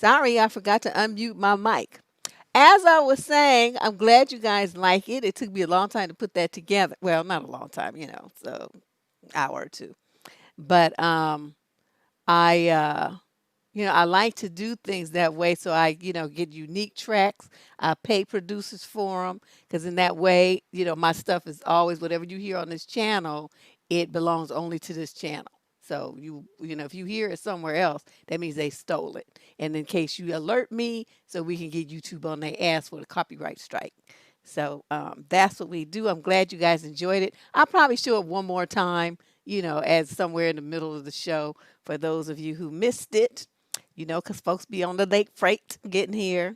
Sorry, I forgot to unmute my mic. As I was saying, I'm glad you guys like it. It took me a long time to put that together. Well, not a long time, so hour or two. But I I like to do things that way so I, get unique tracks. I pay producers for them because in that way, my stuff is always whatever you hear on this channel, it belongs only to this channel. So if you hear it somewhere else, that means they stole it. And in case you alert me, so we can get YouTube on their ass for the copyright strike. So that's what we do. I'm glad you guys enjoyed it. I'll probably show it one more time, as somewhere in the middle of the show for those of you who missed it, because folks be on the late freight getting here.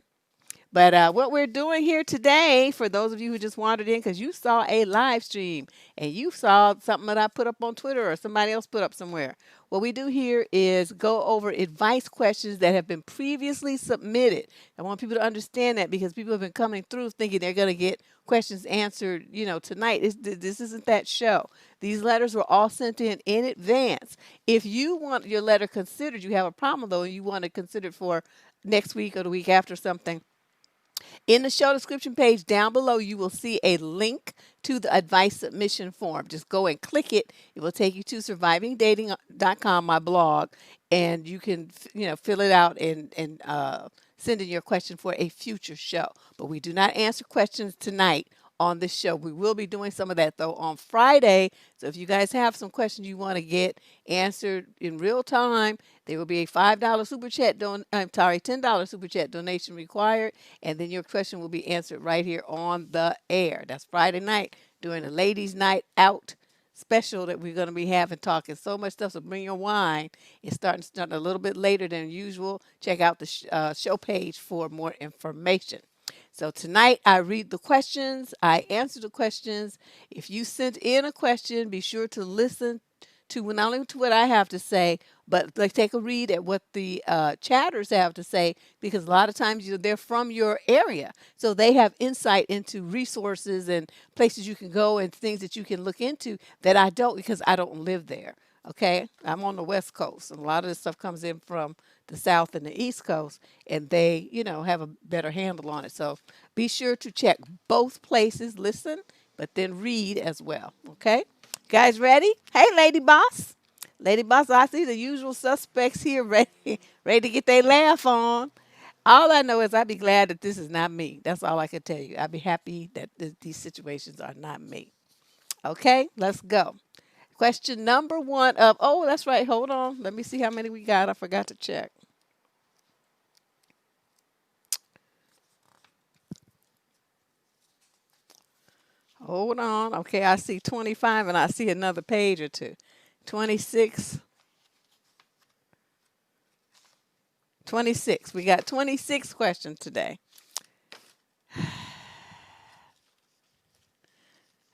But what we're doing here today, for those of you who just wandered in because you saw a live stream and you saw something that I put up on Twitter or somebody else put up somewhere, what we do here is go over advice questions that have been previously submitted. I want people to understand that because people have been coming through thinking they're going to get questions answered, tonight. This isn't that show. These letters were all sent in advance. If you want your letter considered, you have a problem though, and you want to consider it for next week or the week after something, in the show description page down below, you will see a link to the advice submission form. Just go and click it. It will take you to survivingdating.com, my blog, and you can, fill it out and send in your question for a future show. But we do not answer questions tonight on this show. We will be doing some of that though on Friday. So if you guys have some questions you want to get answered in real time, there will be a $5 super chat $10 super chat donation required, and then your question will be answered right here on the air. That's Friday night during the ladies' night out special that we're going to be having, talking so much stuff. So bring your wine. It's starting a little bit later than usual. Check out the show page for more information. So tonight I read the questions, I answer the questions. If you sent in a question, be sure to listen to not only to what I have to say, but like take a read at what the chatters have to say, because a lot of times they're from your area, so they have insight into resources and places you can go and things that you can look into that I don't, because I don't live there. Okay, I'm on the West Coast, and a lot of this stuff comes in from the South and the East Coast, and they, have a better handle on it. So be sure to check both places, listen, but then read as well. Okay, guys, ready? Hey, Lady Boss. Lady Boss, I see the usual suspects here ready to get their laugh on. All I know is I'd be glad that this is not me. That's all I can tell you. I'd be happy that these situations are not me. Okay, let's go. Question number one of, oh, that's right. Hold on. Let me see how many we got. I forgot to check. Hold on. Okay, I see 25 and I see another page or two. 26. 26. We got 26 questions today.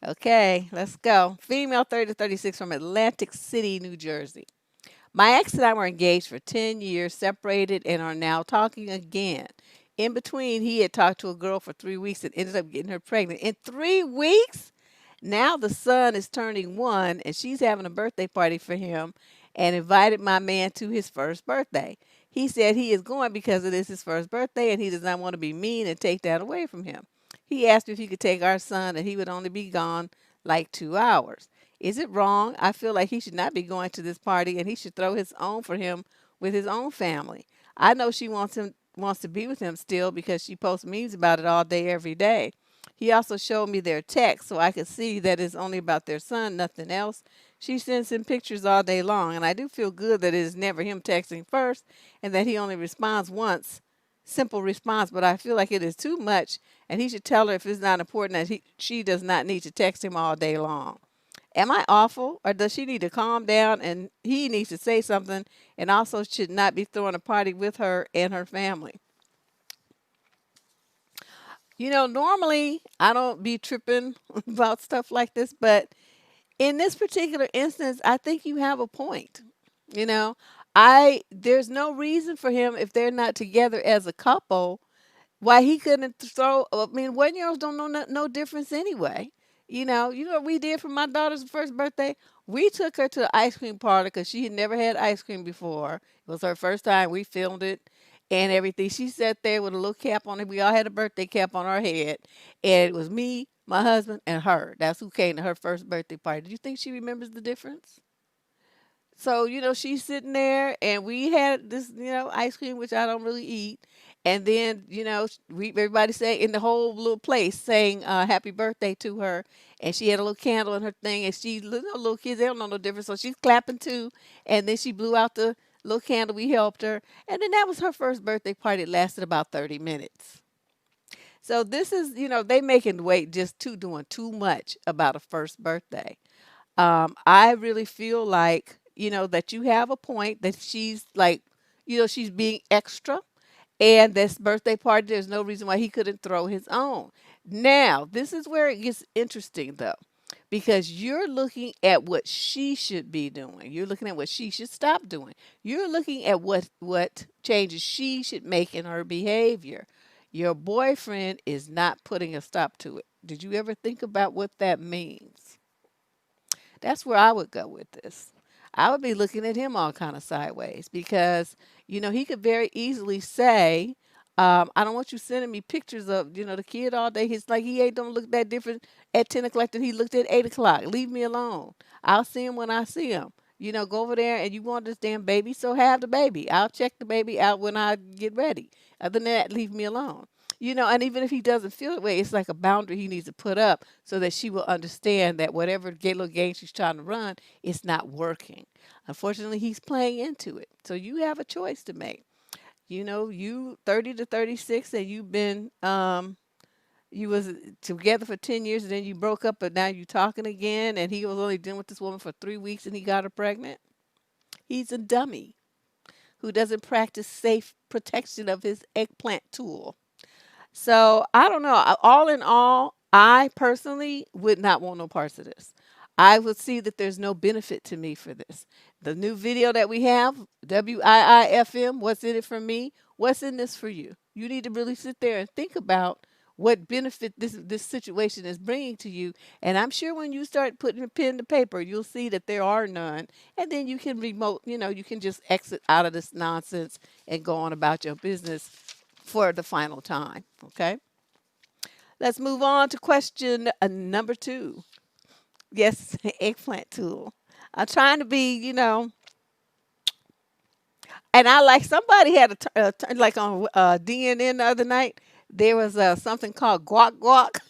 Okay, let's go. Female 30 to 36 from Atlantic City, New Jersey. My ex and I were engaged for 10 years, separated, and are now talking again. In between, he had talked to a girl for 3 weeks and ended up getting her pregnant. In 3 weeks? Now the son is turning 1, and she's having a birthday party for him and invited my man to his first birthday. He said he is going because it is his first birthday and he does not want to be mean and take that away from him. He asked me if he could take our son and he would only be gone like 2 hours. Is it wrong? I feel like he should not be going to this party and he should throw his own for him with his own family. I know she wants to be with him still because she posts memes about it all day every day. He also showed me their text so I could see that it's only about their son, nothing else. She sends him pictures all day long, and I do feel good that it is never him texting first and that he only responds once. Simple response, but I feel like it is too much, and he should tell her if it's not important that she does not need to text him all day long. Am I awful, or does she need to calm down and he needs to say something, and also should not be throwing a party with her and her family? Normally I don't be tripping about stuff like this, but in this particular instance, I think you have a point. You know, there's no reason for him if they're not together as a couple why he couldn't throw. I mean, 1 year olds don't know no difference anyway. What we did for my daughter's first birthday? We took her to the ice cream parlor because she had never had ice cream before. It was her first time. We filmed it, and everything. She sat there with a little cap on it. We all had a birthday cap on our head, and it was me, my husband, and her. That's who came to her first birthday party. Do you think she remembers the difference? So, she's sitting there and we had this, ice cream, which I don't really eat. And then, everybody saying in the whole little place saying happy birthday to her. And she had a little candle in her thing. And she, little kids, they don't know no difference. So she's clapping too. And then she blew out the little candle. We helped her. And then that was her first birthday party. It lasted about 30 minutes. So this is, they making weight just doing too much about a first birthday. I really feel like, that you have a point that she's like, she's being extra. And this birthday party, there's no reason why he couldn't throw his own. Now, this is where it gets interesting though, because you're looking at what she should be doing. You're looking at what she should stop doing. You're looking at what changes she should make in her behavior. Your boyfriend is not putting a stop to it. Did you ever think about what that means? That's where I would go with this. I would be looking at him all kind of sideways because, he could very easily say, I don't want you sending me pictures of, the kid all day. He's like, he ain't don't look that different at 10 o'clock than he looked at 8 o'clock. Leave me alone. I'll see him when I see him. Go over there and you want this damn baby, so have the baby. I'll check the baby out when I get ready. Other than that, leave me alone. And even if he doesn't feel that way, it's like a boundary he needs to put up so that she will understand that whatever little game she's trying to run, it's not working. Unfortunately, he's playing into it. So you have a choice to make. You 30 to 36 and you was together for 10 years and then you broke up, but now you talking again and he was only dealing with this woman for 3 weeks and he got her pregnant. He's a dummy who doesn't practice safe protection of his eggplant tool. So I don't know. All in all, I personally would not want no parts of this. I would see that there's no benefit to me for this. The new video that we have, WIIFM, what's in it for me? What's in this for you? You need to really sit there and think about what benefit this situation is bringing to you. And I'm sure when you start putting a pen to paper, you'll see that there are none. And then you can you can just exit out of this nonsense and go on about your business for the final time. Okay. Let's move on to question number 2. Yes, eggplant tool. I'm trying to be, and I like somebody had like on DNN the other night. There was something called guac guac.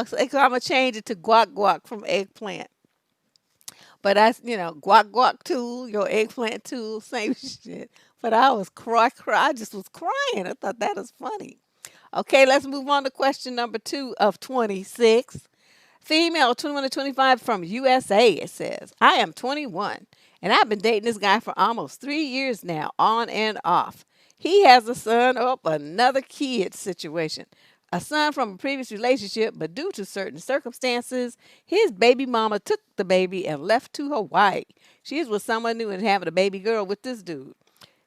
So I'm gonna change it to guac guac from eggplant. But that's, guac guac tool, your eggplant tool, same shit. But I was I just was crying. I thought that was funny. Okay, let's move on to question number 2 of 26. Female 21 to 25 from USA, it says. I am 21 and I've been dating this guy for almost 3 years now, on and off. He has a son, another kid situation. A son from a previous relationship, but due to certain circumstances, his baby mama took the baby and left to Hawaii. She is with someone new and having a baby girl with this dude.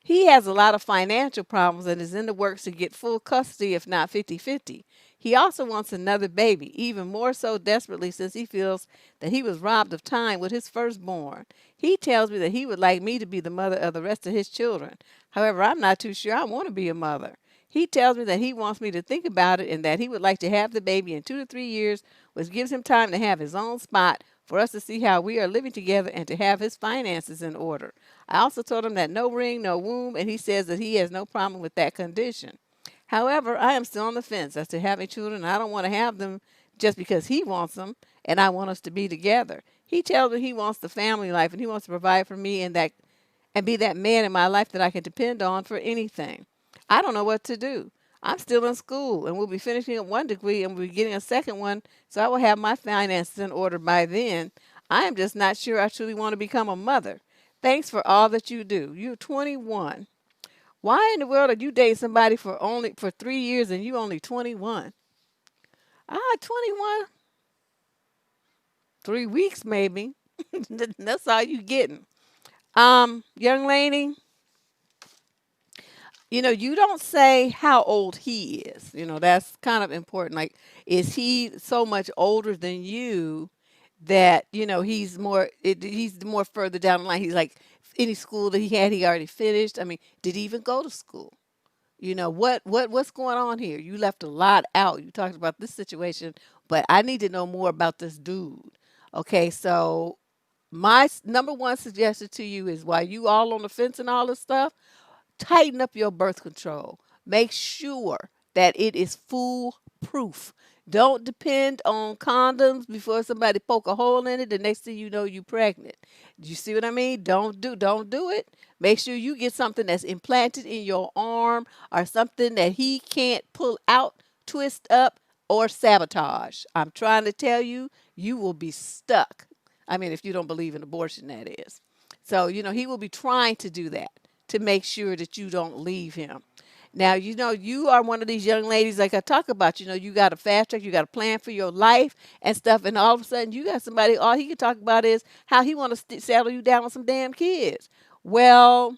He has a lot of financial problems and is in the works to get full custody, if not 50-50. He also wants another baby, even more so desperately since he feels that he was robbed of time with his firstborn. He tells me that he would like me to be the mother of the rest of his children. However, I'm not too sure I want to be a mother. He tells me that he wants me to think about it and that he would like to have the baby in 2 to 3 years, which gives him time to have his own spot for us to see how we are living together and to have his finances in order. I also told him that no ring, no womb, and he says that he has no problem with that condition. However, I am still on the fence as to having children. I don't want to have them just because he wants them and I want us to be together. He tells me he wants the family life and he wants to provide for me and be that man in my life that I can depend on for anything. I don't know what to do. I'm still in school and we'll be finishing up one degree and we'll be getting a second one, so I will have my finances in order by then. I am just not sure I truly want to become a mother. Thanks for all that you do. You're 21. Why in the world are you dating somebody for 3 years and you only 21? 21. 3 weeks maybe. That's all you getting. Young lady, you don't say how old he is. That's kind of important. Like, is he so much older than you that he's more further down the line. He's like any school that he already finished. I mean, did he even go to school? What's going on here? You left a lot out. You talked about this situation, but I need to know more about this dude. Okay, so my number one suggestion to you is, while you all on the fence and all this stuff, tighten up your birth control. Make sure that it is foolproof. Don't depend on condoms before somebody poke a hole in it. The next thing you know, you pregnant. You see what I mean? Don't do it. Make sure you get something that's implanted in your arm, or something that he can't pull out, twist up, or sabotage. I'm trying to tell you, you will be stuck. I mean, if you don't believe in abortion, that is. So, he will be trying to do that to make sure that you don't leave him. Now, you are one of these young ladies, like I talk about, you got a fast track, you got a plan for your life and stuff, and all of a sudden you got somebody, all he can talk about is how he want to settle you down with some damn kids. Well,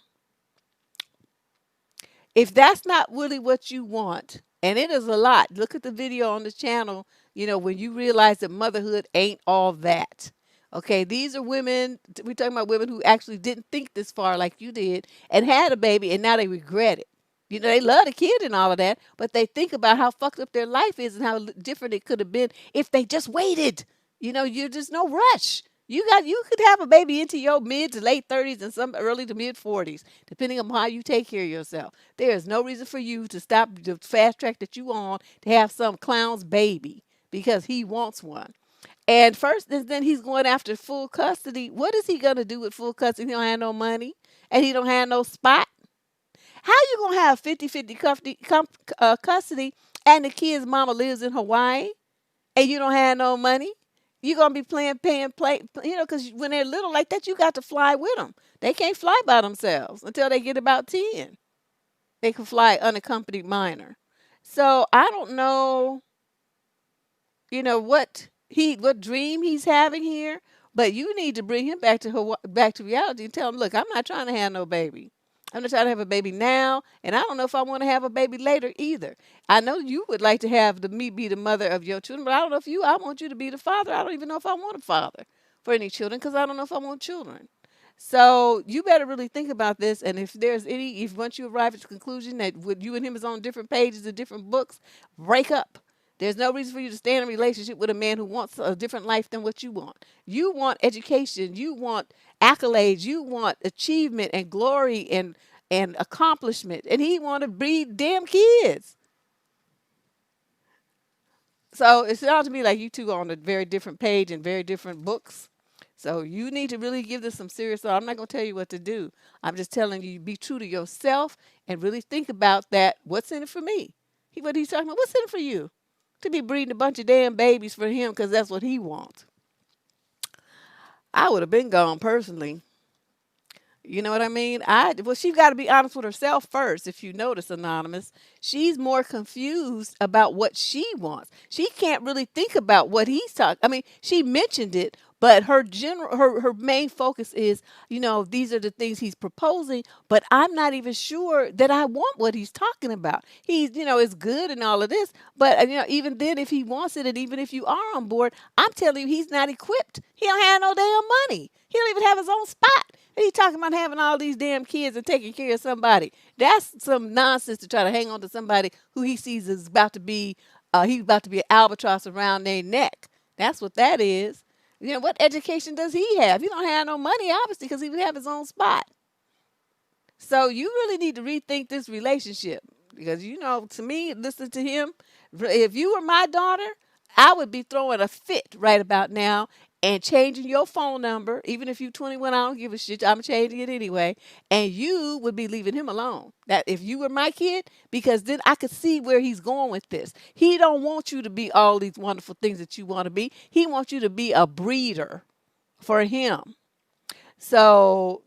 if that's not really what you want, and it is a lot, look at the video on the channel, when you realize that motherhood ain't all that. Okay, these are women, we're talking about women who actually didn't think this far like you did, and had a baby, and now they regret it. They love the kid and all of that, but they think about how fucked up their life is and how different it could have been if they just waited. You're just no rush. You could have a baby into your mid to late 30s and some early to mid 40s, depending on how you take care of yourself. There is no reason for you to stop the fast track that you on to have some clown's baby because he wants one. And first, and then he's going after full custody. What is he gonna do with full custody? He don't have no money, and he don't have no spot. How you gonna have 50-50 custody, and the kid's mama lives in Hawaii, and you don't have no money? You're gonna be paying play, because when they're little like that, you got to fly with them. They can't fly by themselves until they get about 10. They can fly unaccompanied minor. So I don't know, what dream he's having here, but you need to bring him back to back to reality and tell him, look, I'm not trying to have no baby. I'm not trying to have a baby now, and I don't know if I want to have a baby later either. I know you would like to have me be the mother of your children, but I don't know if I want you to be the father. I don't even know if I want a father for any children, because I don't know if I want children. So you better really think about this. And if once you arrive at the conclusion that with you and him is on different pages of different books, break up. There's no reason for you to stay in a relationship with a man who wants a different life than what you want. You want education, you want accolades, you want achievement and glory and accomplishment, and he want to breed damn kids. So it sounds to me like you two are on a very different page and very different books. So you need to really give this some serious thought. I'm not going to tell you what to do. I'm just telling you, be true to yourself and really think about that. What's in it for me? What he's talking about, what's in it for you? To be breeding a bunch of damn babies for him because that's what he wants. I would have been gone personally. You know what I mean? She's got to be honest with herself first. If you notice, Anonymous, she's more confused about what she wants. She can't really think about what he's talking. I mean, she mentioned it, but her main focus is, these are the things he's proposing, but I'm not even sure that I want what he's talking about. He's, it's good and all of this, but even then, if he wants it, and even if you are on board, I'm telling you, he's not equipped. He don't have no damn money. He don't even have his own spot. And he talking about having all these damn kids and taking care of somebody. That's some nonsense to try to hang on to somebody who he sees is about to be, he's about to be an albatross around their neck. That's what that is. What education does he have? He don't have no money, obviously, because he would have his own spot. So you really need to rethink this relationship because, to me, listen to him. If you were my daughter, I would be throwing a fit right about now and changing your phone number. Even if you're 21, I don't give a shit. I'm changing it anyway. And you would be leaving him alone. That if you were my kid, because then I could see where he's going with this. He don't want you to be all these wonderful things that you want to be. He wants you to be a breeder for him. So,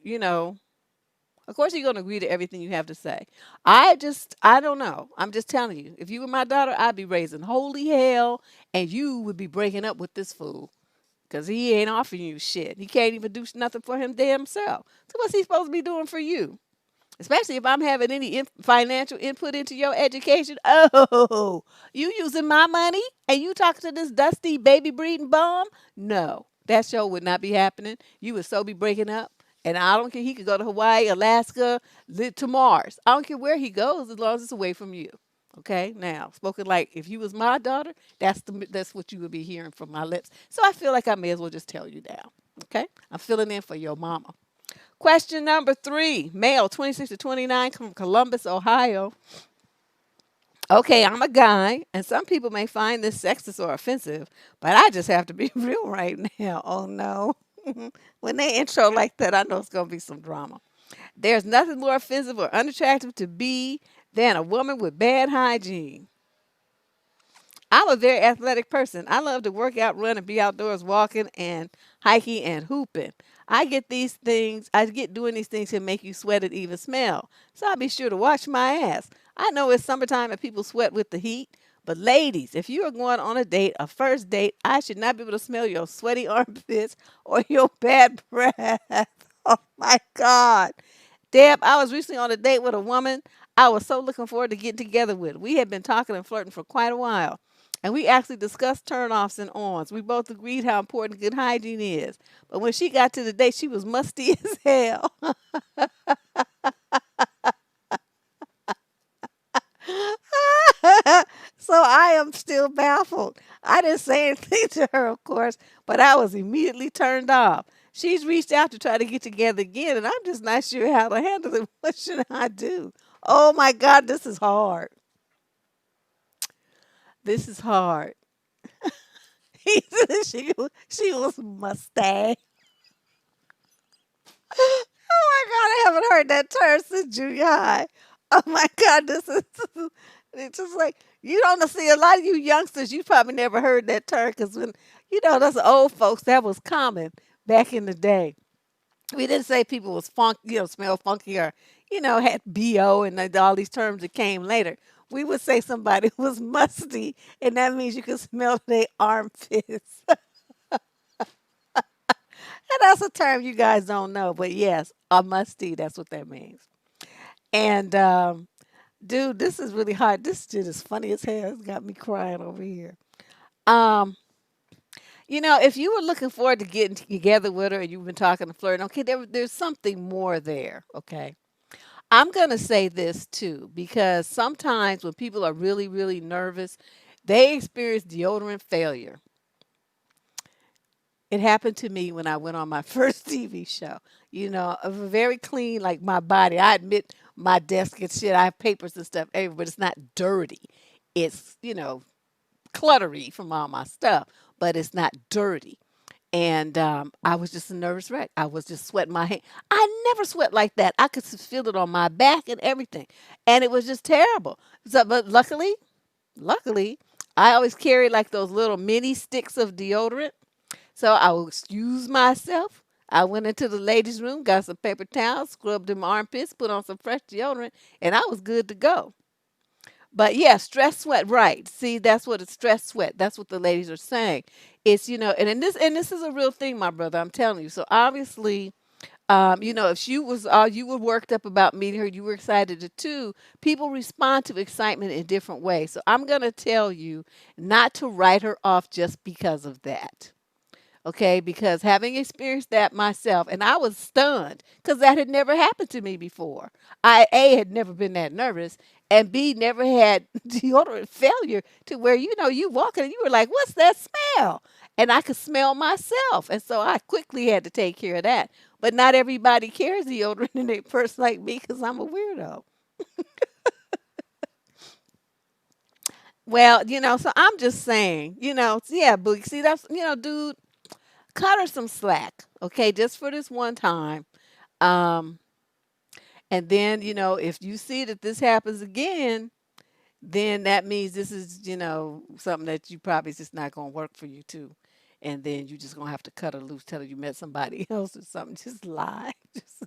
of course, he's going to agree to everything you have to say. I don't know. I'm just telling you. If you were my daughter, I'd be raising holy hell, and you would be breaking up with this fool. Because he ain't offering you shit. He can't even do nothing for him damn self. So what's he supposed to be doing for you? Especially if I'm having any financial input into your education. Oh, you using my money and you talking to this dusty baby breeding bum? No. that show would not be happening. You would so be breaking up. And I don't care. He could go to Hawaii, Alaska, to Mars. I don't care where he goes as long as it's away from you. Okay. Now, spoken like if you was my daughter, that's what you would be hearing from my lips. So I feel like I may as well just tell you now. Okay. I'm filling in for your mama. Question number 3, male, 26 to 29, from Columbus, Ohio. Okay, I'm a guy, and some people may find this sexist or offensive, but I just have to be real right now. Oh no. When they intro like that, I know it's going to be some drama. There's nothing more offensive or unattractive to be than a woman with bad hygiene. I'm a very athletic person. I love to work out, run, and be outdoors walking and hiking and hooping. I get doing these things to make you sweat and even smell. So I'll be sure to wash my ass. I know it's summertime and people sweat with the heat, but ladies, if you are going on a date, a first date, I should not be able to smell your sweaty armpits or your bad breath. Oh my God. Deb, I was recently on a date with a woman I was so looking forward to getting together with. We had been talking and flirting for quite a while, and we actually discussed turnoffs and ons. We both agreed how important good hygiene is. But when she got to the date, she was musty as hell. So I am still baffled. I didn't say anything to her, of course, but I was immediately turned off. She's reached out to try to get together again, and I'm just not sure how to handle it. What should I do? Oh my God, this is hard. This is hard. She was mustache. Oh my God, I haven't heard that term since junior high. Oh my God, this is it's just like you don't see a lot of you youngsters. You probably never heard that term because when those old folks that was common back in the day. We didn't say people was funk, smell funky or had bo and all these terms that came later. We would say somebody was musty, and that means you could smell their armpits. And that's a term you guys don't know, but yes, a musty. That's what that means. And dude, this is really hard. This shit is funny as hell. It's got me crying over here. Um, if you were looking forward to getting together with her and you've been talking to flirting, okay, there's something more there. Okay. I'm gonna say this too, because sometimes when people are really, really nervous, they experience deodorant failure. It happened to me when I went on my first TV show. I was very clean, like my body. I admit my desk and shit. I have papers and stuff everywhere, but it's not dirty. It's, cluttery from all my stuff, but it's not dirty. And I was just a nervous wreck. I was just sweating my hand. I never sweat like that. I could feel it on my back and everything. And it was just terrible. So, but luckily, I always carry like those little mini sticks of deodorant. So I would excuse myself. I went into the ladies' room, got some paper towels, scrubbed them armpits, put on some fresh deodorant, and I was good to go. But yeah, stress sweat, right? See, that's what it's stress sweat. That's what the ladies are saying. It's and this is a real thing, my brother. I'm telling you. So obviously, if she was you were worked up about meeting her, you were excited too. People respond to excitement in different ways. So I'm gonna tell you not to write her off just because of that. Okay, because having experienced that myself, and I was stunned because that had never happened to me before. I A had never been that nervous, and B never had deodorant failure to where you walking and you were like, "What's that smell?" And I could smell myself, and so I quickly had to take care of that. But not everybody carries deodorant in their purse like me because I'm a weirdo. Well, so I'm just saying, yeah, Boogie. See, that's dude, cut her some slack, okay, just for this one time. Um, and then, if you see that this happens again, then that means this is, something that you probably is just not going to work for you too. And then you just going to have to cut her loose, tell her you met somebody else or something. Just lie. Just,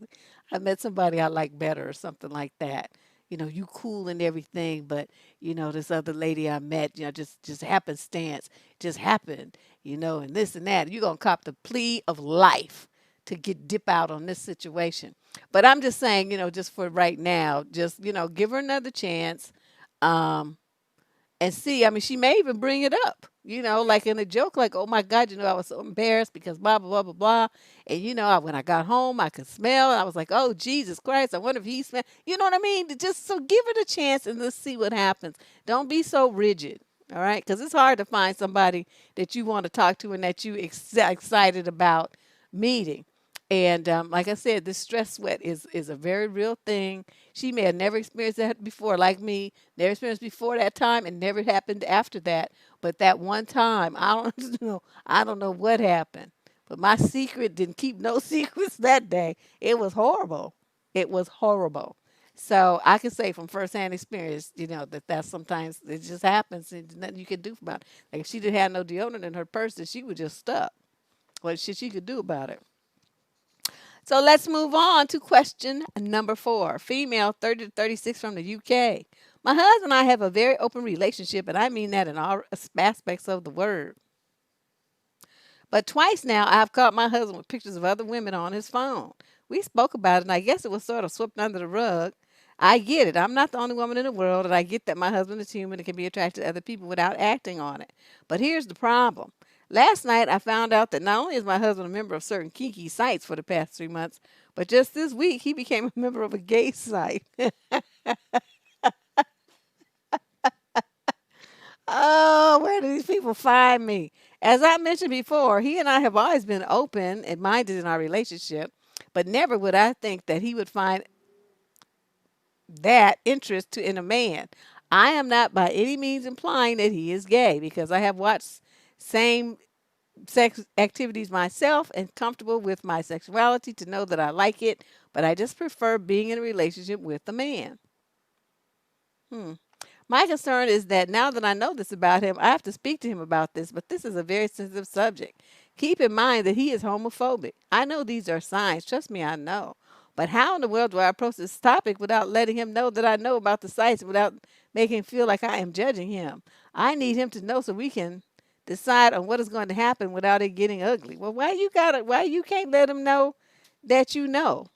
I met somebody I like better or something like that. You cool and everything, but this other lady I met, just happenstance, just happened, and this and that. You're gonna cop the plea of life to get dip out on this situation. But I'm just saying, just for right now, just give her another chance. Um, And see, I mean, she may even bring it up, like in a joke, like, oh my God, I was so embarrassed because blah, blah, blah, blah, blah. And, when I got home, I could smell, and I was like, oh, Jesus Christ, I wonder if he smelled. You know what I mean? Just so give it a chance and let's see what happens. Don't be so rigid, all right? Because it's hard to find somebody that you want to talk to and that you excited about meeting. And like I said, this stress sweat is a very real thing. She may have never experienced that before, like me, never experienced before that time, and never happened after that. But that one time, I don't know, I don't know what happened. But my secret didn't keep no secrets that day. It was horrible. It was horrible. So I can say from firsthand experience, that sometimes it just happens and there's nothing you can do about it. Like if she didn't have no deodorant in her purse, then she was just stuck. What shit she could do about it? So let's move on to question number 4. Female, 30 to 36 from the UK. My husband and I have a very open relationship, and I mean that in all aspects of the word. But twice now, I've caught my husband with pictures of other women on his phone. We spoke about it, and I guess it was sort of swept under the rug. I get it. I'm not the only woman in the world, and I get that my husband is human and can be attracted to other people without acting on it. But here's the problem. Last night, I found out that not only is my husband a member of certain kinky sites for the past 3 months, but just this week, he became a member of a gay site. Oh, where do these people find me? As I mentioned before, he and I have always been open and minded in our relationship, but never would I think that he would find that interest in a man. I am not by any means implying that he is gay because I have watched same sex activities myself and comfortable with my sexuality to know that I like it, but I just prefer being in a relationship with a man. Hmm. My concern is that now that I know this about him, I have to speak to him about this, but this is a very sensitive subject. Keep in mind that he is homophobic. I know these are signs. Trust me, I know. But how in the world do I approach this topic without letting him know that I know about the sites, without making him feel like I am judging him? I need him to know so we can decide on what is going to happen without it getting ugly. Well, why you can't let him know that you know?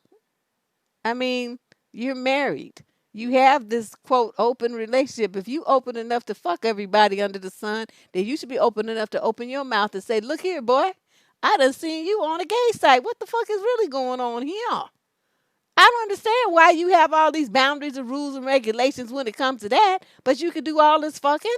I mean, you're married. You have this quote open relationship. If you open enough to fuck everybody under the sun, then you should be open enough to open your mouth and say, "Look here, boy, I done seen you on a gay site. What the fuck is really going on here?" I don't understand why you have all these boundaries and rules and regulations when it comes to that, but you can do all this fucking.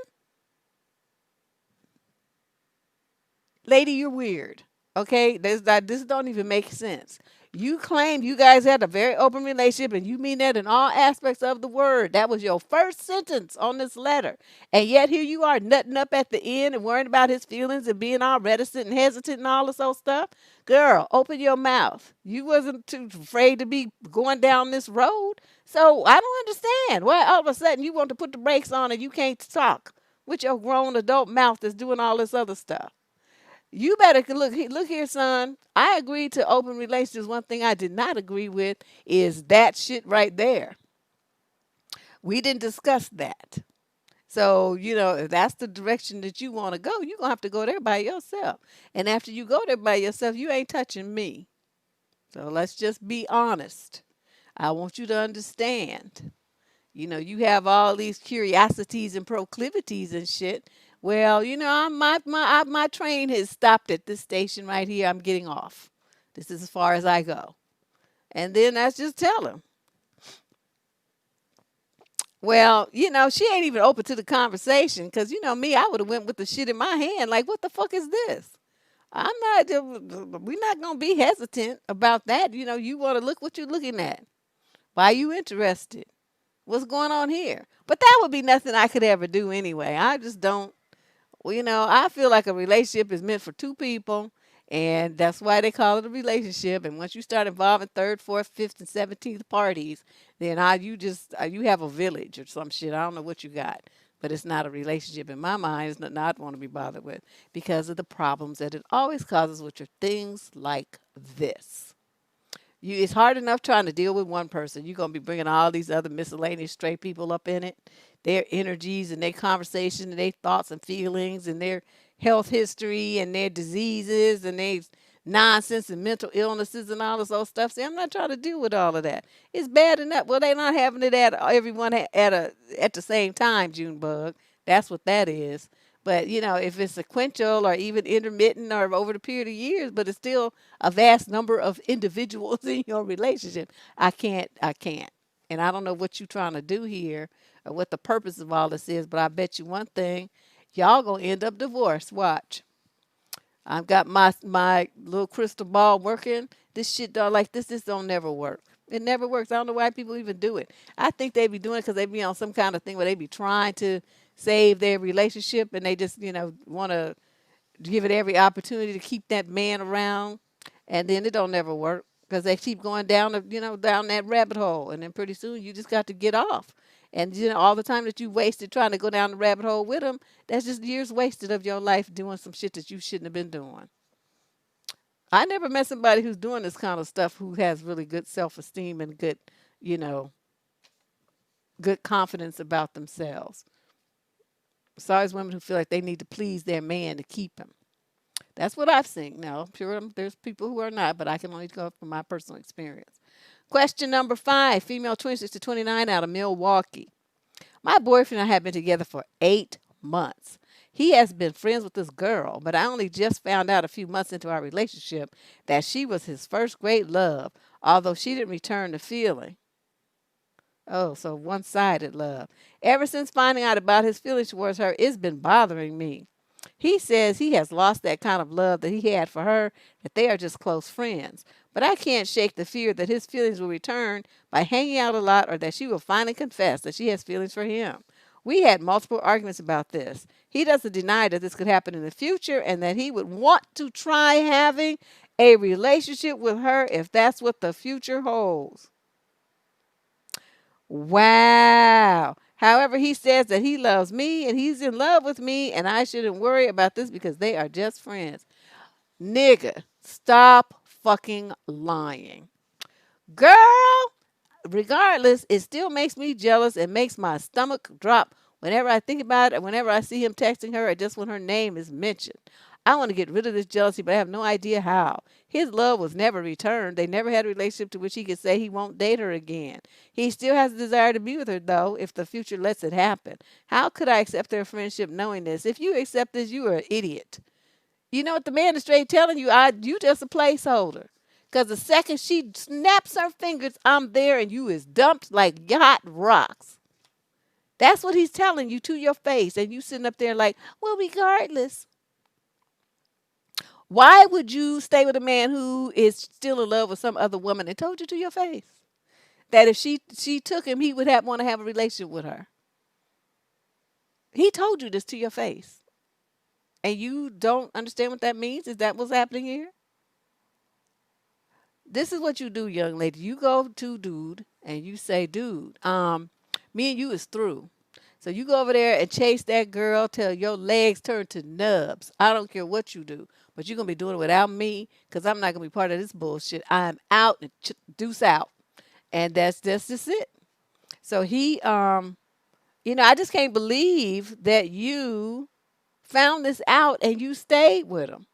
Lady, you're weird. Okay, this don't even make sense. You claim you guys had a very open relationship, and you mean that in all aspects of the word. That was your first sentence on this letter, and yet here you are nutting up at the end and worrying about his feelings and being all reticent and hesitant and all this old stuff. Girl, open your mouth. You wasn't too afraid to be going down this road, so I don't understand why all of a sudden you want to put the brakes on and you can't talk with your grown adult mouth that's doing all this other stuff. You better look here, son. I agreed to open relationships. One thing I did not agree with is that shit right there. We didn't discuss that. So, if that's the direction that you want to go, you're going to have to go there by yourself. And after you go there by yourself, you ain't touching me. So let's just be honest. I want you to understand. You have all these curiosities and proclivities and shit. Well, my train has stopped at this station right here. I'm getting off. This is as far as I go. And then that's just tell him. Well, she ain't even open to the conversation because me, I would have went with the shit in my hand. Like, what the fuck is this? We're not gonna be hesitant about that. You want to look what you're looking at. Why are you interested? What's going on here? But that would be nothing I could ever do anyway. I just don't. Well, I feel like a relationship is meant for two people, and that's why they call it a relationship. And once you start involving third, fourth, fifth, and 17th parties, then you have a village or some shit. I don't know what you got, but it's not a relationship in my mind. It's not I'd want to be bothered with because of the problems that it always causes, which are things like this. It's hard enough trying to deal with one person. You're going to be bringing all these other miscellaneous stray people up in it, their energies and their conversation and their thoughts and feelings and their health history and their diseases and their nonsense and mental illnesses and all this old stuff. See, I'm not trying to deal with all of that. It's bad enough. Well, they're not having it at everyone at the same time, Junebug. That's what that is. But if it's sequential or even intermittent or over the period of years, but it's still a vast number of individuals in your relationship, I can't. And I don't know what you're trying to do here or what the purpose of all this is, but I bet you one thing, y'all gonna end up divorced. Watch. I've got my little crystal ball working. This shit don't like this don't never work. It never works. I don't know why people even do it. I think they be doing it because they be on some kind of thing where they be trying to save their relationship and they just, want to give it every opportunity to keep that man around. And then it don't never work because they keep going down, down that rabbit hole. And then pretty soon you just got to get off. And, all the time that you wasted trying to go down the rabbit hole with them, that's just years wasted of your life doing some shit that you shouldn't have been doing. I never met somebody who's doing this kind of stuff who has really good self-esteem and good, you know, good confidence about themselves. It's always women who feel like they need to please their man to keep him. That's what I've seen. Now, I'm sure there's people who are not, but I can only go from my personal experience. Question number 5, female 26 to 29 out of Milwaukee. My boyfriend and I have been together for 8 months. He has been friends with this girl, but I only just found out a few months into our relationship that she was his first great love, although she didn't return the feeling. Oh, so one-sided love. Ever since finding out about his feelings towards her, it's been bothering me. He says he has lost that kind of love that he had for her, that they are just close friends. But I can't shake the fear that his feelings will return by hanging out a lot or that she will finally confess that she has feelings for him. We had multiple arguments about this. He doesn't deny that this could happen in the future and that he would want to try having a relationship with her if that's what the future holds. Wow. However, he says that he loves me and he's in love with me and I shouldn't worry about this because they are just friends. Nigga, stop fucking lying. Girl, regardless, it still makes me jealous and makes my stomach drop whenever I think about it, or whenever I see him texting her, or just when her name is mentioned. I want to get rid of this jealousy, but I have no idea how. His love was never returned. They never had a relationship to which he could say he won't date her again. He still has a desire to be with her, though, if the future lets it happen. How could I accept their friendship knowing this? If you accept this, you are an idiot. You know what the man is straight telling you? You just a placeholder. Because the second she snaps her fingers, I'm there and you is dumped like hot rocks. That's what he's telling you to your face. And you sitting up there like, well, regardless. Why would you stay with a man who is still in love with some other woman and told you to your face that if she took him, he would want to have a relationship with her? He told you this to your face. And you don't understand what that means? Is that what's happening here? This is what you do, young lady. You go to dude and you say, dude, me and you is through. So you go over there and chase that girl till your legs turn to nubs. I don't care what you do, but you're going to be doing it without me because I'm not going to be part of this bullshit. I'm out and deuce out. And that's just it. So I just can't believe that you found this out and you stayed with him.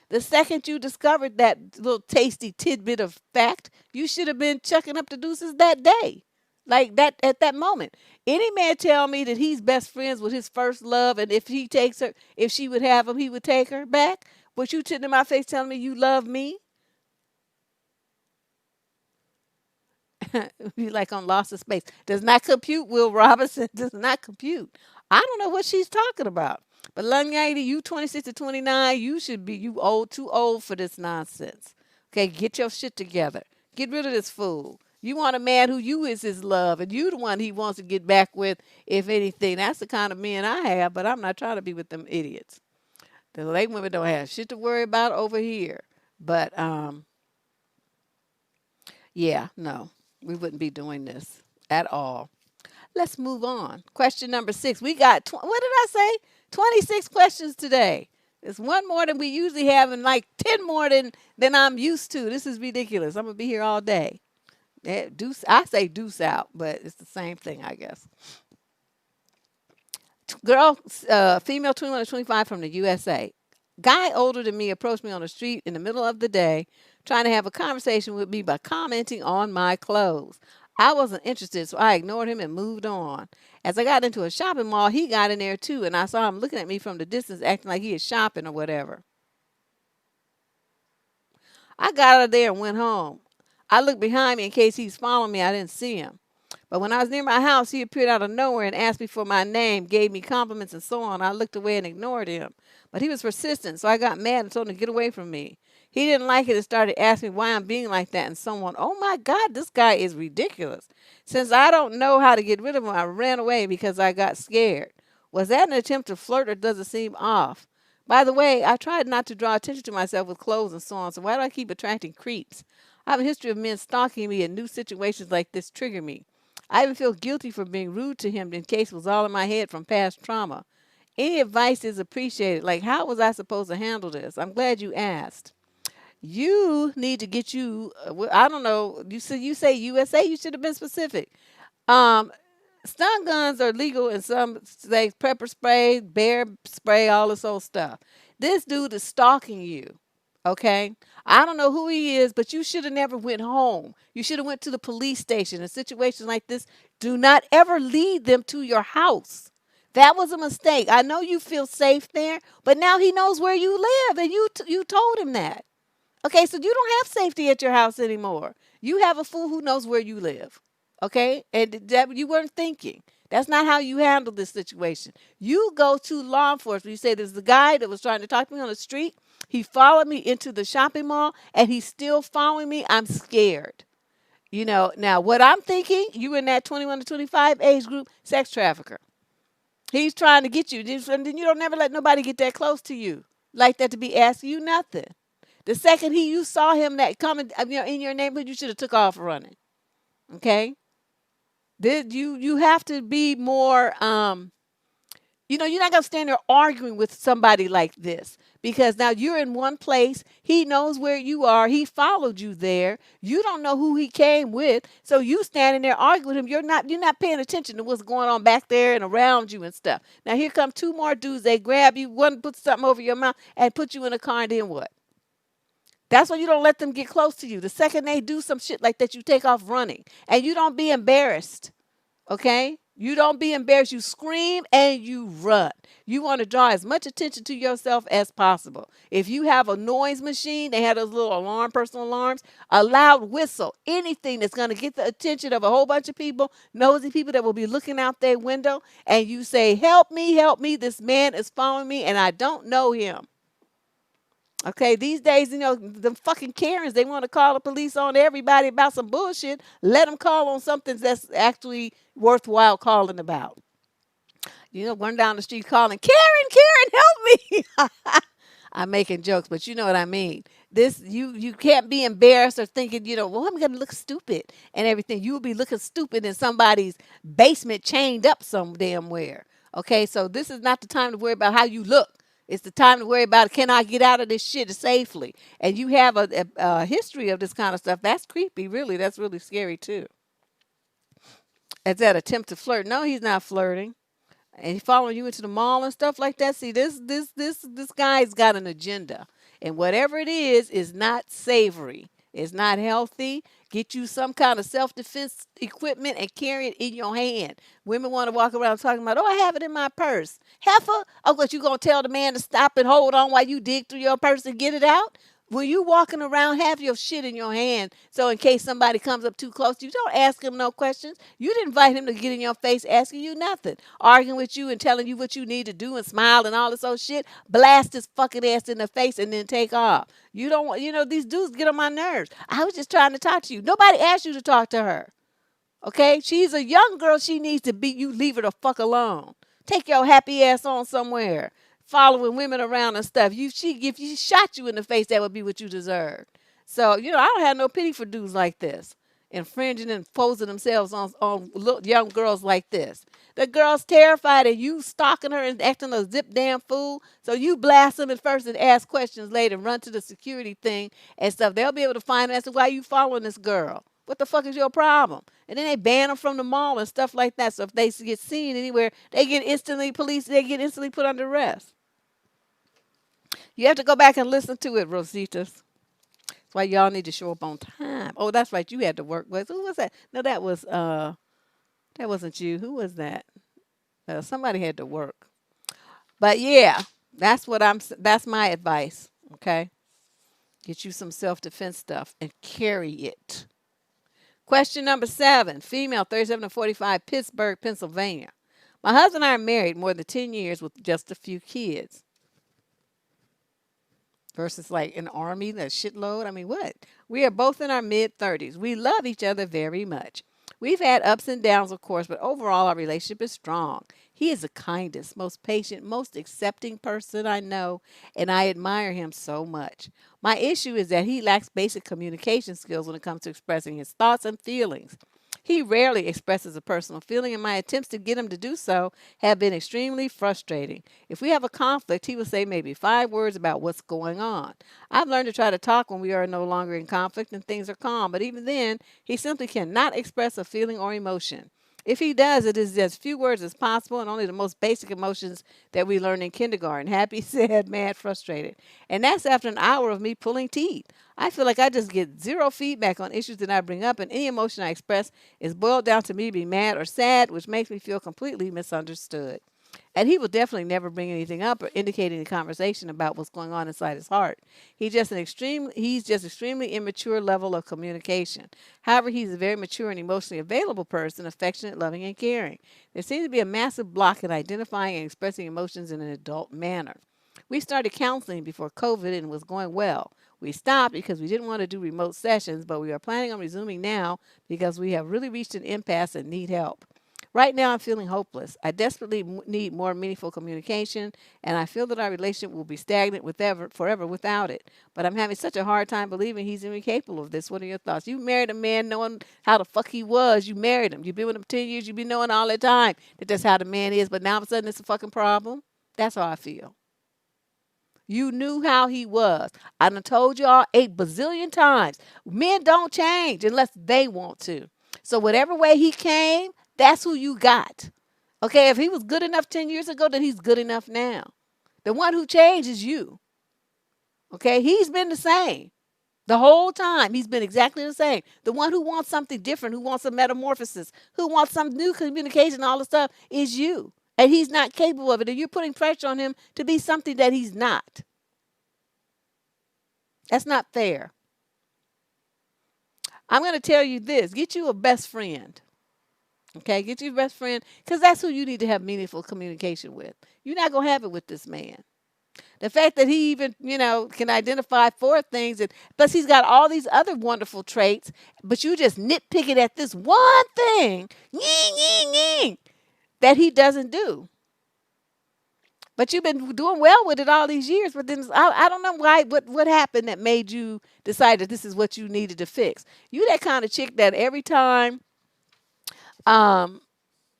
The second you discovered that little tasty tidbit of fact, you should have been chucking up the deuces that day. Like that at that moment. Any man tell me that he's best friends with his first love and if he takes her, if she would have him, he would take her back? But you sitting in my face telling me you love me? You like on Lost in Space. Does not compute, Will Robinson. Does not compute. I don't know what she's talking about. But young lady, you 26 to 29, you old, too old for this nonsense. Okay, get your shit together. Get rid of this fool. You want a man who you is his love, and you the one he wants to get back with, if anything. That's the kind of men I have, but I'm not trying to be with them idiots. The late women don't have shit to worry about over here. But, yeah, no, we wouldn't be doing this at all. Let's move on. Question number 6. We got, what did I say? 26 questions today. It's one more than we usually have and like 10 more than I'm used to. This is ridiculous. I'm going to be here all day. I say deuce out, but it's the same thing, I guess. Girl, female 21 to 25 from the USA. Guy older than me approached me on the street in the middle of the day trying to have a conversation with me by commenting on my clothes. I wasn't interested, so I ignored him and moved on. As I got into a shopping mall, he got in there too, and I saw him looking at me from the distance, acting like he is shopping or whatever. I got out of there and went home. I looked behind me in case he's following me. I didn't see him. But when I was near my house, he appeared out of nowhere and asked me for my name, gave me compliments and so on. I looked away and ignored him. But he was persistent, so I got mad and told him to get away from me. He didn't like it and started asking me why I'm being like that and so on. Oh my God, this guy is ridiculous. Since I don't know how to get rid of him, I ran away because I got scared. Was that an attempt to flirt or does it seem off? By the way, I tried not to draw attention to myself with clothes and so on, so why do I keep attracting creeps? I have a history of men stalking me and new situations like this trigger me. I even feel guilty for being rude to him in case it was all in my head from past trauma. Any advice is appreciated. Like, how was I supposed to handle this? I'm glad you asked. You need to get you, I don't know, you say USA, you should have been specific. Um, Stun guns are legal in some states, pepper spray, bear spray, all this old stuff. This dude is stalking you. Okay? I don't know who he is, but you should have never went home. You should have went to the police station. In situations like this, do not ever lead them to your house. That was a mistake. I know you feel safe there, but now he knows where you live, and you told him that. Okay, so you don't have safety at your house anymore. You have a fool who knows where you live. Okay, and that you weren't thinking. That's not how you handle this situation. You go to law enforcement. You say there's the guy that was trying to talk to me on the street. He followed me into the shopping mall, and he's still following me. I'm scared. Now what I'm thinking, you in that 21 to 25 age group, sex trafficker. He's trying to get you, and then you don't never let nobody get that close to you like that to be asking you nothing. The second you saw him that coming, in your neighborhood, you should have took off running. Okay, did you have to be more. You're not gonna stand there arguing with somebody like this because now you're in one place. He knows where you are. He followed you there. You don't know who he came with, so you standing there arguing with him. You're not paying attention to what's going on back there and around you and stuff. Now here come two more dudes. They grab you. One puts something over your mouth and put you in a car. And then what? That's why you don't let them get close to you. The second they do some shit like that, you take off running. And you don't be embarrassed. Okay? You don't be embarrassed. You scream and you run. You want to draw as much attention to yourself as possible. If you have a noise machine, they have those little personal alarms, a loud whistle, anything that's going to get the attention of a whole bunch of people, nosy people that will be looking out their window, and you say, help me, this man is following me and I don't know him. Okay, these days, the fucking Karens, they want to call the police on everybody about some bullshit. Let them call on something that's actually worthwhile calling about. Run down the street calling, Karen, help me. I'm making jokes, but you know what I mean. This you can't be embarrassed or thinking, well, I'm gonna look stupid and everything. You'll be looking stupid in somebody's basement chained up some damn where. Okay, so this is not the time to worry about how you look. It's the time to worry about can I get out of this shit safely? And you have a history of this kind of stuff. That's creepy, really. That's really scary too. Is that attempt to flirt? No, he's not flirting. And he following you into the mall and stuff like that. See, this guy's got an agenda, and whatever it is not savory. It's not healthy. Get you some kind of self-defense equipment and carry it in your hand. Women want to walk around talking about, oh, I have it in my purse. Heifer, oh, what you gonna tell the man to stop and hold on while you dig through your purse and get it out? When you walking around, have your shit in your hand. So in case somebody comes up too close, you don't ask him no questions. You didn't invite him to get in your face asking you nothing. Arguing with you and telling you what you need to do and smile and all this old shit. Blast his fucking ass in the face and then take off. You don't want, these dudes get on my nerves. I was just trying to talk to you. Nobody asked you to talk to her. Okay? She's a young girl. She needs to be, you leave her the fuck alone. Take your happy ass on somewhere. Following women around and stuff. If she shot you in the face, that would be what you deserve. So, I don't have no pity for dudes like this. Infringing and posing themselves on little young girls like this. The girl's terrified of you stalking her and acting a zip damn fool. So you blast them at first and ask questions later, run to the security thing and stuff. They'll be able to find out as to why you following this girl. What the fuck is your problem? And then they ban them from the mall and stuff like that. So if they get seen anywhere, they get instantly put under arrest. You have to go back and listen to it, Rositas. That's why y'all need to show up on time. Oh, that's right. You had to work with. Who was that? No, that wasn't you. Who was that? Somebody had to work. But yeah, that's my advice. Okay. Get you some self-defense stuff and carry it. Question number 7, female, 37 to 45, Pittsburgh, Pennsylvania. My husband and I are married more than 10 years with just a few kids. Versus like an army, that shitload. I mean, what? We are both in our mid 30s. We love each other very much. We've had ups and downs, of course, but overall our relationship is strong. He is the kindest, most patient, most accepting person I know, and I admire him so much. My issue is that he lacks basic communication skills when it comes to expressing his thoughts and feelings. He rarely expresses a personal feeling, and my attempts to get him to do so have been extremely frustrating. If we have a conflict, he will say maybe 5 words about what's going on. I've learned to try to talk when we are no longer in conflict and things are calm, but even then, he simply cannot express a feeling or emotion. If he does, it is as few words as possible and only the most basic emotions that we learned in kindergarten: happy, sad, mad, frustrated. And that's after an hour of me pulling teeth. I feel like I just get zero feedback on issues that I bring up, and any emotion I express is boiled down to me being mad or sad, which makes me feel completely misunderstood. And he will definitely never bring anything up or indicate any conversation about what's going on inside his heart. He's just extremely immature level of communication. However, he's a very mature and emotionally available person, affectionate, loving, and caring. There seems to be a massive block in identifying and expressing emotions in an adult manner. We started counseling before COVID and it was going well. We stopped because we didn't want to do remote sessions, but we are planning on resuming now because we have really reached an impasse and need help. Right now, I'm feeling hopeless. I desperately need more meaningful communication, and I feel that our relationship will be stagnant forever without it. But I'm having such a hard time believing he's incapable of this. What are your thoughts? You married a man knowing how the fuck he was. You married him. You've been with him 10 years. You've been knowing all the time that that's how the man is, but now all of a sudden it's a fucking problem. That's how I feel. You knew how he was. I done told y'all 8 bazillion times. Men don't change unless they want to. So whatever way he came, that's who you got. Okay, if he was good enough 10 years ago, then he's good enough now. The one who changed is you. Okay, he's been the same. The whole time, he's been exactly the same. The one who wants something different, who wants a metamorphosis, who wants some new communication, all the stuff, is you. And he's not capable of it. And you're putting pressure on him to be something that he's not. That's not fair. I'm going to tell you this: get you a best friend. Okay, get you a best friend because that's who you need to have meaningful communication with. You're not going to have it with this man. The fact that he even, can identify 4 things, and plus he's got all these other wonderful traits, but you just nitpicking at this one thing that he doesn't do. But you've been doing well with it all these years. But then I don't know why. What happened that made you decide that this is what you needed to fix? You that kind of chick that every time, um,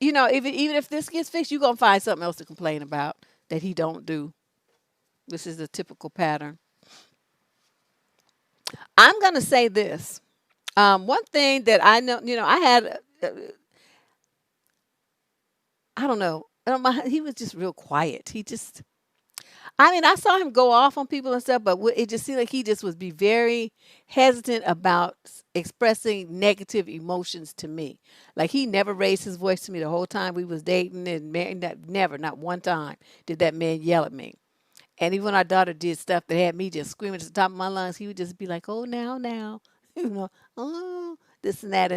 even if this gets fixed, you're gonna find something else to complain about that he don't do. This is a typical pattern. I'm gonna say this. One thing that I know, I had, I don't know. He was just real quiet. I mean, I saw him go off on people and stuff, but it just seemed like he just would be very hesitant about expressing negative emotions to me. Like he never raised his voice to me the whole time we was dating and married. Never, not one time did that man yell at me. And even when our daughter did stuff that had me just screaming at the top of my lungs, he would just be like, "Oh, now," you know, "Oh, this and that,"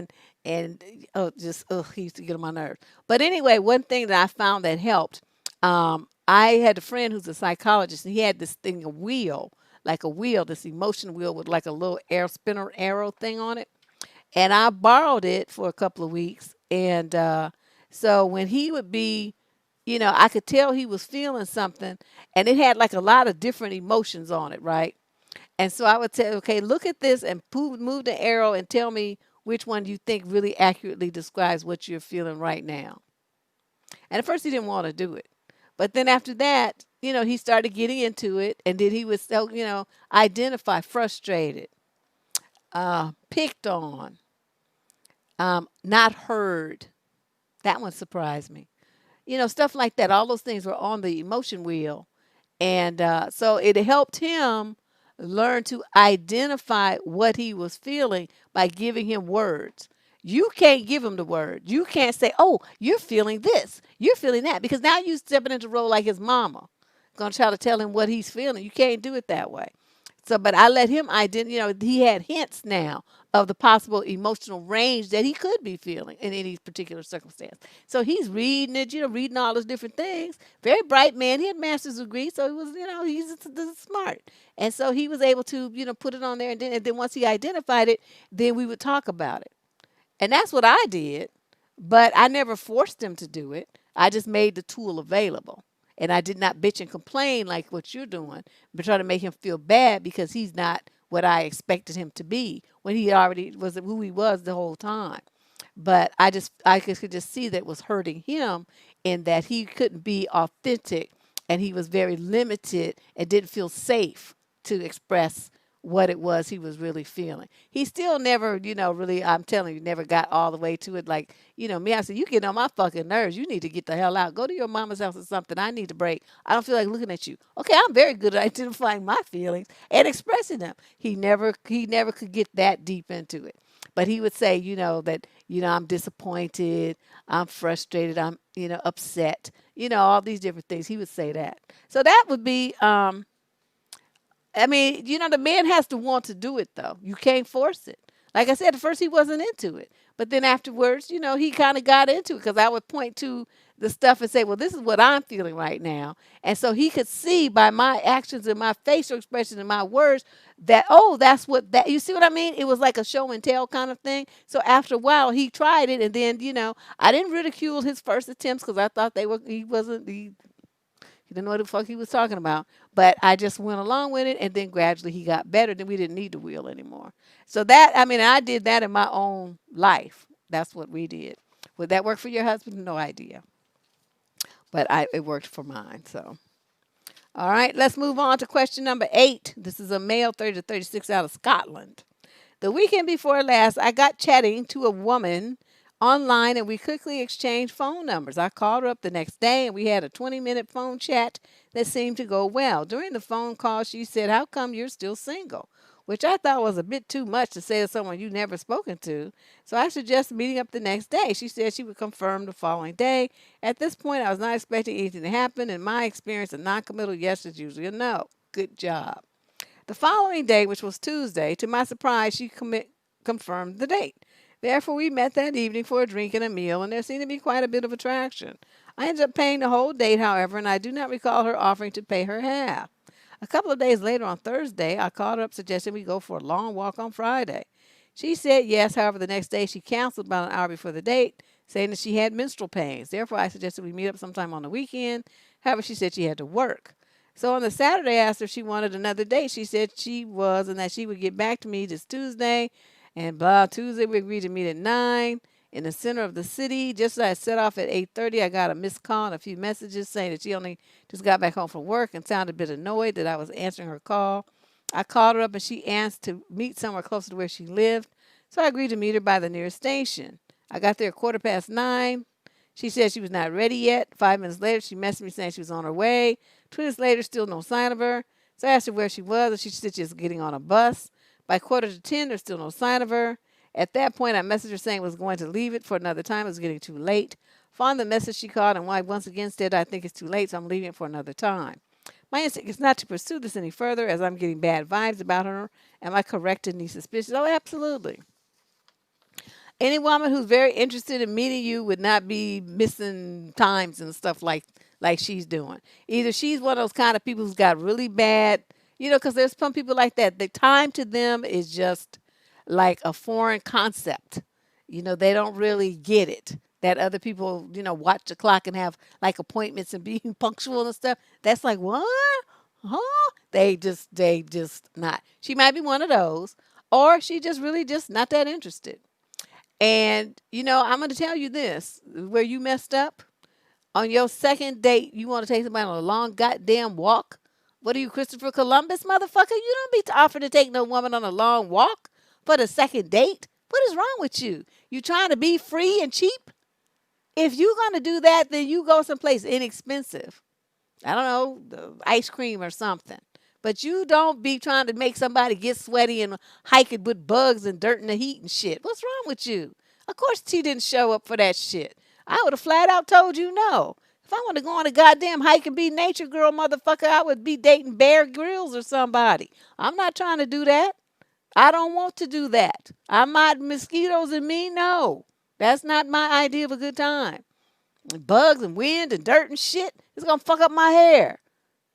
and oh, just he used to get on my nerves. But anyway, one thing that I found that helped, I had a friend who's a psychologist, and he had this thing, a wheel, like a wheel, this emotion wheel with like a little air spinner arrow thing on it, and I borrowed it for a couple of weeks, and so when he would be, I could tell he was feeling something, and it had like a lot of different emotions on it, right? And so I would say, okay, look at this and move the arrow and tell me which one you think really accurately describes what you're feeling right now. And at first he didn't want to do it. But then after that, he started getting into it, and then he would, identify frustrated, picked on, not heard. That one surprised me. Stuff like that. All those things were on the emotion wheel. And so it helped him learn to identify what he was feeling by giving him words. You can't give him the word. You can't say, "Oh, you're feeling this, you're feeling that," because now you stepping into the role like his mama, gonna try to tell him what he's feeling. You can't do it that way. So, but I let him identify. He had hints now of the possible emotional range that he could be feeling in any particular circumstance. So he's reading it, reading all those different things. Very bright man. He had master's degree, so he was, he's smart. And so he was able to, put it on there. And then once he identified it, then we would talk about it. And that's what I did. But I never forced him to do it. I just made the tool available. And I did not bitch and complain like what you're doing, but try to make him feel bad because he's not what I expected him to be when he already was who he was the whole time. But I could just see that it was hurting him in that he couldn't be authentic and he was very limited and didn't feel safe to express what it was he was really feeling. He still never, really, I'm telling you, never got all the way to it. Like, me, I said, you get on my fucking nerves. You need to get the hell out. Go to your mama's house or something. I need to break. I don't feel like looking at you. Okay, I'm very good at identifying my feelings and expressing them. He never could get that deep into it. But he would say, that, I'm disappointed, I'm frustrated, I'm, upset, all these different things. He would say that. So that would be I mean, the man has to want to do it, though. You can't force it. Like I said, at first he wasn't into it. But then afterwards, he kind of got into it because I would point to the stuff and say, well, this is what I'm feeling right now. And so he could see by my actions and my facial expression and my words that, oh, that's what that, you see what I mean? It was like a show and tell kind of thing. So after a while, he tried it. And then, I didn't ridicule his first attempts because I thought he didn't know what the fuck he was talking about. But I just went along with it, and then gradually he got better. Then we didn't need the wheel anymore. So that, I mean, I did that in my own life. That's what we did. Would that work for your husband? No idea. But it worked for mine. So, all right, let's move on to question number 8. This is a male, 30 to 36, out of Scotland. The weekend before last, I got chatting to a woman online and we quickly exchanged phone numbers. I called her up the next day and we had a 20-minute phone chat that seemed to go well. During the phone call, she said, "How come you're still single?" Which I thought was a bit too much to say to someone you've never spoken to. So I suggested meeting up the next day. She said she would confirm the following day. At this point, I was not expecting anything to happen. In my experience, a non-committal yes is usually a no. Good job. The following day, which was Tuesday, to my surprise, she confirmed the date. Therefore, we met that evening for a drink and a meal, and there seemed to be quite a bit of attraction. I ended up paying the whole date, however, and I do not recall her offering to pay her half. A couple of days later, on Thursday, I called her up suggesting we go for a long walk on Friday. She said yes, however, the next day she canceled about an hour before the date, saying that she had menstrual pains. Therefore, I suggested we meet up sometime on the weekend. However, she said she had to work. So on the Saturday, I asked her if she wanted another date. She said she was and that she would get back to me this Tuesday. And blah, Tuesday we agreed to meet at 9 in the center of the city. Just as I set off at 8:30, I got a missed call and a few messages saying that she only just got back home from work and sounded a bit annoyed that I was answering her call. I called her up and she asked to meet somewhere closer to where she lived. So I agreed to meet her by the nearest station. I got there at 9:15. She said she was not ready yet. 5 minutes later, she messaged me saying she was on her way. 2 minutes later, still no sign of her. So I asked her where she was, and she said she was getting on a bus. By 9:45, there's still no sign of her. At that point, I messaged her saying I was going to leave it for another time. It was getting too late. Following the message, she called and once again said, "I think it's too late, so I'm leaving it for another time." My instinct is not to pursue this any further as I'm getting bad vibes about her. Am I correct in these suspicions? Oh, absolutely. Any woman who's very interested in meeting you would not be missing times and stuff like she's doing. Either she's one of those kind of people who's got really bad, because there's some people like that. The time to them is just like a foreign concept. They don't really get it. That other people, watch the clock and have like appointments and being punctual and stuff. That's like, what? Huh? They just not. She might be one of those, or she just really just not that interested. And, I'm going to tell you this, where you messed up. On your second date, you want to take somebody on a long goddamn walk? What are you, Christopher Columbus, motherfucker? You don't be offering to take no woman on a long walk for the second date. What is wrong with you? You trying to be free and cheap? If you're going to do that, then you go someplace inexpensive. I don't know, the ice cream or something. But you don't be trying to make somebody get sweaty and hiking with bugs and dirt in the heat and shit. What's wrong with you? Of course she didn't show up for that shit. I would have flat out told you no. If I want to go on a goddamn hike and be nature girl, motherfucker, I would be dating Bear Grylls or somebody. I'm not trying to do that. I don't want to do that. I'm not mosquitoes and me, no. That's not my idea of a good time. Bugs and wind and dirt and shit, it's gonna fuck up my hair,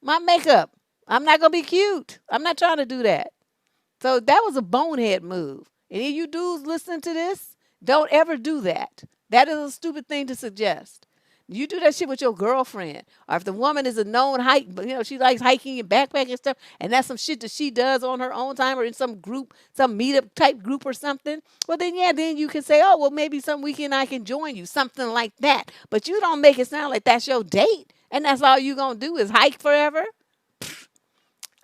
my makeup. I'm not gonna be cute. I'm not trying to do that. So that was a bonehead move. Any of you dudes listening to this, don't ever do that. That is a stupid thing to suggest. You do that shit with your girlfriend. Or if the woman is a known hike, but she likes hiking and backpacking stuff, and that's some shit that she does on her own time or in some group, some meetup type group or something. Well then yeah, then you can say, oh well maybe some weekend I can join you. Something like that. But you don't make it sound like that's your date. And that's all you gonna do is hike forever.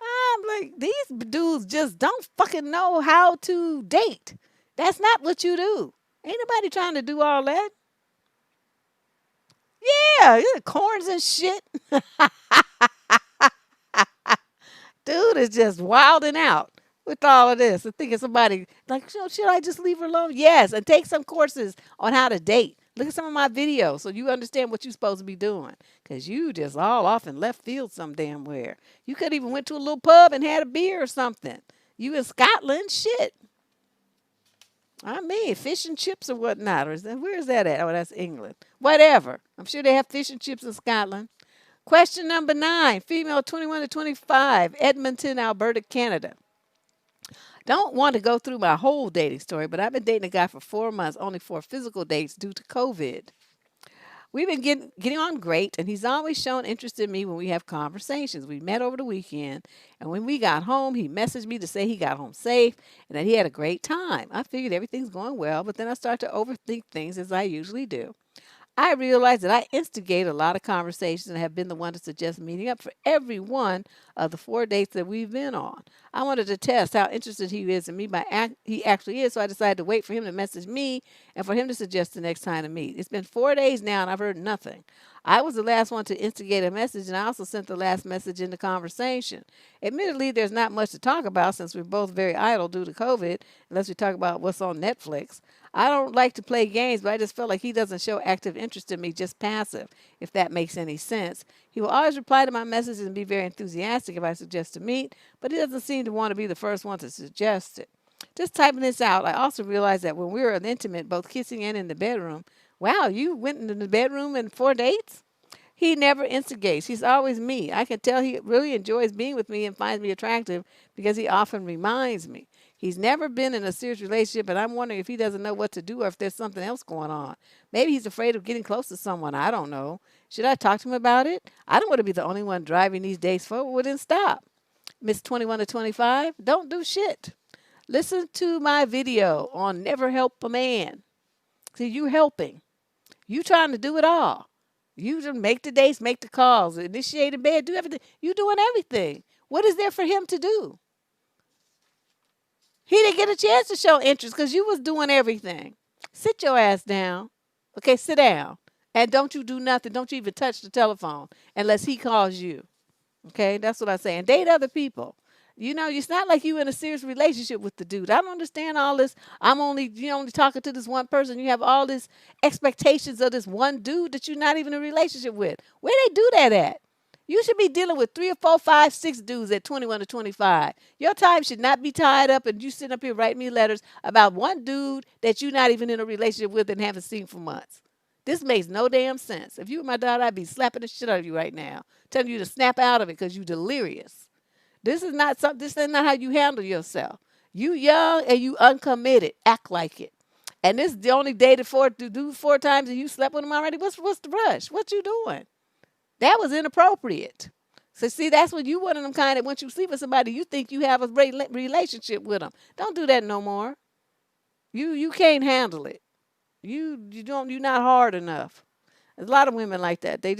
I'm like, these dudes just don't fucking know how to date. That's not what you do. Ain't nobody trying to do all that. Yeah, corns and shit. Dude is just wilding out with all of this and thinking somebody like, should I just leave her alone? Yes, and take some courses on how to date. Look at some of my videos so you understand what you're supposed to be doing. Because you just all off in left field some damn where. You could even went to a little pub and had a beer or something. You in Scotland? Shit. I mean, fish and chips or whatnot. Or where is that at? Oh, that's England. Whatever. I'm sure they have fish and chips in Scotland. Question number 9. Female 21 to 25, Edmonton, Alberta, Canada. Don't want to go through my whole dating story, but I've been dating a guy for 4 months, only 4 physical dates due to COVID. We've been getting on great, and he's always shown interest in me when we have conversations. We met over the weekend, and when we got home, he messaged me to say he got home safe and that he had a great time. I figured everything's going well, but then I start to overthink things as I usually do. I realized that I instigate a lot of conversations and have been the one to suggest meeting up for every one of the 4 dates that we've been on. I wanted to test how interested he is in me he actually is, so I decided to wait for him to message me and for him to suggest the next time to meet. It's been 4 days now and I've heard nothing. I was the last one to instigate a message and I also sent the last message in the conversation. Admittedly, there's not much to talk about since we're both very idle due to COVID, unless we talk about what's on Netflix. I don't like to play games, but I just felt like he doesn't show active interest in me, just passive, if that makes any sense. He will always reply to my messages and be very enthusiastic if I suggest to meet, but he doesn't seem to want to be the first one to suggest it. Just typing this out, I also realized that when we were intimate, both kissing and in the bedroom, wow, you went into the bedroom in 4 dates? He never instigates. He's always me. I can tell he really enjoys being with me and finds me attractive because he often reminds me. He's never been in a serious relationship, and I'm wondering if he doesn't know what to do or if there's something else going on. Maybe he's afraid of getting close to someone. I don't know. Should I talk to him about it? I don't want to be the only one driving these dates forward and stop. Miss 21 to 25, don't do shit. Listen to my video on never help a man. See, you helping. You trying to do it all. You just make the dates, make the calls, initiate a bed, do everything. You doing everything. What is there for him to do? He didn't get a chance to show interest because you was doing everything. Sit your ass down. Okay, sit down. And don't you do nothing. Don't you even touch the telephone unless he calls you. Okay, that's what I say. And date other people. It's not like you in a serious relationship with the dude. I don't understand all this. I'm only, only talking to this one person. You have all these expectations of this one dude that you're not even in a relationship with. Where they do that at? You should be dealing with 3 or 4, 5, 6 dudes at 21 to 25. Your time should not be tied up and you sitting up here writing me letters about one dude that you're not even in a relationship with and haven't seen for months. This makes no damn sense. If you were my daughter, I'd be slapping the shit out of you right now, telling you to snap out of it because you're delirious. This is not how you handle yourself. You young and you uncommitted. Act like it. And this is the only day to do 4 times and you slept with him already. What's the rush? What you doing? That was inappropriate. So see, that's when you one of them kind that once you sleep with somebody, you think you have a relationship with them. Don't do that no more. You can't handle it. You're not hard enough. There's a lot of women like that. They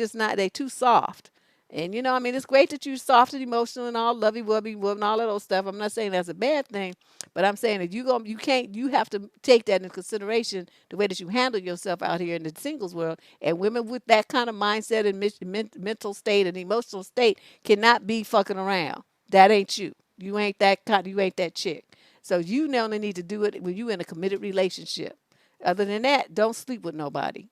too soft. And it's great that you're soft and emotional and all lovey-wovey and all of those stuff. I'm not saying that's a bad thing, but I'm saying that you have to take that into consideration, the way that you handle yourself out here in the singles world. And women with that kind of mindset and mental state and emotional state cannot be fucking around. that ain't you. You ain't that kind. You ain't that chick. So you only need to do it when you in a committed relationship. Other than that, don't sleep with nobody.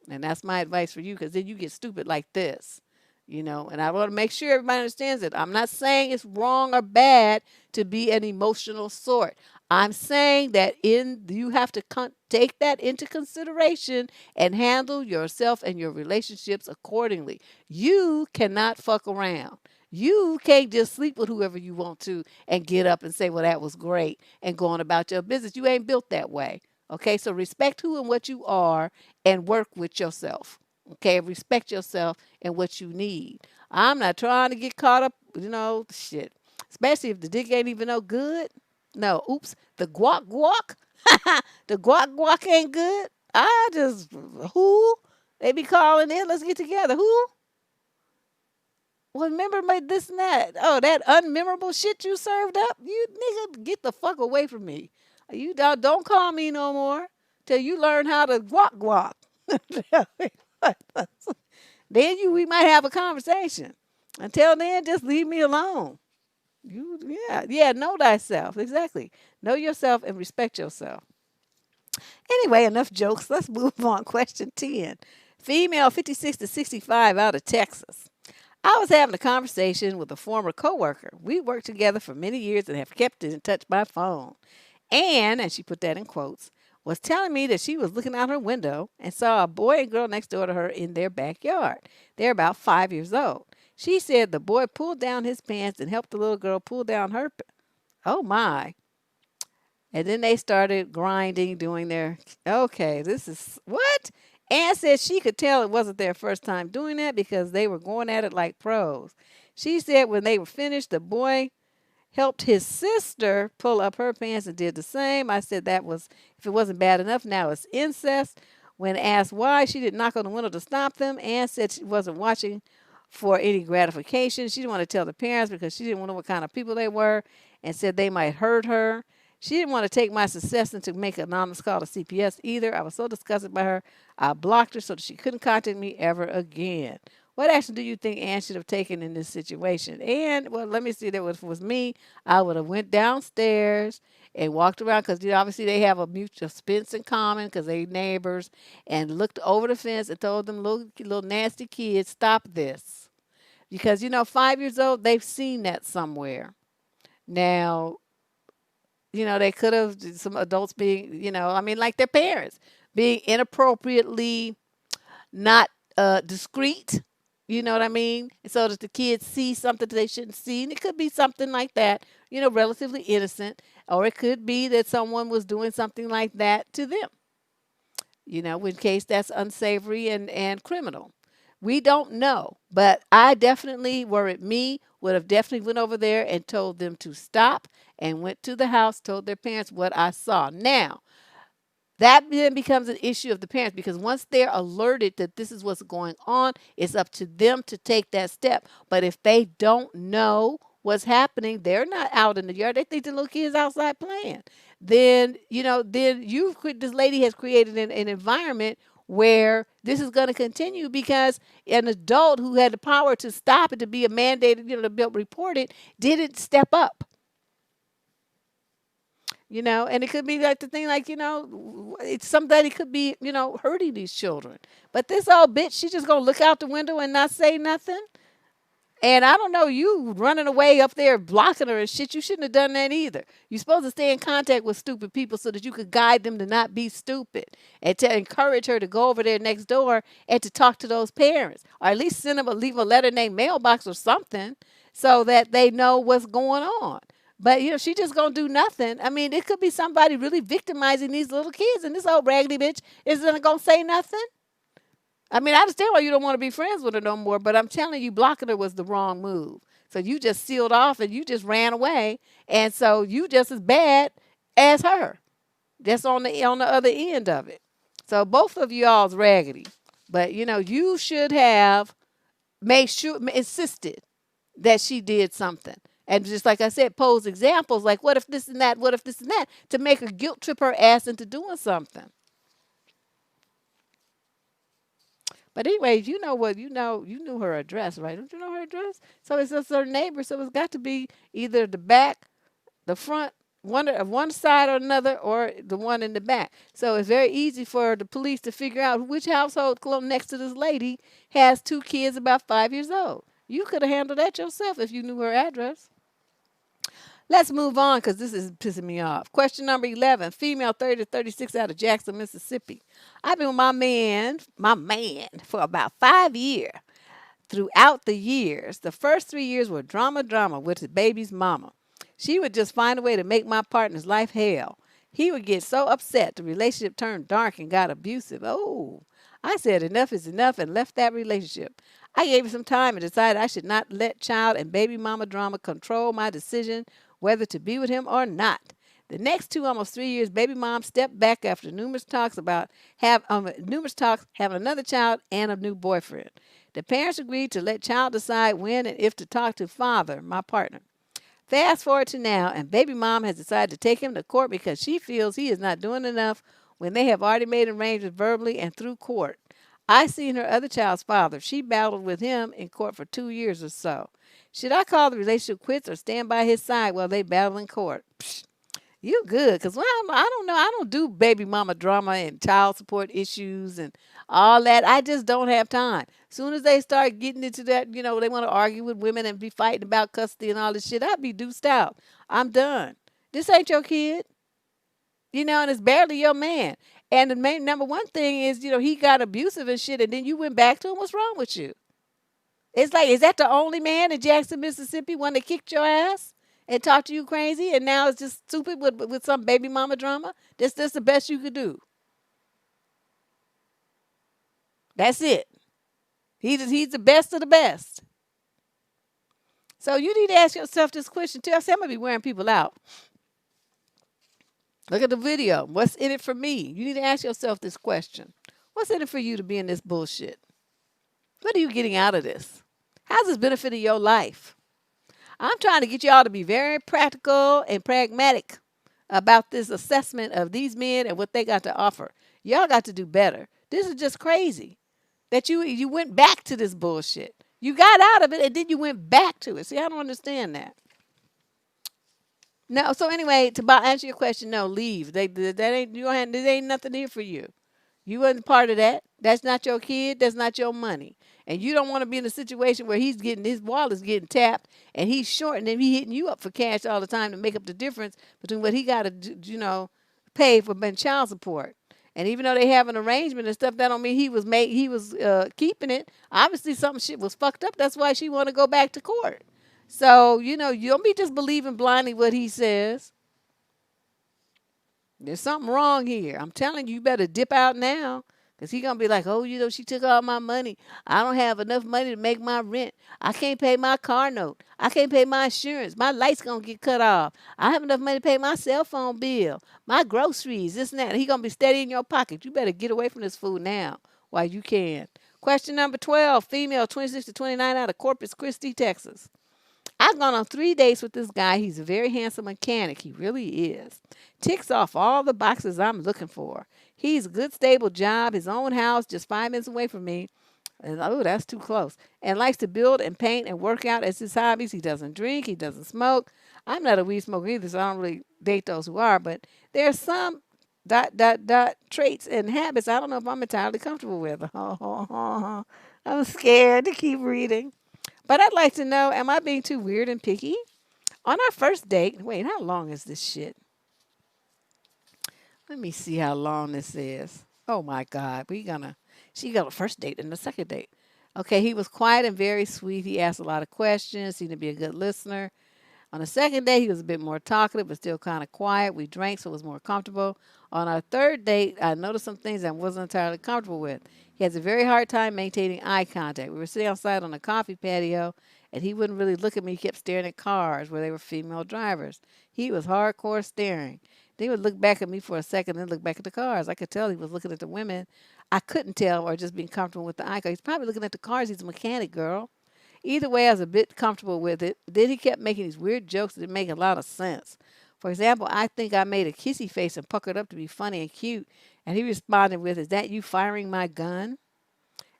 And that's my advice for you, because then you get stupid like this. And I want to make sure everybody understands it. I'm not saying it's wrong or bad to be an emotional sort. I'm saying that you have to take that into consideration and handle yourself and your relationships accordingly. You cannot fuck around. You can't just sleep with whoever you want to and get up and say, well, that was great, and go on about your business. You ain't built that way. Okay, so respect who and what you are and work with yourself. Okay, respect yourself and what you need. I'm not trying to get caught up, shit. Especially if the dick ain't even no good. No, oops, the guac guac. The guac guac ain't good. I just, who? They be calling in, let's get together. Who? Well, remember my this and that. Oh, that unmemorable shit you served up? You nigga, get the fuck away from me. You don't call me no more till you learn how to guac guac. Then we might have a conversation. Until then, just leave me alone. Yeah, know thyself. Exactly. Know yourself and respect yourself. Anyway, enough jokes. Let's move on. Question 10. Female 56 to 65 out of Texas. I was having a conversation with a former coworker. We worked together for many years and have kept in touch by phone. And she put that in quotes, was telling me that she was looking out her window and saw a boy and girl next door to her in their backyard. They're about 5 years old. She said the boy pulled down his pants and helped the little girl pull down her. Oh my. And then they started grinding, doing their. Okay, this is what? Ann said she could tell it wasn't their first time doing that because they were going at it like pros. She said when they were finished, the boy helped his sister pull up her pants and did the same. I said that was, if it wasn't bad enough, now it's incest. When asked why she didn't knock on the window to stop them, Ann said she wasn't watching for any gratification. She didn't want to tell the parents because she didn't know what kind of people they were and said they might hurt her. She didn't want to take my suggestion to make an anonymous call to CPS either. I was so disgusted by her, I blocked her so that she couldn't contact me ever again. What action do you think Ann should have taken in this situation? And, well, let me see. If it was me, I would have went downstairs and walked around because obviously they have a mutual fence in common because they neighbors, and looked over the fence and told them, little nasty kids, stop this. Because, 5 years old, they've seen that somewhere. Now, they could have, some adults being, like their parents, being inappropriately not discreet. You know what I mean? So that the kids see something that they shouldn't see. And it could be something like that, relatively innocent. Or it could be that someone was doing something like that to them, in case that's unsavory and criminal. We don't know. But I definitely, were it me, would have definitely went over there and told them to stop and went to the house, told their parents what I saw. Now, that then becomes an issue of the parents because once they're alerted that this is what's going on, it's up to them to take that step. But if they don't know what's happening, they're not out in the yard. They think the little kids outside playing. Then, this lady has created an environment where this is going to continue because an adult who had the power to stop it, to be a mandated, to report it, didn't step up. And it could be like the thing, like, it's somebody could be, hurting these children. But this old bitch, she just gonna look out the window and not say nothing. And I don't know, you running away up there blocking her and shit, you shouldn't have done that either. You're supposed to stay in contact with stupid people so that you could guide them to not be stupid and to encourage her to go over there next door and to talk to those parents. Or at least leave a letter named mailbox or something so that they know what's going on. But, she just going to do nothing. I mean, it could be somebody really victimizing these little kids, and this old raggedy bitch isn't going to say nothing. I mean, I understand why you don't want to be friends with her no more, but I'm telling you, blocking her was the wrong move. So you just sealed off and you just ran away. And so you just as bad as her. That's on the other end of it. So both of y'all's raggedy. But, you should have insisted that she did something. And just like I said, pose examples like, what if this and that, what if this and that, to make her guilt trip her ass into doing something. But anyways, you know what? You knew her address, right? Don't you know her address? So it's just her neighbor. So it's got to be either the back, the front, one of one side or another, or the one in the back. So it's very easy for the police to figure out which household close next to this lady has two kids about 5 years old. You could have handled that yourself if you knew her address. Let's move on because this is pissing me off. Question number 11, female 30 to 36 out of Jackson, Mississippi. I've been with my man, for about 5 years. Throughout the years, the first 3 years were drama, drama with the baby's mama. She would just find a way to make my partner's life hell. He would get so upset the relationship turned dark and got abusive. Oh, I said enough is enough and left that relationship. I gave it some time and decided I should not let child and baby mama drama control my decision whether to be with him or not. The next two, almost 3 years, baby mom stepped back after numerous talks having another child and a new boyfriend. The parents agreed to let child decide when and if to talk to father, my partner. Fast forward to now, and baby mom has decided to take him to court because she feels he is not doing enough when they have already made arrangements verbally and through court. I seen her other child's father. She battled with him in court for 2 years or so. Should I call the relationship quits or stand by his side while they battle in court? Psh, you good, because well, I don't know. I don't do baby mama drama and child support issues and all that. I just don't have time. Soon as they start getting into that, they want to argue with women and be fighting about custody and all this shit, I'll be deuced out. I'm done. This ain't your kid, and it's barely your man. And the main number one thing is, he got abusive and shit, and then you went back to him. What's wrong with you? It's like, is that the only man in Jackson, Mississippi, one that kicked your ass and talked to you crazy, and now it's just stupid with some baby mama drama? That's the best you could do. That's it. He's the best of the best. So you need to ask yourself this question too. I say I'm gonna be wearing people out. Look at the video. What's in it for me? You need to ask yourself this question. What's in it for you to be in this bullshit? What are you getting out of this? How's this benefiting your life? I'm trying to get y'all to be very practical and pragmatic about this assessment of these men and what they got to offer. Y'all got to do better. This is just crazy that you went back to this bullshit. You got out of it and then you went back to it. See, I don't understand that. No, so anyway, to answer your question, no, leave. That ain't you don't have, there ain't nothing here for you. You wasn't part of that. That's not your kid. That's not your money. And you don't want to be in a situation where his wallet's getting tapped and he's short and then he hitting you up for cash all the time to make up the difference between what he got to, pay for child support. And even though they have an arrangement and stuff, that don't mean he was keeping it. Obviously, something shit was fucked up. That's why she want to go back to court. So you don't be just believing blindly what he says. There's something wrong here. I'm telling you, you better dip out now. Because he going to be like, oh, she took all my money. I don't have enough money to make my rent. I can't pay my car note. I can't pay my insurance. My light's going to get cut off. I have enough money to pay my cell phone bill, my groceries, this and that. He going to be steady in your pocket. You better get away from this fool now while you can. Question number 12, female 26 to 29 out of Corpus Christi, Texas. I've gone on 3 dates with this guy. He's a very handsome mechanic. He really is. Ticks off all the boxes I'm looking for. He's a good, stable job, his own house, just 5 minutes away from me. And oh, that's too close. And likes to build and paint and work out as his hobbies. He doesn't drink. He doesn't smoke. I'm not a weed smoker either, so I don't really date those who are. But there are some ... traits and habits I don't know if I'm entirely comfortable with. I'm scared to keep reading. But I'd like to know, am I being too weird and picky? On our first date, wait, how long is this shit? Let me see how long this is. Oh my God, she got a first date and a second date. Okay, he was quiet and very sweet. He asked a lot of questions, seemed to be a good listener. On the second date, he was a bit more talkative, but still kind of quiet. We drank, so it was more comfortable. On our third date, I noticed some things I wasn't entirely comfortable with. He has a very hard time maintaining eye contact. We were sitting outside on a coffee patio, and he wouldn't really look at me. He kept staring at cars where they were female drivers. He was hardcore staring. Then he would look back at me for a second, then look back at the cars. I could tell he was looking at the women. I couldn't tell, or just being comfortable with the eye contact. He's probably looking at the cars. He's a mechanic, girl. Either way, I was a bit comfortable with it. Then he kept making these weird jokes that didn't make a lot of sense. For example, I think I made a kissy face and puckered up to be funny and cute. And he responded with, "Is that you firing my gun?"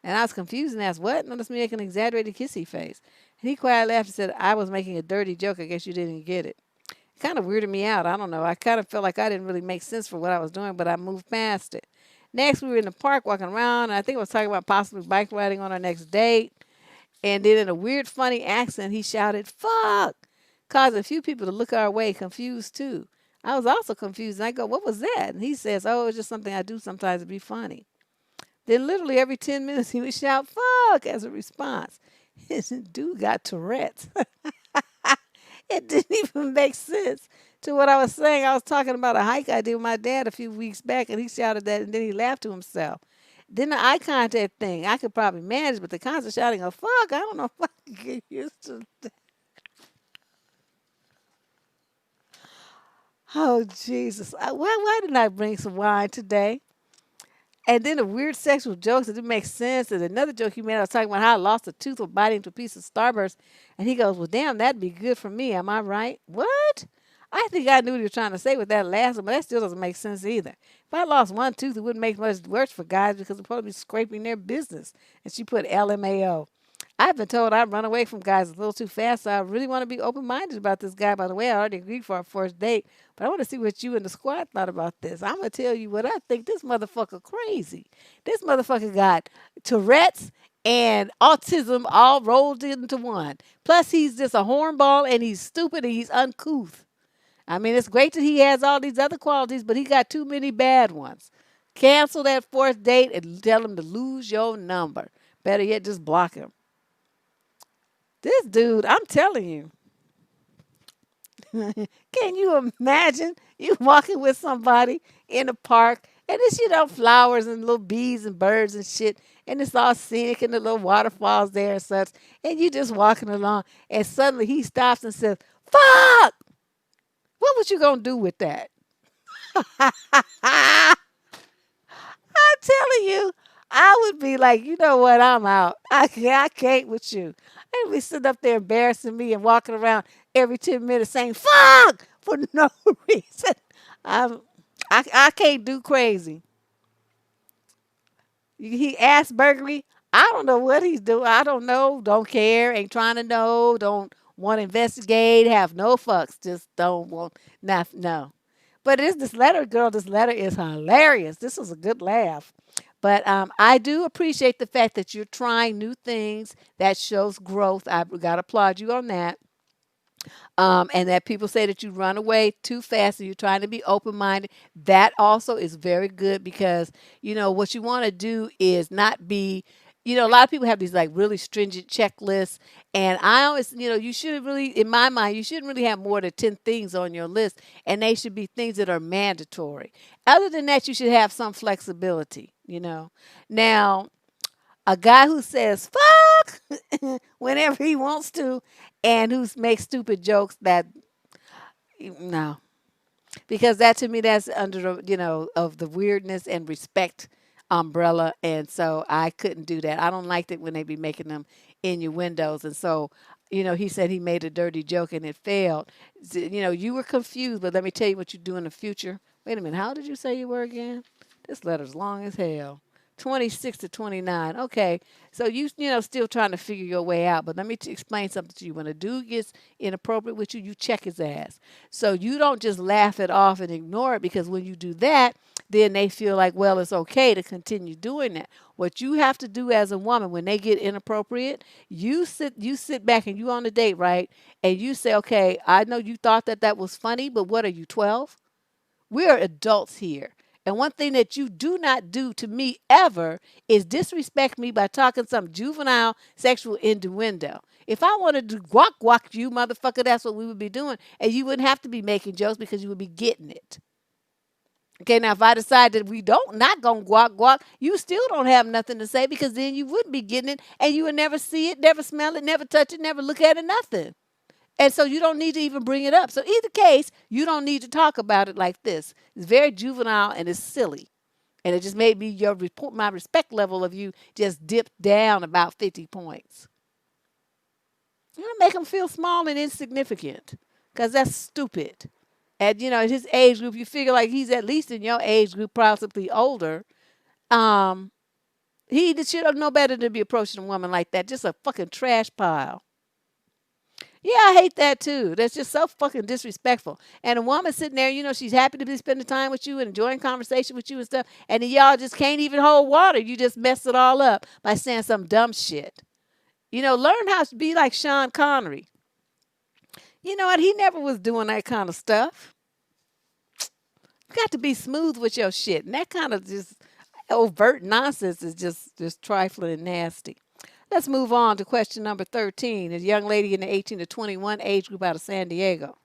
And I was confused and asked, what? Notice me making an exaggerated kissy face. And he quietly laughed and said, I was making a dirty joke. I guess you didn't get it. Kind of weirded me out. I don't know. I kind of felt like I didn't really make sense for what I was doing, but I moved past it. Next, we were in the park walking around, and I think I was talking about possibly bike riding on our next date. And then in a weird, funny accent, he shouted, fuck, causing a few people to look our way, confused too. I was also confused, and I go, what was that? And he says, oh, it's just something I do sometimes to be funny. Then literally every 10 minutes, he would shout, fuck, as a response. His dude got Tourette's. It didn't even make sense to what I was saying. I was talking about a hike I did with my dad a few weeks back, and he shouted that, and then he laughed to himself. Then the eye contact thing, I could probably manage, but the constant shouting of fuck, I don't know if I can get used to that. Oh, Jesus. Why didn't I bring some wine today? And then the weird sexual jokes that didn't make sense. And another joke he made, I was talking about how I lost a tooth while biting into a piece of Starburst. And he goes, well, damn, that'd be good for me. Am I right? What? I think I knew what he was trying to say with that last one, but that still doesn't make sense either. If I lost one tooth, it wouldn't make much worse for guys because they're supposed to be scraping their business. And she put LMAO. I've been told I run away from guys a little too fast, so I really want to be open minded about this guy. By the way, I already agreed for our first date, but I want to see what you and the squad thought about this. I'm going to tell you what I think. This motherfucker crazy. This motherfucker got Tourette's and autism all rolled into one. Plus, he's just a hornball and he's stupid and he's uncouth. I mean, it's great that he has all these other qualities, but he got too many bad ones. Cancel that fourth date and tell him to lose your number. Better yet, just block him. This dude, I'm telling you, can you imagine you walking with somebody in a park and it's, flowers and little bees and birds and shit, and it's all scenic and the little waterfalls there and such, and you just walking along, and suddenly he stops and says, fuck! What was you gonna do with that? I'm telling you, I would be like, you know what, I'm out. I can't with you. And we sit up there embarrassing me and walking around every 10 minutes saying fuck for no reason. I'm, I can't do crazy. He asked burglary. I don't know what he's doing. I don't know. Don't care. Ain't trying to know. Don't want to investigate. Have no fucks. Just don't want. Not, no. But it is this letter, girl. This letter is hilarious. This was a good laugh. But I do appreciate the fact that you're trying new things. That shows growth. I got to applaud you on that. And that people say that you run away too fast and you're trying to be open minded. That also is very good because, what you want to do is not be, a lot of people have these like really stringent checklists. And I always, you shouldn't really, in my mind, you shouldn't really have more than 10 things on your list. And they should be things that are mandatory. Other than that, you should have some flexibility. Now, a guy who says fuck whenever he wants to and who makes stupid jokes that no, because that to me that's under the of the weirdness and respect umbrella, and so I couldn't do that. I don't like it when they be making them innuendos, and so he said he made a dirty joke and it failed. You were confused, but let me tell you what you do in the future. Wait a minute, how did you say you were again? This letter's long as hell. 26 to 29. Okay. So still trying to figure your way out. But let me explain something to you. When a dude gets inappropriate with you, you check his ass. So you don't just laugh it off and ignore it, because when you do that, then they feel like, well, it's okay to continue doing that. What you have to do as a woman when they get inappropriate, you sit back and you on a date, right? And you say, okay, I know you thought that was funny, but what are you, 12? We are adults here. And one thing that you do not do to me ever is disrespect me by talking some juvenile sexual innuendo. If I wanted to guac guac you, motherfucker, that's what we would be doing. And you wouldn't have to be making jokes because you would be getting it. Okay, now if I decide that we don't not gonna guac guac, you still don't have nothing to say, because then you wouldn't be getting it and you would never see it, never smell it, never touch it, never look at it, nothing. And so you don't need to even bring it up. So either case, you don't need to talk about it like this. It's very juvenile and it's silly. And it just made me my respect level of you just dipped down about 50 points. You don't make them feel small and insignificant, because that's stupid. And at his age group, you figure like he's at least in your age group, possibly older. Um, He should know better to be approaching a woman like that. Just a fucking trash pile. Yeah, I hate that too. That's just so fucking disrespectful. And a woman sitting there, she's happy to be spending time with you and enjoying conversation with you and stuff, and then y'all just can't even hold water. You just mess it all up by saying some dumb shit. Learn how to be like Sean Connery. You know what? He never was doing that kind of stuff. You got to be smooth with your shit. And that kind of just overt nonsense is just trifling and nasty. Let's move on to question number 13. A young lady in the 18 to 21 age group out of San Diego.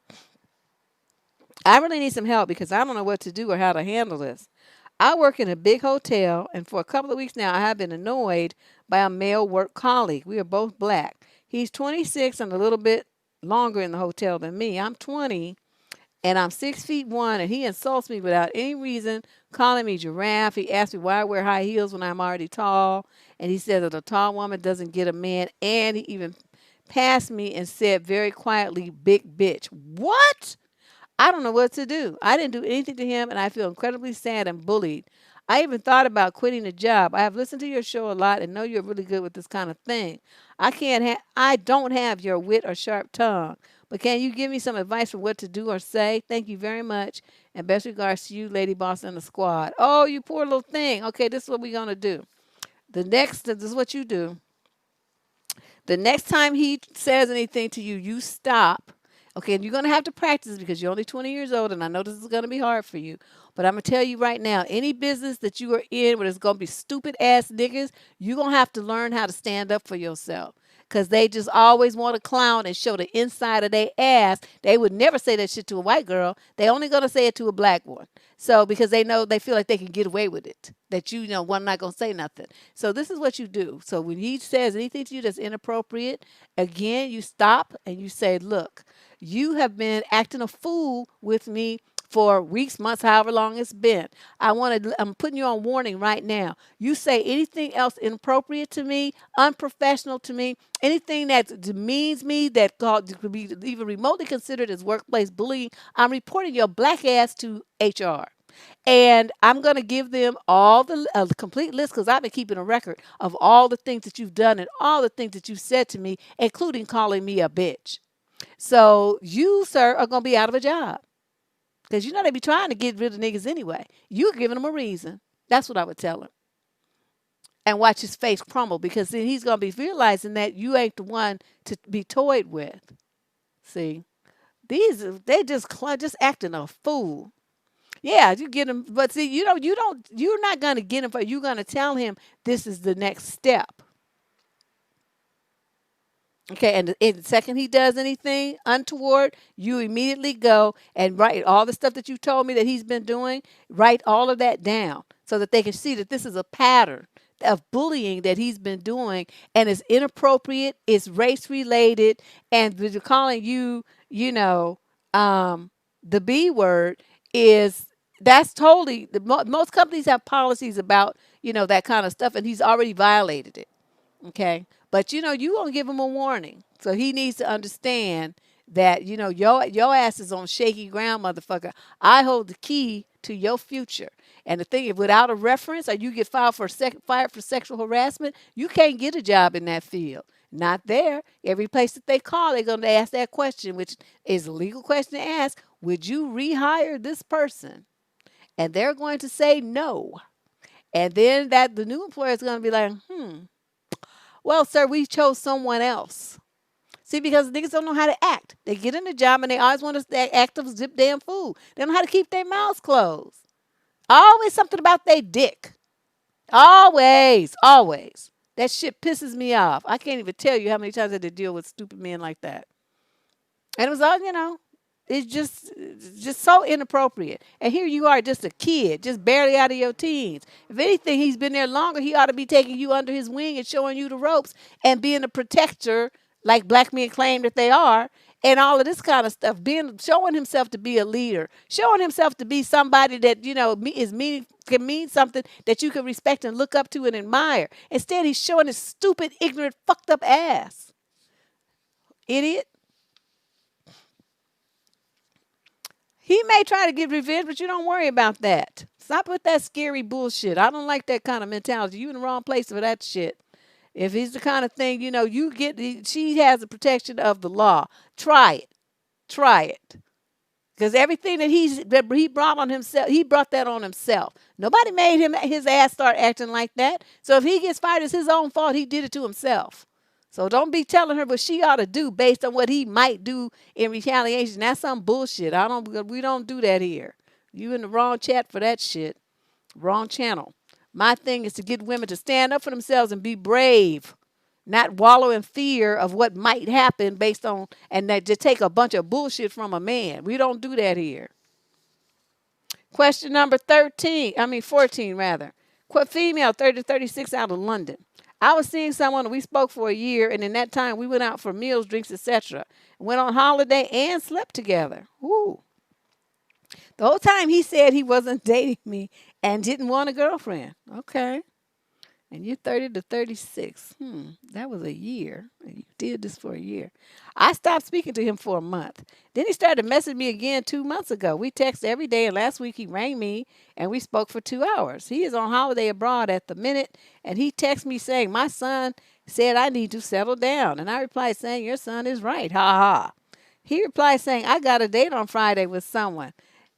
I really need some help because I don't know what to do or how to handle this. I work in a big hotel, and for a couple of weeks now, I have been annoyed by a male work colleague. We are both black. He's 26 and a little bit longer in the hotel than me. I'm 20 and I'm 6'1", and he insults me without any reason, calling me giraffe. He asks me why I wear high heels when I'm already tall, and he says that a tall woman doesn't get a man, and he even passed me and said very quietly, "Big bitch." What? I don't know what to do. I didn't do anything to him, and I feel incredibly sad and bullied. I even thought about quitting the job. I have listened to your show a lot and know you're really good with this kind of thing. I don't have your wit or sharp tongue. But can you give me some advice for what to do or say? Thank you very much. And best regards to you, Lady Boss and the squad. Oh, you poor little thing. Okay, this is what we're going to do. This is what you do. The next time he says anything to you, you stop. Okay, and you're going to have to practice because you're only 20 years old, and I know this is going to be hard for you. But I'm going to tell you right now, any business that you are in where there's going to be stupid ass niggas, you're going to have to learn how to stand up for yourself. Because they just always want to clown and show the inside of their ass. They would never say that shit to a white girl. They only going to say it to a black one. So because they feel like they can get away with it. That one not going to say nothing. So this is what you do. So when he says anything to you that's inappropriate, again, you stop and you say, look, you have been acting a fool with me for weeks, months, however long it's been. I'm putting you on warning right now. You say anything else inappropriate to me, unprofessional to me, anything that demeans me, that could be even remotely considered as workplace bullying, I'm reporting your black ass to HR. And I'm going to give them all the complete list because I've been keeping a record of all the things that you've done and all the things that you've said to me, including calling me a bitch. So you, sir, are going to be out of a job. Because they be trying to get rid of niggas anyway. You're giving them a reason. That's what I would tell him. And watch his face crumble because then he's going to be realizing that you ain't the one to be toyed with. See? They just acting a fool. Yeah, you get him. But see, you're not going to get him. You're going to tell him this is the next step. Okay, and the second he does anything untoward, you immediately go and write all the stuff that you told me that he's been doing, write all of that down so that they can see that this is a pattern of bullying that he's been doing and it's inappropriate, it's race related, and they're calling you, the B word that's totally, most companies have policies about, that kind of stuff, and he's already violated it. Okay. But you won't give him a warning. So he needs to understand that, your ass is on shaky ground, motherfucker. I hold the key to your future. And the thing, if without a reference or you get fired for sexual harassment, you can't get a job in that field. Not there. Every place that they call, they're going to ask that question, which is a legal question to ask. Would you rehire this person? And they're going to say no. And then the new employer is going to be like, well, sir, we chose someone else. See, because niggas don't know how to act. They get in the job and they always want to act a zip damn fool. They don't know how to keep their mouths closed. Always something about their dick. Always, always. That shit pisses me off. I can't even tell you how many times I had to deal with stupid men like that. And it was all, it's just so inappropriate. And here you are, just a kid, just barely out of your teens. If anything, he's been there longer. He ought to be taking you under his wing and showing you the ropes and being a protector, like black men claim that they are, and all of this kind of stuff. Showing himself to be a leader, showing himself to be somebody that can mean something that you can respect and look up to and admire. Instead, he's showing his stupid, ignorant, fucked up ass. Idiot. He may try to get revenge, but you don't worry about that. Stop with that scary bullshit. I don't like that kind of mentality. You in the wrong place for that shit. If he's the kind of thing, you get, she has the protection of the law. Try it. Try it. Because everything that he brought on himself, he brought that on himself. Nobody made his ass start acting like that. So if he gets fired, it's his own fault. He did it to himself. So don't be telling her what she ought to do based on what he might do in retaliation. That's some bullshit. We don't do that here. You in the wrong chat for that shit. Wrong channel. My thing is to get women to stand up for themselves and be brave, not wallow in fear of what might happen based on, and that just take a bunch of bullshit from a man. We don't do that here. Question number 14 rather. Female, 30 to 36, out of London. I was seeing someone, we spoke for a year, and in that time we went out for meals, drinks, etc. Went on holiday and slept together. Ooh. The whole time he said he wasn't dating me and didn't want a girlfriend. Okay. And you're 30 to 36. That was a year. And you did this for a year. I stopped speaking to him for a month. Then he started messaging me again 2 months ago. We text every day, and last week he rang me, and we spoke for 2 hours. He is on holiday abroad at the minute, and he texted me saying, my son said I need to settle down. And I replied saying, your son is right. Ha ha. He replied saying, I got a date on Friday with someone.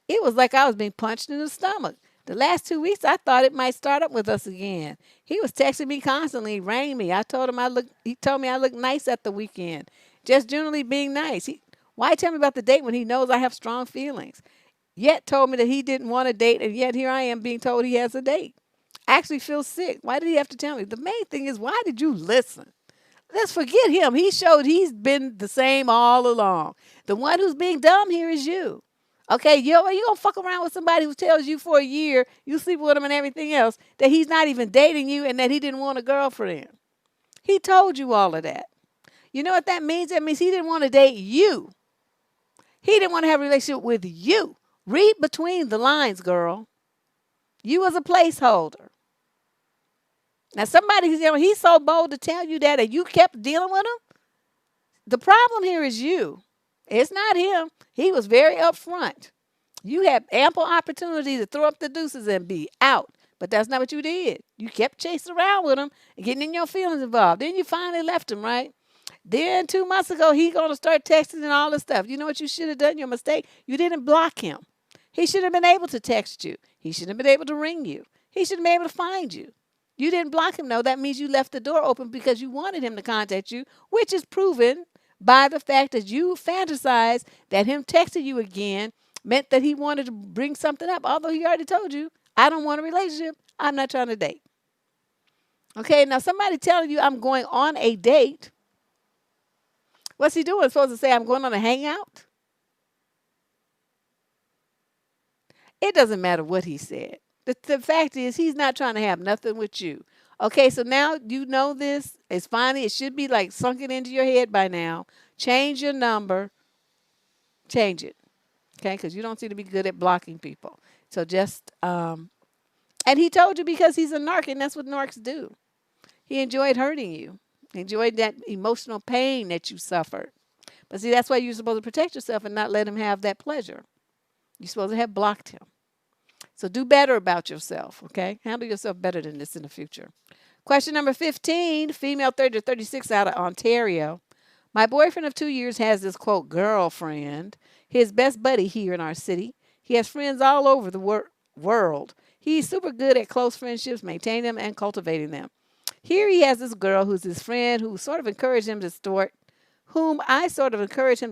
It was like I was being punched in the stomach. The last 2 weeks, I thought it might start up with us again. He was texting me constantly. He rang me. He told me I look nice at the weekend. Just generally being nice. Why tell me about the date when he knows I have strong feelings? Yet told me that he didn't want a date, and yet here I am being told he has a date. I actually feel sick. Why did he have to tell me? The main thing is, why did you listen? Let's forget him. He showed he's been the same all along. The one who's being dumb here is you. Okay, you gonna fuck around with somebody who tells you for a year you sleep with him and everything else that he's not even dating you and that he didn't want a girlfriend. He told you all of that. You know what that means? That means he didn't want to date you. He didn't want to have a relationship with you. Read between the lines, girl. You was a placeholder. Now he's so bold to tell you that and you kept dealing with him. The problem here is you. It's not him. He was very upfront. You had ample opportunity to throw up the deuces and be out. But that's not what you did. You kept chasing around with him and getting in your feelings involved. Then you finally left him, right? Then 2 months ago, he going to start texting and all this stuff. You know what you should have done? Your mistake? You didn't block him. He should have been able to text you. He should have been able to ring you. He should have been able to find you. You didn't block him, though. That means you left the door open because you wanted him to contact you, which is proven by the fact that you fantasized that him texting you again meant that he wanted to bring something up, although he already told you, I don't want a relationship. I'm not trying to date. Okay, now somebody telling you I'm going on a date, what's he doing? Supposed to say I'm going on a hangout? It doesn't matter what he said. The fact is he's not trying to have nothing with you. Okay, so now you know this. It should be like sunken into your head by now. Change your number. Change it. Okay, because you don't seem to be good at blocking people. So just, and he told you because he's a narc, and that's what narcs do. He enjoyed hurting you. He enjoyed that emotional pain that you suffered. But see, that's why you're supposed to protect yourself and not let him have that pleasure. You're supposed to have blocked him. So do better about yourself, okay? Handle yourself better than this in the future. Question number 15, female 30 to 36 out of Ontario. My boyfriend of 2 years has this, quote, girlfriend, his best buddy here in our city. He has friends all over the world. He's super good at close friendships, maintaining them and cultivating them. Here he has this girl who's his friend who sort of encouraged him to start, whom sort of encouraged him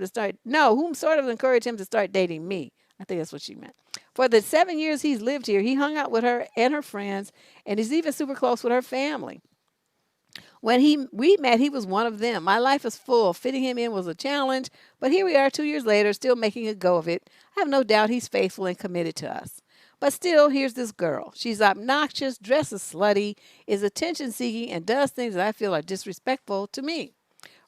to start dating me. I think that's what she meant. For the 7 years he's lived here, he hung out with her and her friends, and is even super close with her family. When we met, he was one of them. My life is full. Fitting him in was a challenge, but here we are 2 years later, still making a go of it. I have no doubt he's faithful and committed to us. But still, here's this girl. She's obnoxious, dresses slutty, is attention-seeking, and does things that I feel are disrespectful to me.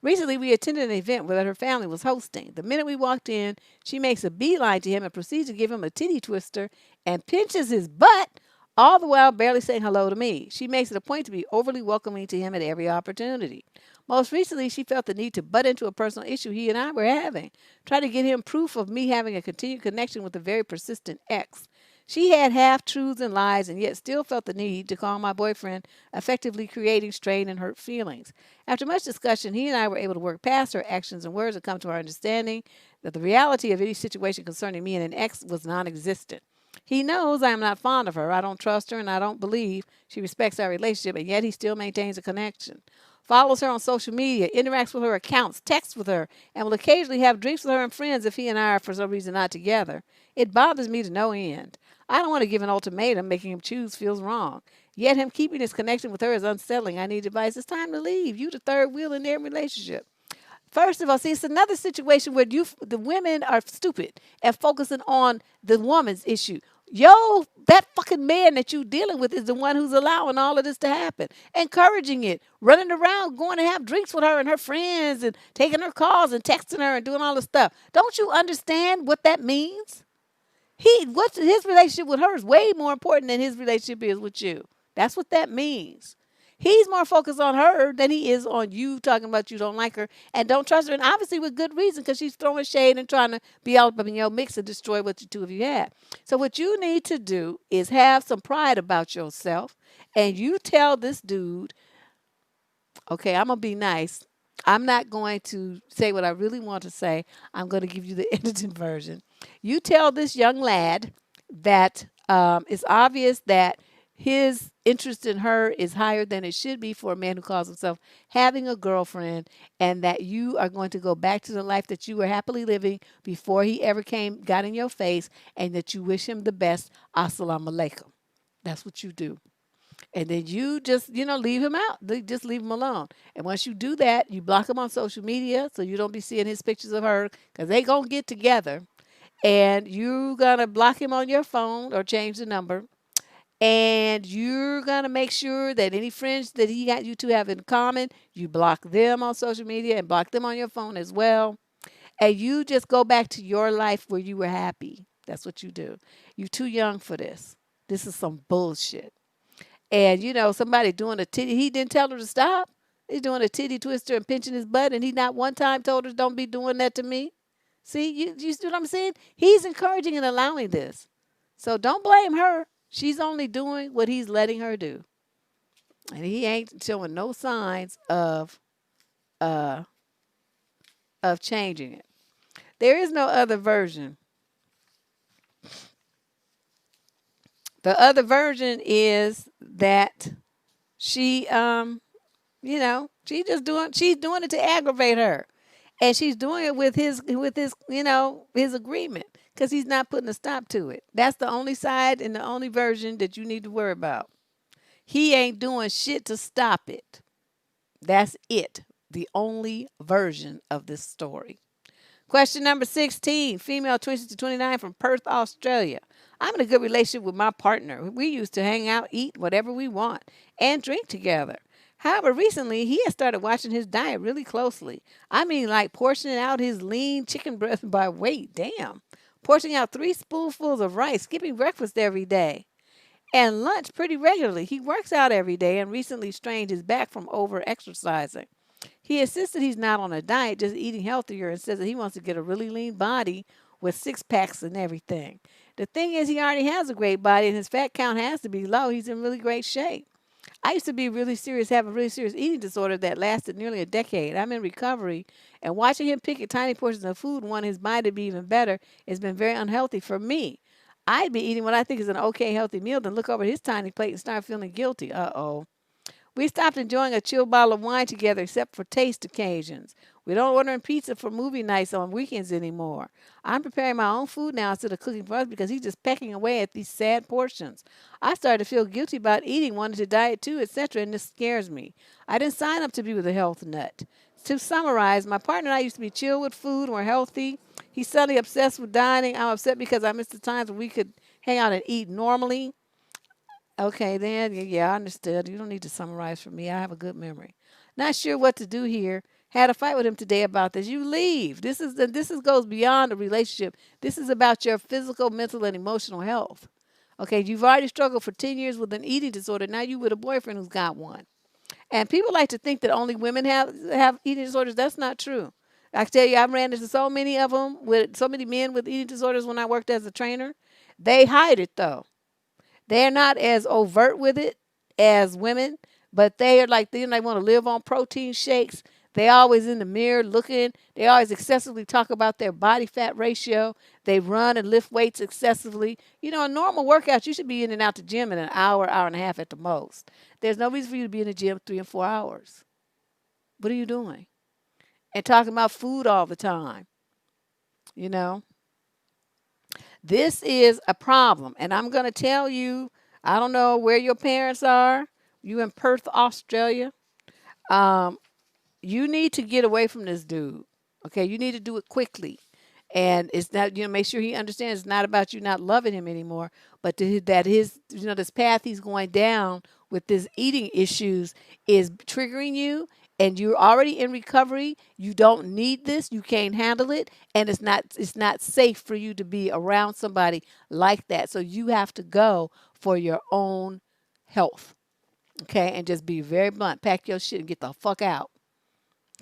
Recently, we attended an event that her family was hosting. The minute we walked in, she makes a beeline to him and proceeds to give him a titty twister and pinches his butt. all the while barely saying hello to me. She makes it a point to be overly welcoming to him at every opportunity. Most recently, she felt the need to butt into a personal issue he and I were having, try to get him proof of me having a continued connection with a very persistent ex. She had half truths and lies and yet still felt the need to call my boyfriend, effectively creating strain and hurt feelings. After much discussion, he and I were able to work past her actions and words and come to our understanding that the reality of any situation concerning me and an ex was non existent. He knows I am not fond of her. I don't trust her, and I don't believe she respects our relationship, and yet he still maintains a connection. Follows her on social media, interacts with her accounts, texts with her, and will occasionally have drinks with her and friends if he and I are for some reason not together. It bothers me to no end. I don't want to give an ultimatum. Making him choose feels wrong. Yet him keeping his connection with her is unsettling. I need advice. It's time to leave. You the third wheel in their relationship. First of all, see, it's another situation where the women are stupid and focusing on the woman's issue. Yo, that fucking man that you dealing with is the one who's allowing all of this to happen, encouraging it, running around, going to have drinks with her and her friends and taking her calls and texting her and doing all this stuff. Don't you understand what that means? What's his relationship with her is way more important than his relationship is with you. That's what that means. He's more focused on her than he is on you, talking about you don't like her and don't trust her. And obviously with good reason, because she's throwing shade and trying to be all up in your mix and destroy what the two of you had. So what you need to do is have some pride about yourself. And you tell this dude, okay, I'm going to be nice. I'm not going to say what I really want to say. I'm going to give you the edited version. You tell this young lad that it's obvious that his interest in her is higher than it should be for a man who calls himself having a girlfriend, and that you are going to go back to the life that you were happily living before he ever got in your face, and that you wish him the best. Assalamu alaikum. That's what you do. And then you just, leave him out. Just leave him alone. And once you do that, you block him on social media so you don't be seeing his pictures of her, because they going to get together. And you're going to block him on your phone or change the number. And you're going to make sure that any friends that he got you two have in common, you block them on social media and block them on your phone as well. And you just go back to your life where you were happy. That's what you do. You're too young for this. This is some bullshit. And, somebody doing a titty, he didn't tell her to stop. He's doing a titty twister and pinching his butt, and he not one time told her, don't be doing that to me. See, you see what I'm saying? He's encouraging and allowing this. So don't blame her. She's only doing what he's letting her do. And he ain't showing no signs of changing it. There is no other version. The other version is that she she's doing it to aggravate her. And she's doing it with his his agreement, because he's not putting a stop to it. That's the only side and the only version that you need to worry about. He ain't doing shit to stop it. That's it. The only version of this story. Question number 16, female 20 to 29 from Perth, Australia. I'm in a good relationship with my partner. We used to hang out, eat whatever we want, and drink together. However, recently, he has started watching his diet really closely. I mean, like portioning out his lean chicken breast by weight. Damn. Portioning out 3 spoonfuls of rice, skipping breakfast every day, and lunch pretty regularly. He works out every day and recently strained his back from over-exercising. He insists that he's not on a diet, just eating healthier, and says that he wants to get a really lean body with 6-packs and everything. The thing is, he already has a great body, and his fat count has to be low. He's in really great shape. I used to be have a really serious eating disorder that lasted nearly a decade. I'm in recovery, and watching him pick at tiny portions of food and want his body to be even better has been very unhealthy for me. I'd be eating what I think is an okay, healthy meal, then look over his tiny plate and start feeling guilty. Uh-oh. We stopped enjoying a chilled bottle of wine together except for taste occasions. We don't order pizza for movie nights on weekends anymore. I'm preparing my own food now instead of cooking for us because he's just pecking away at these sad portions. I started to feel guilty about eating, wanted to diet too, etc., and this scares me. I didn't sign up to be with a health nut. To summarize, my partner and I used to be chill with food and we're healthy. He's suddenly obsessed with dining. I'm upset because I missed the times when we could hang out and eat normally. Okay, then, yeah, I understood. You don't need to summarize for me. I have a good memory. Not sure what to do here. Had a fight with him today about this. You leave. This goes beyond a relationship. This is about your physical, mental, and emotional health. Okay, you've already struggled for 10 years with an eating disorder. Now you with a boyfriend who's got one. And people like to think that only women have eating disorders. That's not true. I can tell you, I ran into so many of them with so many men with eating disorders when I worked as a trainer. They hide it though. They're not as overt with it as women, but they are like they want to live on protein shakes. They always in the mirror looking. They always excessively talk about their body fat ratio. They run and lift weights excessively. You know, a normal workout, you should be in and out the gym in an hour, hour and a half at the most. There's no reason for you to be in the gym 3 and 4 hours. What are you doing? And talking about food all the time. You know, this is a problem. And I'm going to tell you, I don't know where your parents are. You in Perth, Australia. Um, you need to get away from this dude. Okay, you need to do it quickly. And it's not, make sure he understands it's not about you not loving him anymore, but that his, this path he's going down with this eating issues is triggering you, and you're already in recovery. You don't need this. You can't handle it, and it's not safe for you to be around somebody like that. So you have to go for your own health. Okay, and just be very blunt. Pack your shit and get the fuck out.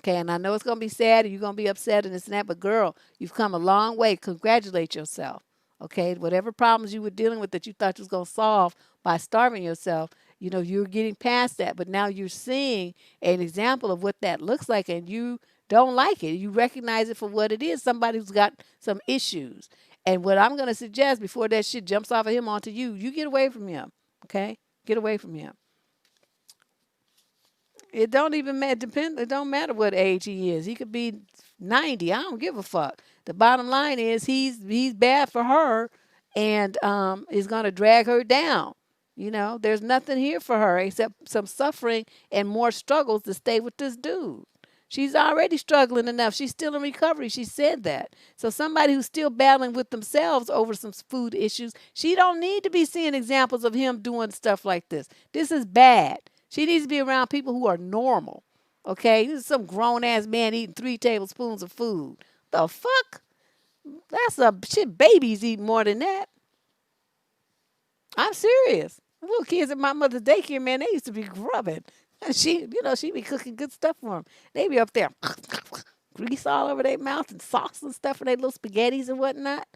Okay, and I know it's gonna be sad and you're gonna be upset and this and that, but girl, you've come a long way. Congratulate yourself. Okay, whatever problems you were dealing with that you thought you was gonna solve by starving yourself, you're getting past that. But now you're seeing an example of what that looks like, and you don't like it. You recognize it for what it is. Somebody who's got some issues. And what I'm gonna suggest before that shit jumps off of him onto you, you get away from him. Okay, get away from him. It don't even matter. It don't matter what age he is. He could be 90. I don't give a fuck. The bottom line is he's bad for her, and is gonna drag her down. There's nothing here for her except some suffering and more struggles to stay with this dude. She's already struggling enough. She's still in recovery. She said that. So somebody who's still battling with themselves over some food issues, she don't need to be seeing examples of him doing stuff like this. This is bad. She needs to be around people who are normal. Okay? This is some grown ass man eating 3 tablespoons of food. The fuck? That's a shit. Babies eat more than that. I'm serious. The little kids at my mother's daycare, man, they used to be grubbing. She be cooking good stuff for them. They be up there, grease all over their mouth and sauce and stuff for their little spaghettis and whatnot.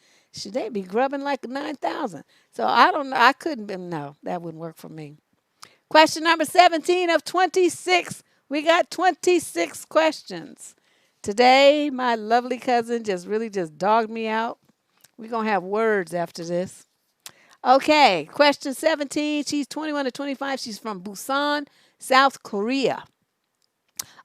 They be grubbing like 9,000. So I don't know. I couldn't be, no, that wouldn't work for me. Question number 17 of 26. We got 26 questions. Today, my lovely cousin just dogged me out. We're going to have words after this. Okay, question 17. She's 21 to 25. She's from Busan, South Korea.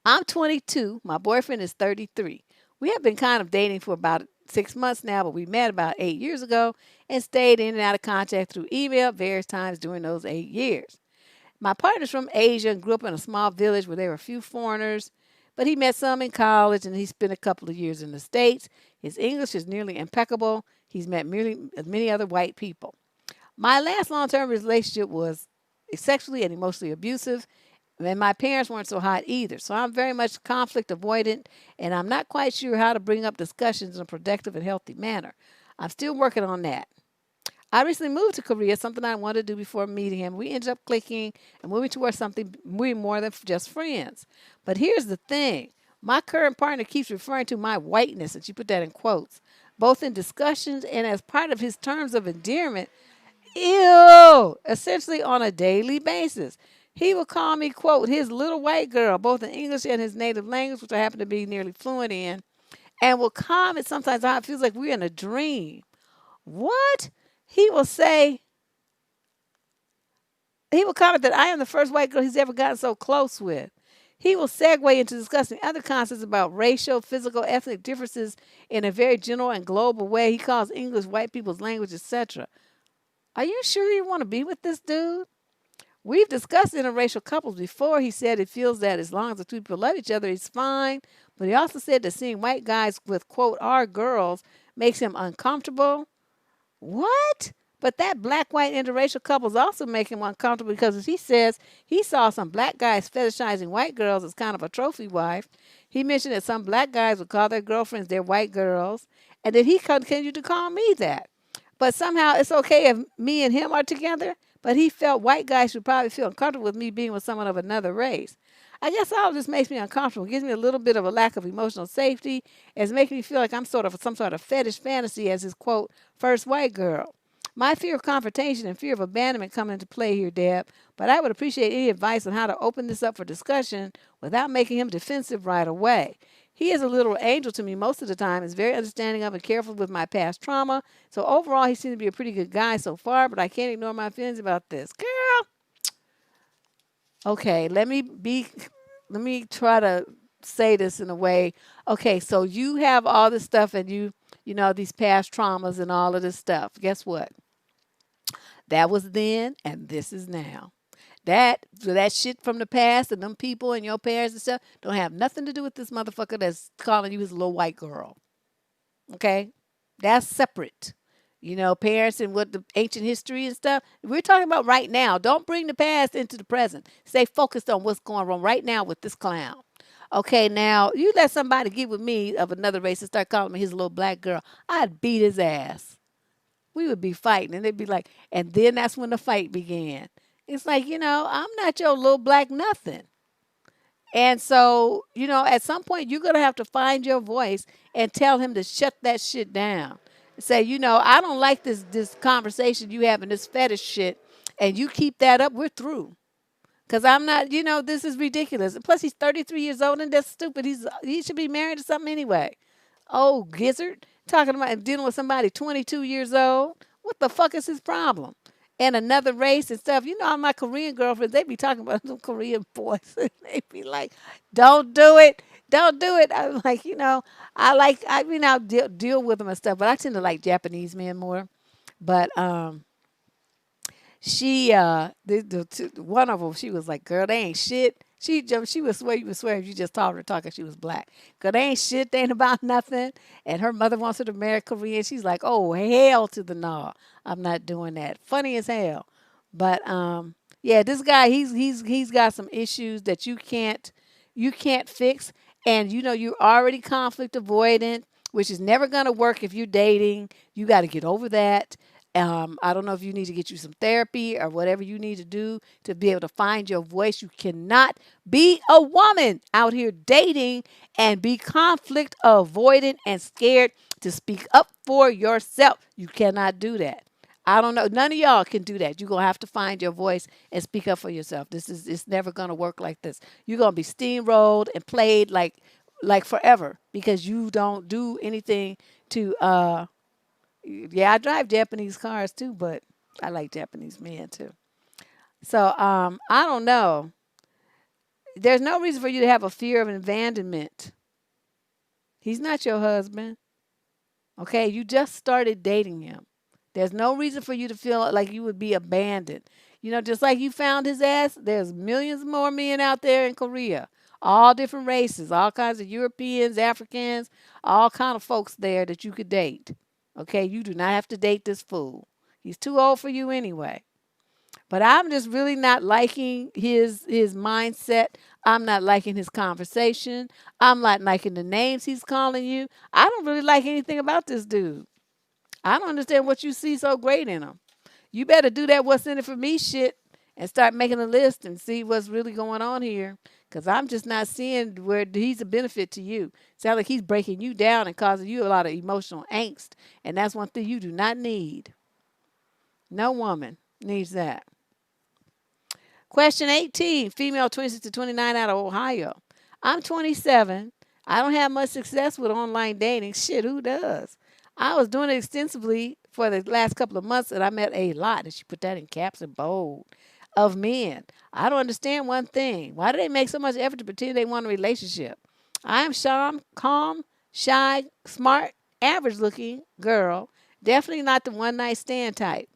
I'm 22. My boyfriend is 33. We have been kind of dating for about 6 months now, but we met about 8 years ago and stayed in and out of contact through email various times during those 8 years. My partner's from Asia and grew up in a small village where there were a few foreigners, but he met some in college and he spent a couple of years in the States. His English is nearly impeccable. He's met many other white people. My last long-term relationship was sexually and emotionally abusive, and my parents weren't so hot either. So I'm very much conflict avoidant, and I'm not quite sure how to bring up discussions in a productive and healthy manner. I'm still working on that. I recently moved to Korea, something I wanted to do before meeting him. We ended up clicking and moving towards something way more than just friends. But here's the thing. My current partner keeps referring to my whiteness, and she put that in quotes, both in discussions and as part of his terms of endearment. Ew! Essentially on a daily basis. He will call me, quote, his little white girl, both in English and his native language, which I happen to be nearly fluent in, and will comment sometimes how it feels like we're in a dream. What? He will comment that I am the first white girl he's ever gotten so close with. He will segue into discussing other concepts about racial, physical, ethnic differences in a very general and global way. He calls English white people's language, etc. Are you sure you want to be with this dude? We've discussed interracial couples before. He said it feels that as long as the two people love each other, it's fine. But he also said that seeing white guys with, quote, our girls makes him uncomfortable. What? But that black-white interracial couples also make him uncomfortable because he says he saw some black guys fetishizing white girls as kind of a trophy wife. He mentioned that some black guys would call their girlfriends their white girls, and that he continued to call me that. But somehow it's okay if me and him are together. But he felt white guys should probably feel uncomfortable with me being with someone of another race. I guess all this makes me uncomfortable. It gives me a little bit of a lack of emotional safety. It's making me feel like I'm sort of some sort of fetish fantasy as his quote first white girl. My fear of confrontation and fear of abandonment come into play here, Deb. But I would appreciate any advice on how to open this up for discussion without making him defensive right away. He is a little angel to me most of the time, is very understanding of and careful with my past trauma. So overall, he seems to be a pretty good guy so far, but I can't ignore my feelings about this. Girl, okay, let me try to say this in a way. Okay, so you have all this stuff and you know, these past traumas and all of this stuff. Guess what? That was then and this is now. That shit from the past and them people and your parents and stuff don't have nothing to do with this motherfucker that's calling you his little white girl. Okay? That's separate. You know, parents and what the ancient history and stuff. We're talking about right now. Don't bring the past into the present. Stay focused on what's going on right now with this clown. Okay, now you let somebody get with me of another race and start calling me his little black girl. I'd beat his ass. We would be fighting and they'd be like, and then that's when the fight began. It's like, you know, I'm not your little black nothing. And so, you know, at some point you're gonna have to find your voice and tell him to shut that shit down. Say, you know, I don't like this conversation you having, this fetish shit, and you keep that up, we're through. Cause I'm not, you know, this is ridiculous. And plus, he's 33 years old, and that's stupid. He should be married to something anyway. Oh, gizzard, talking about dealing with somebody 22 years old. What the fuck is his problem? And another race and stuff. You know, all my Korean girlfriends, they be talking about some Korean boys. And they be like, don't do it. Don't do it. I'm like, you know, I mean, I'll deal with them and stuff, but I tend to like Japanese men more. But she one of them, she was like, girl, they ain't shit. She would swear, you would swear if you just taught her to talk and she was black. Girl, they ain't shit, they ain't about nothing. And her mother wants her to marry Korean. She's like, oh, hell to the no. I'm not doing that. Funny as hell. But yeah, this guy, he's got some issues that you can't fix. And you know, you're already conflict avoidant, which is never gonna work if you're dating. You got to get over that. I don't know if you need to get you some therapy or whatever you need to do to be able to find your voice. You cannot be a woman out here dating and be conflict avoidant and scared to speak up for yourself. You cannot do that. I don't know. None of y'all can do that. You're going to have to find your voice and speak up for yourself. It's never going to work like this. You're going to be steamrolled and played like forever because you don't do anything to yeah, I drive Japanese cars too, but I like Japanese men too. So I don't know. There's no reason for you to have a fear of abandonment. He's not your husband. Okay, you just started dating him. There's no reason for you to feel like you would be abandoned. You know, just like you found his ass, there's millions more men out there in Korea. All different races, all kinds of Europeans, Africans, all kind of folks there that you could date. Okay, you do not have to date this fool. He's too old for you anyway. But I'm just really not liking his mindset. I'm not liking his conversation. I'm not liking the names he's calling you. I don't really like anything about this dude. I don't understand what you see so great in him. You better do that what's in it for me shit and start making a list and see what's really going on here. Because I'm just not seeing where he's a benefit to you. Sounds like he's breaking you down and causing you a lot of emotional angst. And that's one thing you do not need. No woman needs that. Question 18, female 26 to 29 out of Ohio. I'm 27. I don't have much success with online dating. Shit, who does? I was doing it extensively for the last couple of months and I met a lot, and she put that in caps and bold, of men. I don't understand one thing. Why do they make so much effort to pretend they want a relationship? I am calm, shy, smart, average looking girl. Definitely not the one night stand type.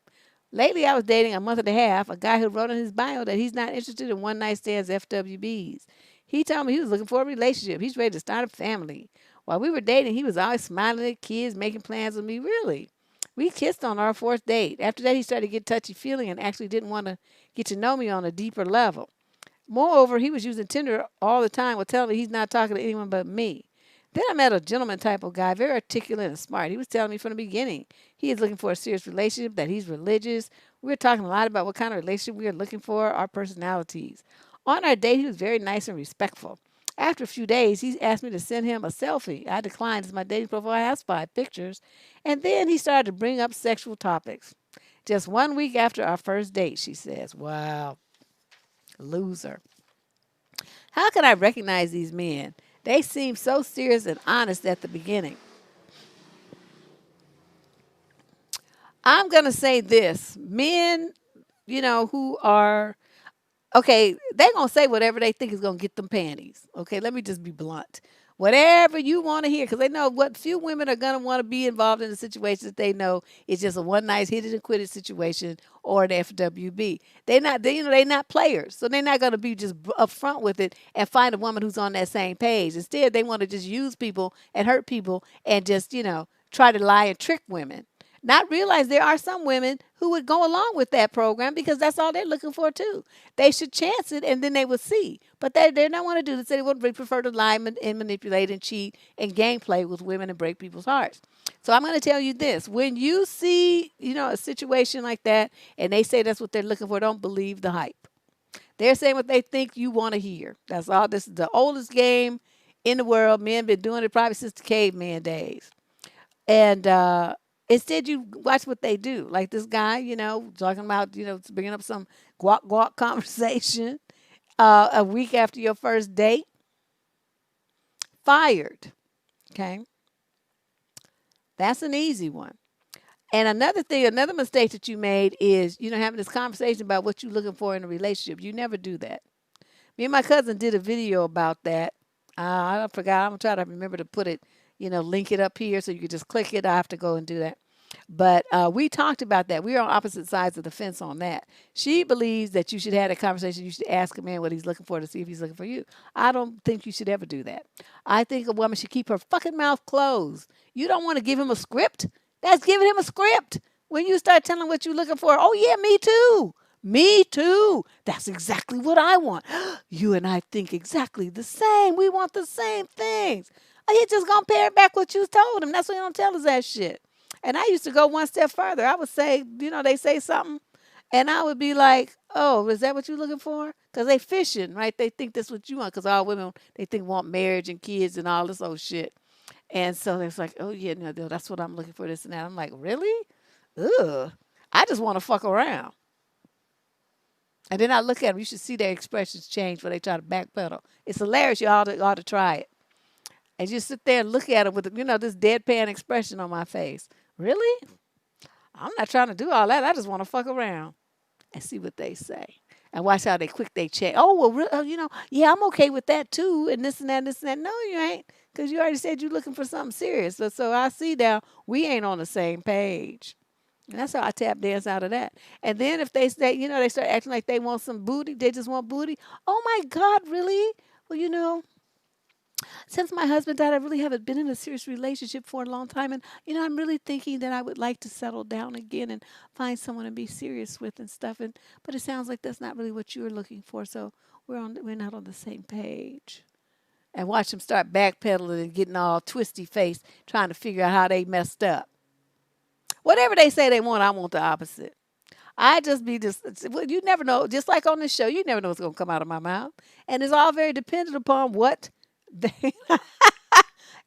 Lately, I was dating a month and a half a guy who wrote in his bio that he's not interested in one night stands, FWBs. He told me he was looking for a relationship. He's ready to start a family. While we were dating, he was always smiling at kids, making plans with me. Really? We kissed on our fourth date. After that, he started to get touchy-feely and actually didn't want to get to know me on a deeper level. Moreover, he was using Tinder all the time while telling me he's not talking to anyone but me. Then I met a gentleman type of guy, very articulate and smart. He was telling me from the beginning he is looking for a serious relationship, that he's religious. We were talking a lot about what kind of relationship we are looking for, our personalities. On our date, he was very nice and respectful. After a few days, he asked me to send him a selfie. I declined as my dating profile has 5 pictures. And then he started to bring up sexual topics. Just 1 week after our first date, she says, wow, loser. How can I recognize these men? They seem so serious and honest at the beginning. I'm going to say this men, who are, okay, they're going to say whatever they think is going to get them panties. Okay, let me just be blunt. Whatever you want to hear, because they know what few women are going to want to be involved in a situation that they know is just a one night hit it and quit it situation or an FWB. They're not players, so they're not going to be just upfront with it and find a woman who's on that same page. Instead, they want to just use people and hurt people and just try to lie and trick women. Not realize there are some women who would go along with that program because that's all they're looking for too. They should chance it and then they will see. But they don't want to do this. They would prefer to lie and manipulate and cheat and gameplay with women and break people's hearts. So I'm going to tell you this. When you see, a situation like that and they say that's what they're looking for, don't believe the hype. They're saying what they think you want to hear. That's all. This is the oldest game in the world. Men been doing it probably since the caveman days. And instead, you watch what they do. Like this guy, talking about, bringing up some guac guac conversation a week after your first date, fired. Okay. That's an easy one. And another mistake that you made is, having this conversation about what you're looking for in a relationship. You never do that. Me and my cousin did a video about that. I forgot. I'm going to try to remember to put it, link it up here so you can just click it. I have to go and do that. But we talked about that. We are on opposite sides of the fence on that. She believes that you should have a conversation. You should ask a man what he's looking for to see if he's looking for you. I don't think you should ever do that. I think a woman should keep her fucking mouth closed. You don't want to give him a script. That's giving him a script. When you start telling what you're looking for, oh, yeah, me too. Me too. That's exactly what I want. You and I think exactly the same. We want the same things. He just going to parrot back what you told him. That's what you don't tell us that shit. And I used to go one step further. I would say, they say something, and I would be like, oh, is that what you're looking for? Because they fishing, right? They think that's what you want because all women, they think want marriage and kids and all this old shit. And so it's like, oh, yeah, no, that's what I'm looking for, this and that. I'm like, really? Ugh. I just want to fuck around. And then I look at them. You should see their expressions change when they try to backpedal. It's hilarious. You ought to try it. And just sit there and look at them with, this deadpan expression on my face. Really? I'm not trying to do all that. I just want to fuck around and see what they say. And watch how they check. Oh, well, yeah, I'm okay with that too. And this and that, this and that. No, you ain't. Because you already said you're looking for something serious. So I see now we ain't on the same page. And that's how I tap dance out of that. And then if they say, they start acting like they want some booty, they just want booty. Oh my God, really? Well, since my husband died, I really haven't been in a serious relationship for a long time. And, I'm really thinking that I would like to settle down again and find someone to be serious with and stuff. But it sounds like that's not really what you're looking for. So we're not on the same page. And watch them start backpedaling and getting all twisty faced, trying to figure out how they messed up. Whatever they say they want, I want the opposite. You never know. Just like on this show, you never know what's going to come out of my mouth. And it's all very dependent upon what they,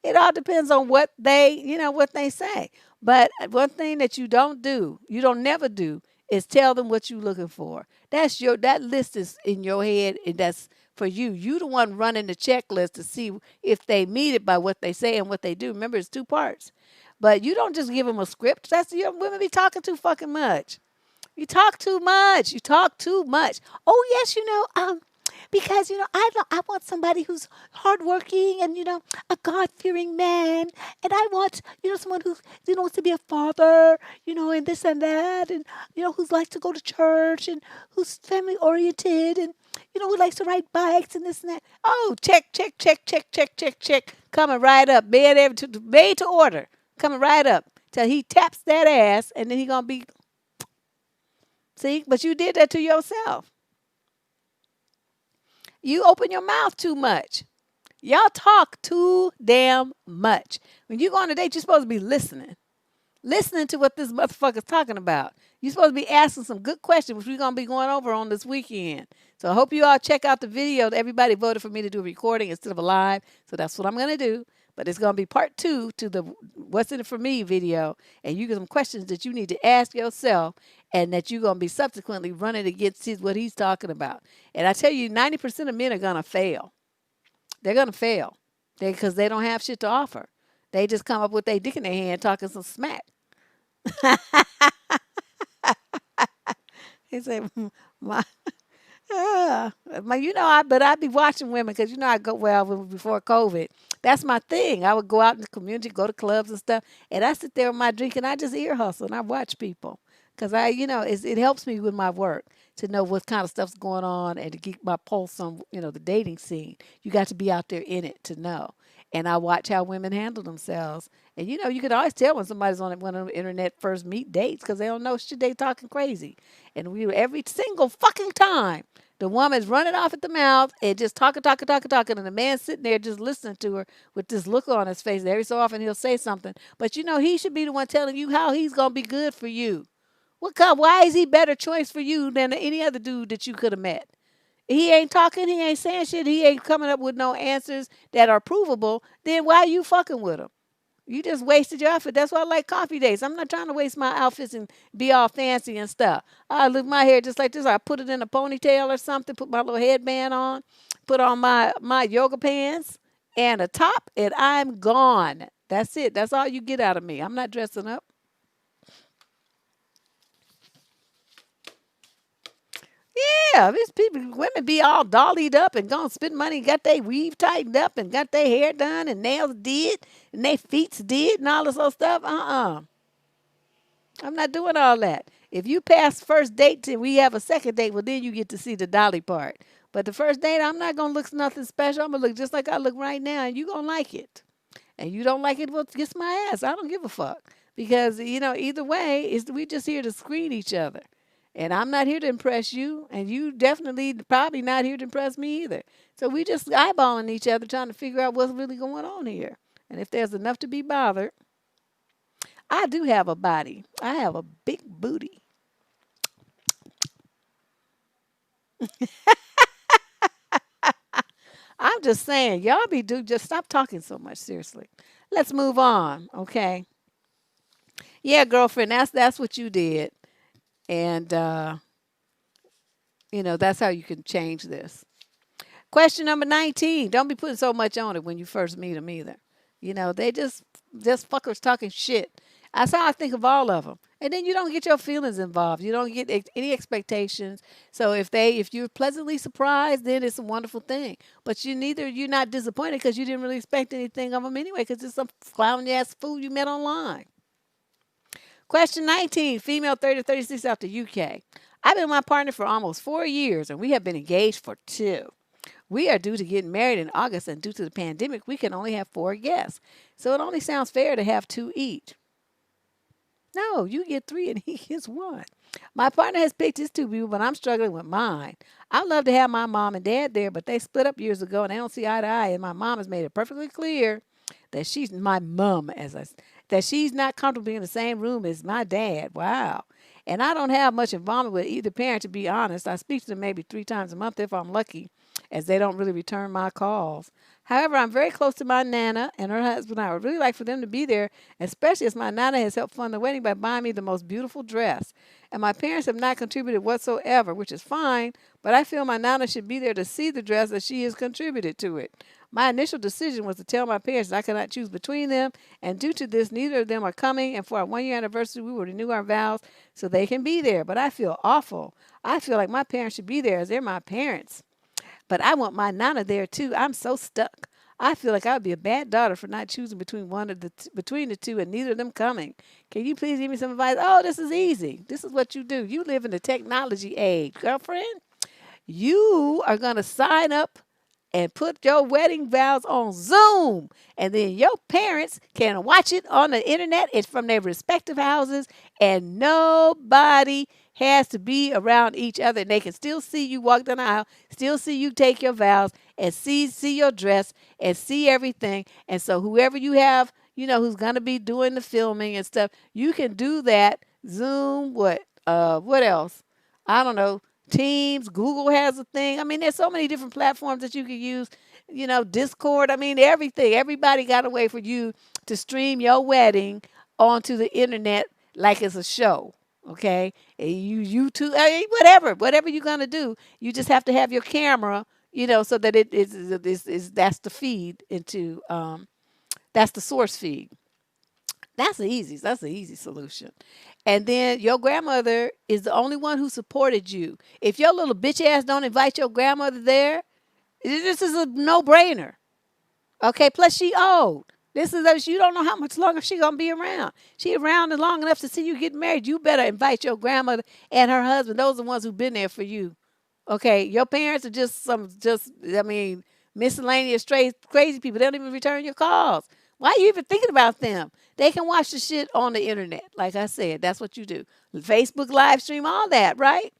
it all depends on what they say. But one thing that you don't never do, is tell them what you're looking for. That list is in your head, and that's for you. You the one running the checklist to see if they meet it by what they say and what they do. Remember, it's 2 parts. But you don't just give them a script. Women be talking too fucking much. You talk too much. You talk too much. Oh yes, because I want somebody who's hardworking and a God-fearing man, and I want someone who wants to be a father, and this and that, and who's likes to go to church and who's family-oriented and who likes to ride bikes and this and that. Oh, check, check, check, check, check, check, check, coming right up, made to order, coming right up till he taps that ass, and then he gonna be. See, but you did that to yourself. You open your mouth too much. Y'all talk too damn much. When you go on a date, you're supposed to be listening to what this motherfucker's talking about. You're supposed to be asking some good questions, which we're going to be going over on this weekend. So I hope you all check out the video. Everybody voted for me to do a recording instead of a live. So that's what I'm going to do. But it's going to be part 2 to the What's in it for me video. And you get some questions that you need to ask yourself and that you're going to be subsequently running against what he's talking about. And I tell you, 90% of men are going to fail. They're going to fail because they don't have shit to offer. They just come up with their dick in their hand talking some smack. He said, my, but I be watching women because, I go, before COVID, that's my thing. I would go out in the community, go to clubs and stuff, and I sit there with my drink and I just ear hustle and I watch people because it helps me with my work to know what kind of stuff's going on and to keep my pulse on, the dating scene. You got to be out there in it to know. And I watch how women handle themselves. And you can always tell when somebody's on one of the internet first meet dates because they don't know shit, they talking crazy. And every single fucking time, the woman's running off at the mouth and just talking, and the man's sitting there just listening to her with this look on his face. And every so often he'll say something. But he should be the one telling you how he's gonna be good for you. Why is he better choice for you than any other dude that you could have met? He ain't talking, he ain't saying shit, he ain't coming up with no answers that are provable, then why are you fucking with him? You just wasted your outfit. That's why I like coffee dates. I'm not trying to waste my outfits and be all fancy and stuff. I leave my hair just like this. I put it in a ponytail or something, put my little headband on, put on my yoga pants and a top, and I'm gone. That's it. That's all you get out of me. I'm not dressing up. Yeah, these women be all dollied up and gonna spend money, got their weave tightened up and got their hair done and nails did and their feet did and all this other stuff. I'm not doing all that. If you pass first date till we have a second date, well then you get to see the dolly part. But the first date, I'm not gonna look nothing special. I'm gonna look just like I look right now, and you gonna like it. And you don't like it, well, kiss my ass. I don't give a fuck because either way, we just here to screen each other. And I'm not here to impress you, and you definitely probably not here to impress me either. So we just eyeballing each other, trying to figure out what's really going on here. And if there's enough to be bothered, I do have a body. I have a big booty. I'm just saying, y'all just stop talking so much. Seriously, let's move on, okay? Yeah, girlfriend, that's what you did, and that's how you can change this. Question number 19. Don't be putting so much on it when you first meet them either. They just fuckers talking shit. That's how I think of all of them. And then you don't get your feelings involved. You don't get any expectations. So if you're pleasantly surprised, then it's a wonderful thing. But you're not disappointed because you didn't really expect anything of them anyway because it's some clown ass fool you met online. Question 19. Female 30 to 36 out the UK. I've been with my partner for almost 4 years and we have been engaged for 2. We are due to get married in August, and due to the pandemic, we can only have 4 guests. So it only sounds fair to have 2 each. No, you get 3 and he gets 1. My partner has picked his 2 people, but I'm struggling with mine. I'd love to have my mom and dad there, but they split up years ago and they don't see eye to eye. And my mom has made it perfectly clear that she's my mom, that she's not comfortable being in the same room as my dad. Wow. And I don't have much involvement with either parent, to be honest. I speak to them maybe 3 times a month if I'm lucky, as they don't really return my calls. However, I'm very close to my Nana and her husband. I would really like for them to be there, especially as my Nana has helped fund the wedding by buying me the most beautiful dress. And my parents have not contributed whatsoever, which is fine, but I feel my Nana should be there to see the dress as she has contributed to it. My initial decision was to tell my parents that I cannot choose between them, and due to this, neither of them are coming, and for our 1-year anniversary, we will renew our vows so they can be there. But I feel awful. I feel like my parents should be there as they're my parents. But I want my Nana there too. I'm so stuck. I feel like I would be a bad daughter for not choosing between between the two and neither of them coming. Can you please give me some advice? Oh, this is easy. This is what you do. You live in the technology age, girlfriend. You are going to sign up and put your wedding vows on Zoom. And then your parents can watch it on the internet. It's from their respective houses. And nobody has to be around each other. And they can still see you walk down the aisle, still see you take your vows. and see your dress and see everything. And so whoever you have, who's gonna be doing the filming and stuff, you can do that. Zoom, what else? I don't know. Teams, Google has a thing. I mean, there's so many different platforms that you can use. Discord. I mean, everything. Everybody got a way for you to stream your wedding onto the internet like it's a show. Okay, and YouTube, I mean, whatever you're gonna do, you just have to have your camera, so that it is that's the feed into that's the source feed. That's the easy solution. And then your grandmother is the only one who supported you. If your little bitch ass don't invite your grandmother there, this is a no brainer. Okay, plus she old. This is you don't know how much longer she gonna be around. She around long enough to see you get married. You better invite your grandmother and her husband. Those are the ones who've been there for you. Okay, your parents are just I mean, miscellaneous crazy people. They don't even return your calls. Why are you even thinking about them? They can watch the shit on the internet. Like I said, that's what you do. Facebook live stream, all that, right?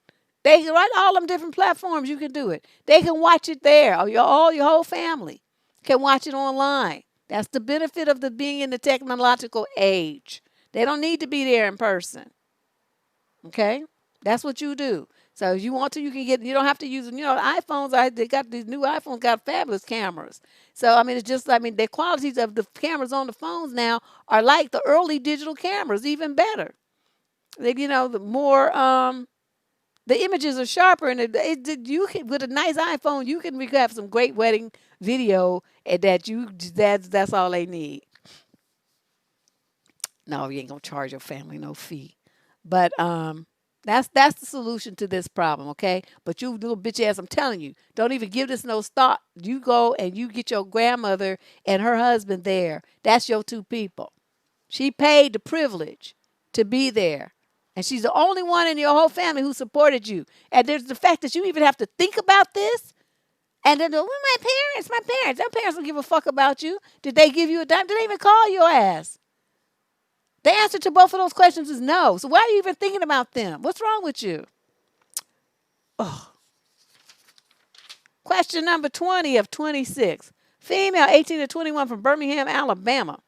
They can write all them different platforms. You can do it. They can watch it there. Or your whole family can watch it online. That's the benefit of the being in the technological age. They don't need to be there in person. Okay, that's what you do. So if you want to, you can get. You don't have to use. iPhones. They got these new iPhones. Got fabulous cameras. So I mean, it's just. I mean, the qualities of the cameras on the phones now are like the early digital cameras, even better. The more the images are sharper, and you can, with a nice iPhone, you can have some great wedding video, and that's all they need. No, you ain't gonna charge your family no fee, but that's the solution to this problem, okay? But you little bitch ass, I'm telling you, don't even give this no thought. You go and you get your grandmother and her husband there. That's your two people. She paid the privilege to be there. And she's the only one in your whole family who supported you. And there's the fact that you even have to think about this. And then, well, my parents. Their parents don't give a fuck about you. Did they give you a dime? Did they even call your ass? The answer to both of those questions is no. So why are you even thinking about them? What's wrong with you? Oh. Question number 20 of 26. Female, 18 to 21 from Birmingham, Alabama.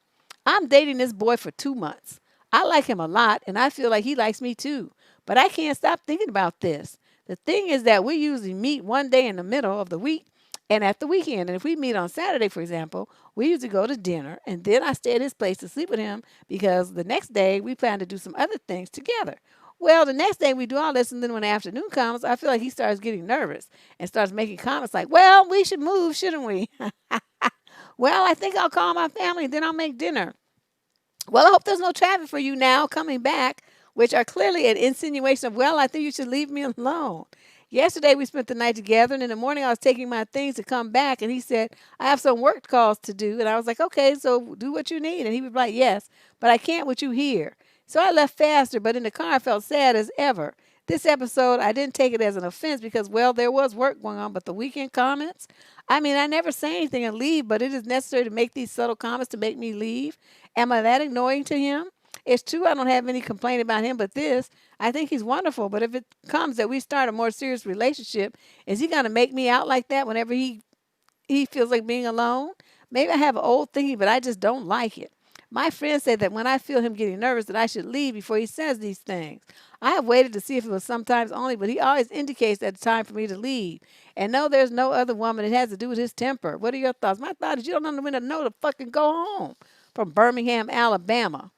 I'm dating this boy for 2 months. I like him a lot, and I feel like he likes me too. But I can't stop thinking about this. The thing is that we usually meet one day in the middle of the week and at the weekend. And if we meet on Saturday, for example, we usually go to dinner, and then I stay at his place to sleep with him because the next day we plan to do some other things together. Well, the next day we do all this, and then when the afternoon comes, I feel like he starts getting nervous and starts making comments like, well, we should move, shouldn't we? Well, I think I'll call my family, and then I'll make dinner. Well, I hope there's no traffic for you now coming back, which are clearly an insinuation of, well, I think you should leave me alone. Yesterday, we spent the night together, and in the morning, I was taking my things to come back, and he said, I have some work calls to do. And I was like, okay, so do what you need. And he replied, yes, but I can't with you here. So I left faster, but in the car, I felt sad as ever. This episode, I didn't take it as an offense because, well, there was work going on, but the weekend comments, I mean, I never say anything and leave, but it is necessary to make these subtle comments to make me leave. Am I that annoying to him? It's true I don't have any complaint about him, but this, I think he's wonderful. But if it comes that we start a more serious relationship, is he going to make me out like that whenever he feels like being alone? Maybe I have an old thinking, but I just don't like it. My friends say that when I feel him getting nervous that I should leave before he says these things. I have waited to see if it was sometimes only, but he always indicates that it's time for me to leave. And no, there's no other woman. It has to do with his temper. What are your thoughts? My thought is you don't know when to know to fucking go home. From Birmingham, Alabama.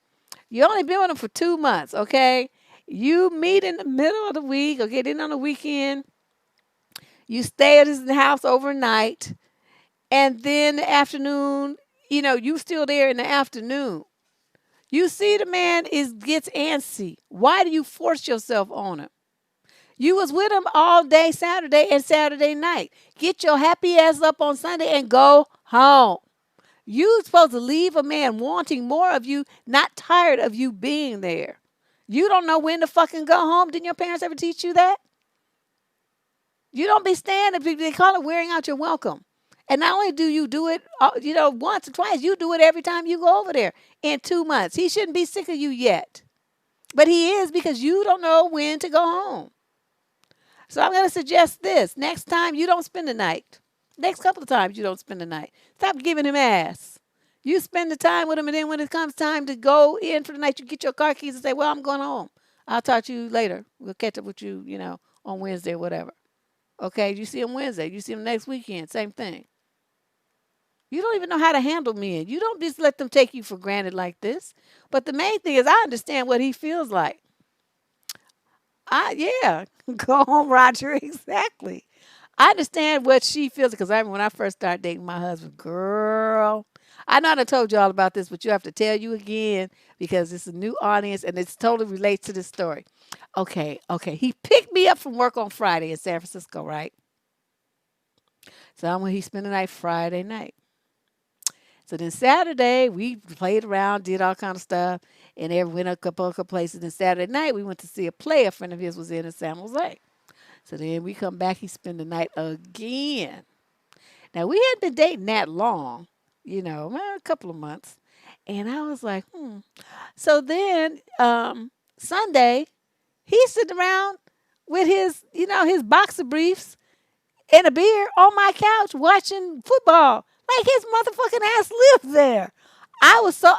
You only been with him for 2 months, okay? You meet in the middle of the week, okay? Then on the weekend, you stay at his house overnight. And then the afternoon, you still there in the afternoon. You see the man gets antsy. Why do you force yourself on him? You was with him all day Saturday and Saturday night. Get your happy ass up on Sunday and go home. You're supposed to leave a man wanting more of you, not tired of you being there. You don't know when to fucking go home. Didn't your parents ever teach you that? You don't be staying. They call it wearing out your welcome. And not only do you do it, once or twice, you do it every time you go over there in 2 months. He shouldn't be sick of you yet. But he is because you don't know when to go home. So I'm going to suggest this. Next time, you don't spend the night. Next couple of times you don't spend the night. Stop giving him ass. You spend the time with him, and then when it comes time to go in for the night, you get your car keys and say, "Well, I'm going home. I'll talk to you later. We'll catch up with you, on Wednesday or whatever." Okay, you see him Wednesday. You see him next weekend. Same thing. You don't even know how to handle men. You don't just let them take you for granted like this. But the main thing is, I understand what he feels like. Yeah, go home, Roger. Exactly. I understand what she feels because I remember when I first started dating my husband, girl. I know I done told you all about this, but you have to tell you again because it's a new audience and it's totally relates to this story. Okay. He picked me up from work on Friday in San Francisco, right? So I'm when he spent the night Friday night. So then Saturday we played around, did all kind of stuff, and then went a couple places. And Saturday night we went to see a play a friend of his was in San Jose. So then we come back, he spent the night again. Now we hadn't been dating that long, well, a couple of months. And I was like, hmm. So then Sunday, he's sitting around with his boxer briefs and a beer on my couch watching football. Like his motherfucking ass lived there. I was so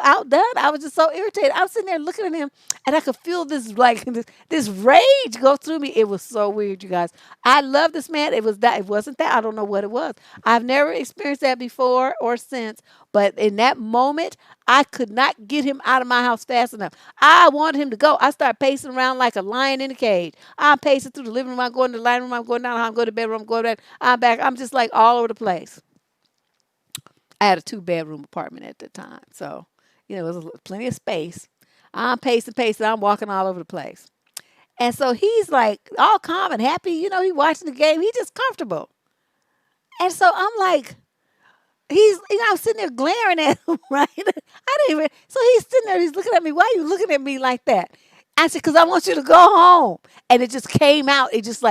outdone. I was just so irritated. I was sitting there looking at him and I could feel this like this rage go through me. It was so weird, you guys. I love this man. It wasn't that. I don't know what it was. I've never experienced that before or since. But in that moment, I could not get him out of my house fast enough. I wanted him to go. I started pacing around like a lion in a cage. I'm pacing through the living room. I'm going to the living room. I'm going down. I'm going to the bedroom. I'm going back. I'm back. I'm just like all over the place. I had a 2-bedroom apartment at the time. So, it was plenty of space. I'm pacing. I'm walking all over the place. And so he's like all calm and happy. He watching the game. He's just comfortable. And so I'm like, I'm sitting there glaring at him, right? I didn't even, so he's sitting there, he's looking at me. Why are you looking at me like that? I said, because I want you to go home. And it just came out. It just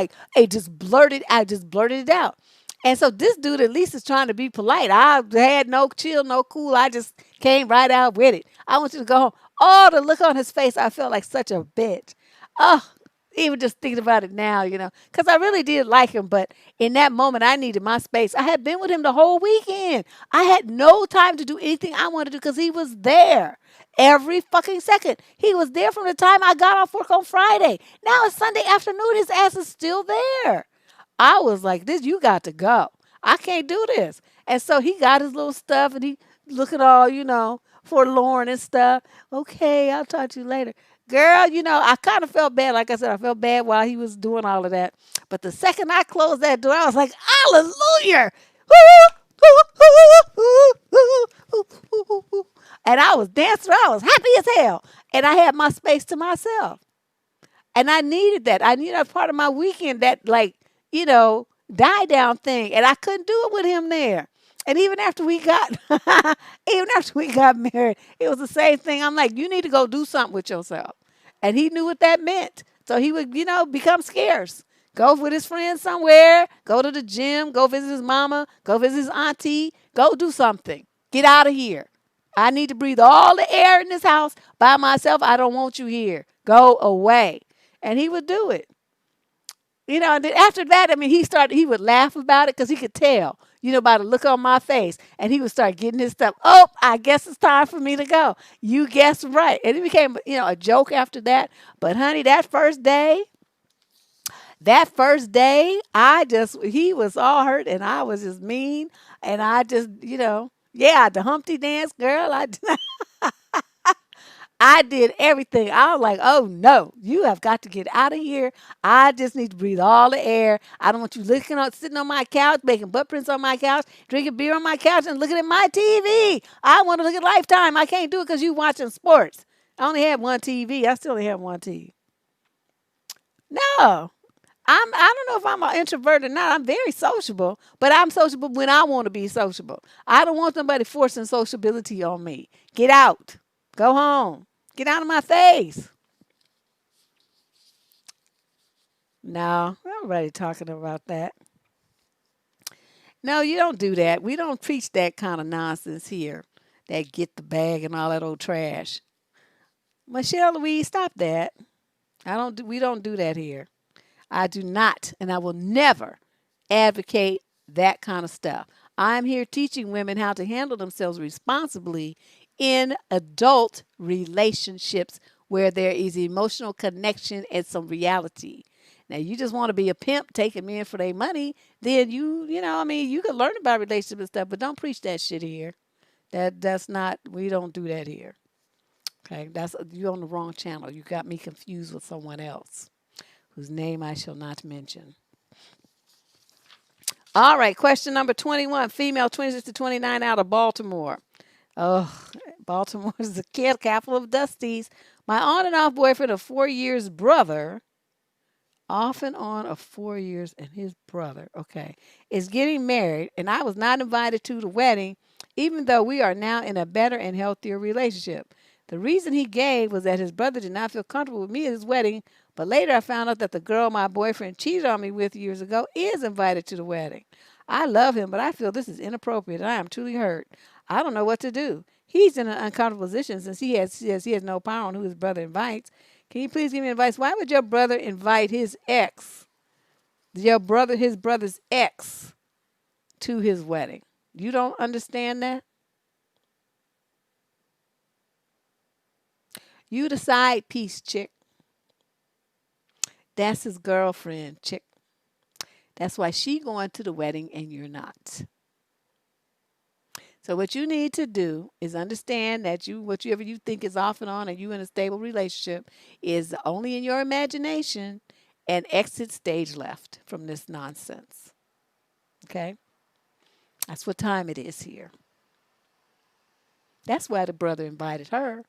blurted, I just blurted it out. And so this dude at least is trying to be polite. I had no chill, no cool. I just came right out with it. I want you to go home. Oh, the look on his face, I felt like such a bitch. Oh, even just thinking about it now, because I really did like him. But in that moment, I needed my space. I had been with him the whole weekend. I had no time to do anything I wanted to do because he was there every fucking second. He was there from the time I got off work on Friday. Now it's Sunday afternoon. His ass is still there. I was like, this, you got to go. I can't do this. And so he got his little stuff and he looking all, forlorn and stuff. Okay, I'll talk to you later. Girl, I kind of felt bad. Like I said, I felt bad while he was doing all of that. But the second I closed that door, I was like, hallelujah. And I was dancing. I was happy as hell. And I had my space to myself. And I needed that. I needed a part of my weekend that, like, die down thing. And I couldn't do it with him there. And even after we got married, it was the same thing. I'm like, you need to go do something with yourself. And he knew what that meant. So he would, become scarce. Go with his friends somewhere, go to the gym, go visit his mama, go visit his auntie, go do something. Get out of here. I need to breathe all the air in this house by myself. I don't want you here. Go away. And he would do it. And then after that, I mean, he would laugh about it because he could tell, by the look on my face. And he would start getting his stuff. Oh, I guess it's time for me to go. You guessed right. And it became, a joke after that. But honey, that first day, he was all hurt and I was just mean. And I just, yeah, the Humpty dance, girl. I did everything. I was like, oh no, you have got to get out of here. I just need to breathe all the air. I don't want you sitting on my couch, making butt prints on my couch, drinking beer on my couch, and looking at my TV. I want to look at Lifetime. I can't do it because you watching sports. I only have one TV. I still only have one TV. No. I don't know if I'm an introvert or not. I'm very sociable, but I'm sociable when I want to be sociable. I don't want somebody forcing sociability on me. Get out. Go home. Get out of my face. No, I'm already talking about that. No, you don't do that. We don't preach that kind of nonsense here. That get the bag and all that old trash. Michelle Louise, stop that. We don't do that here. I do not, and I will never advocate that kind of stuff. I'm here teaching women how to handle themselves responsibly in adult relationships where there is emotional connection and some reality. Now, you just want to be a pimp taking men for their money, then you can learn about relationships and stuff, but don't preach that shit here. That's not, we don't do that here. Okay, that's you're on the wrong channel. You got me confused with someone else whose name I shall not mention. All right, question number 21. Female 26 to 29 out of Baltimore. Oh, Baltimore is the capital of Dusties. My on and off boyfriend of 4 years brother, off and on of 4 years, and his brother, okay, is getting married, and I was not invited to the wedding, even though we are now in a better and healthier relationship. The reason he gave was that his brother did not feel comfortable with me at his wedding, but later I found out that the girl my boyfriend cheated on me with years ago is invited to the wedding. I love him, but I feel this is inappropriate, and I am truly hurt. I don't know what to do. He's in an uncomfortable position since he has no power on who his brother invites. Can you please give me advice? Why would your brother invite his ex, his brother's ex, to his wedding? You don't understand that? You the side piece, chick. That's his girlfriend, chick. That's why she going to the wedding and you're not. So what you need to do is understand that whatever you think is off and on and you in a stable relationship is only in your imagination, and exit stage left from this nonsense. Okay? That's what time it is here. That's why the brother invited her,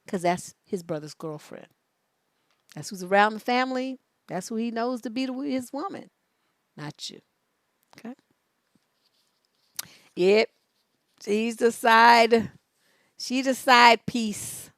because that's his brother's girlfriend. That's who's around the family. That's who he knows to be his woman, not you. Okay? Yep. She's the side piece.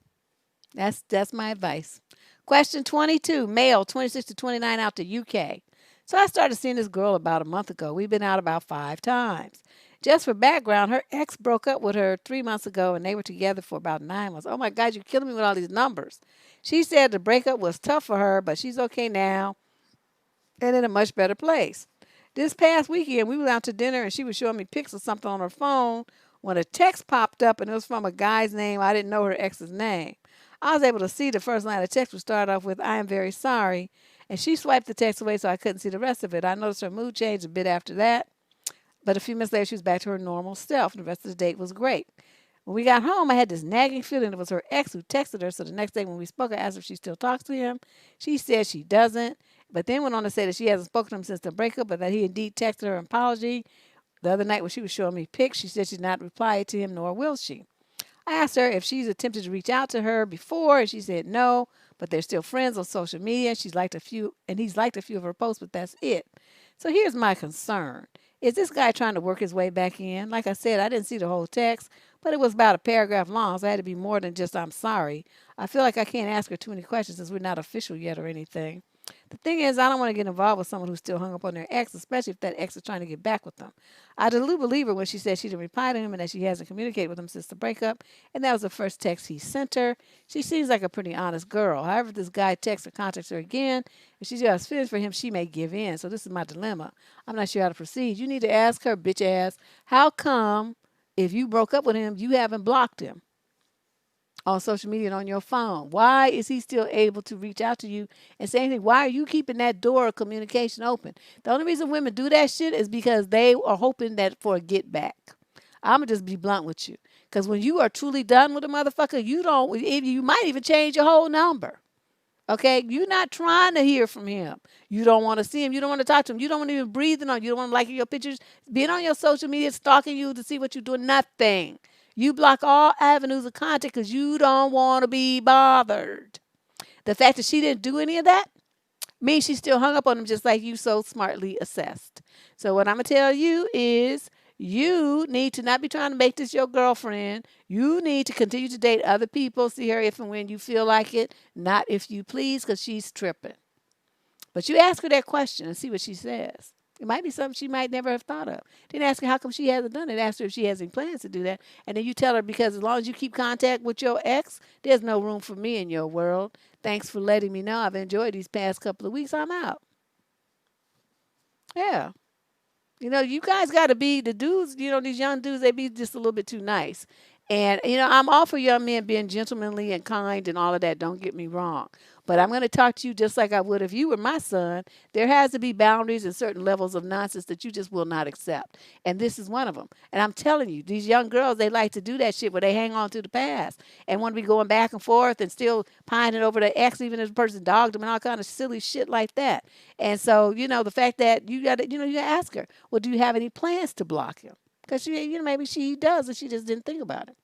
That's my advice. Question 22, male, 26 to 29 out to UK. So I started seeing this girl about a month ago. We've been out about 5 times. Just for background, her ex broke up with her 3 months ago and they were together for about 9 months. Oh my God, you're killing me with all these numbers. She said the breakup was tough for her, but she's okay now and in a much better place. This past weekend, we went out to dinner and she was showing me pics of something on her phone when a text popped up and it was from a guy's name. I didn't know her ex's name. I was able to see the first line of text would start off with, "I am very sorry." And she swiped the text away so I couldn't see the rest of it. I noticed her mood changed a bit after that. But a few minutes later, she was back to her normal self. And the rest of the date was great. When we got home, I had this nagging feeling it was her ex who texted her. So the next day when we spoke, I asked if she still talks to him. She said she doesn't, but then went on to say that she hasn't spoken to him since the breakup, but that he indeed texted her an apology. The other night when she was showing me pics, she said she's not replied to him, nor will she. I asked her if she's attempted to reach out to her before, and she said no, but they're still friends on social media. He's liked a few of her posts, but that's it. So here's my concern. Is this guy trying to work his way back in? Like I said, I didn't see the whole text, but it was about a paragraph long, so it had to be more than just "I'm sorry." I feel like I can't ask her too many questions since we're not official yet or anything. The thing is, I don't want to get involved with someone who's still hung up on their ex, especially if that ex is trying to get back with them. I do believe her when she said she didn't reply to him and that she hasn't communicated with him since the breakup, and that was the first text he sent her. She seems like a pretty honest girl. However, if this guy texts or contacts her again, if she's got feelings for him, she may give in. So this is my dilemma. I'm not sure how to proceed. You need to ask her, bitch ass, how come if you broke up with him, you haven't blocked him on social media and on your phone? Why is he still able to reach out to you and say anything? Why are you keeping that door of communication open? The only reason women do that shit is because they are hoping that for a get back. I'm going to just be blunt with you. Because when you are truly done with a motherfucker, you might even change your whole number. Okay? You're not trying to hear from him. You don't want to see him. You don't want to talk to him. You don't want to even breathe on him. You don't want to like your pictures, being on your social media, stalking you to see what you're doing. Nothing. You block all avenues of contact because you don't want to be bothered. The fact that she didn't do any of that means she still hung up on him just like you so smartly assessed. So what I'm going to tell you is you need to not be trying to make this your girlfriend. You need to continue to date other people, see her if and when you feel like it, not if you please, because she's tripping. But you ask her that question and see what she says. It might be something she might never have thought of. Then ask her how come she hasn't done it. Ask her if she has any plans to do that. And then you tell her, because as long as you keep contact with your ex, there's no room for me in your world. Thanks for letting me know. I've enjoyed these past couple of weeks. I'm out. Yeah. You guys got to be the dudes, these young dudes, they be just a little bit too nice. And, I'm all for young men being gentlemanly and kind and all of that. Don't get me wrong. But I'm going to talk to you just like I would if you were my son. There has to be boundaries and certain levels of nonsense that you just will not accept. And this is one of them. And I'm telling you, these young girls, they like to do that shit where they hang on to the past and want to be going back and forth and still pining over the ex, even if the person dogged them and all kind of silly shit like that. And so, the fact that you got to, you ask her, well, do you have any plans to block him? Because maybe she does and she just didn't think about it.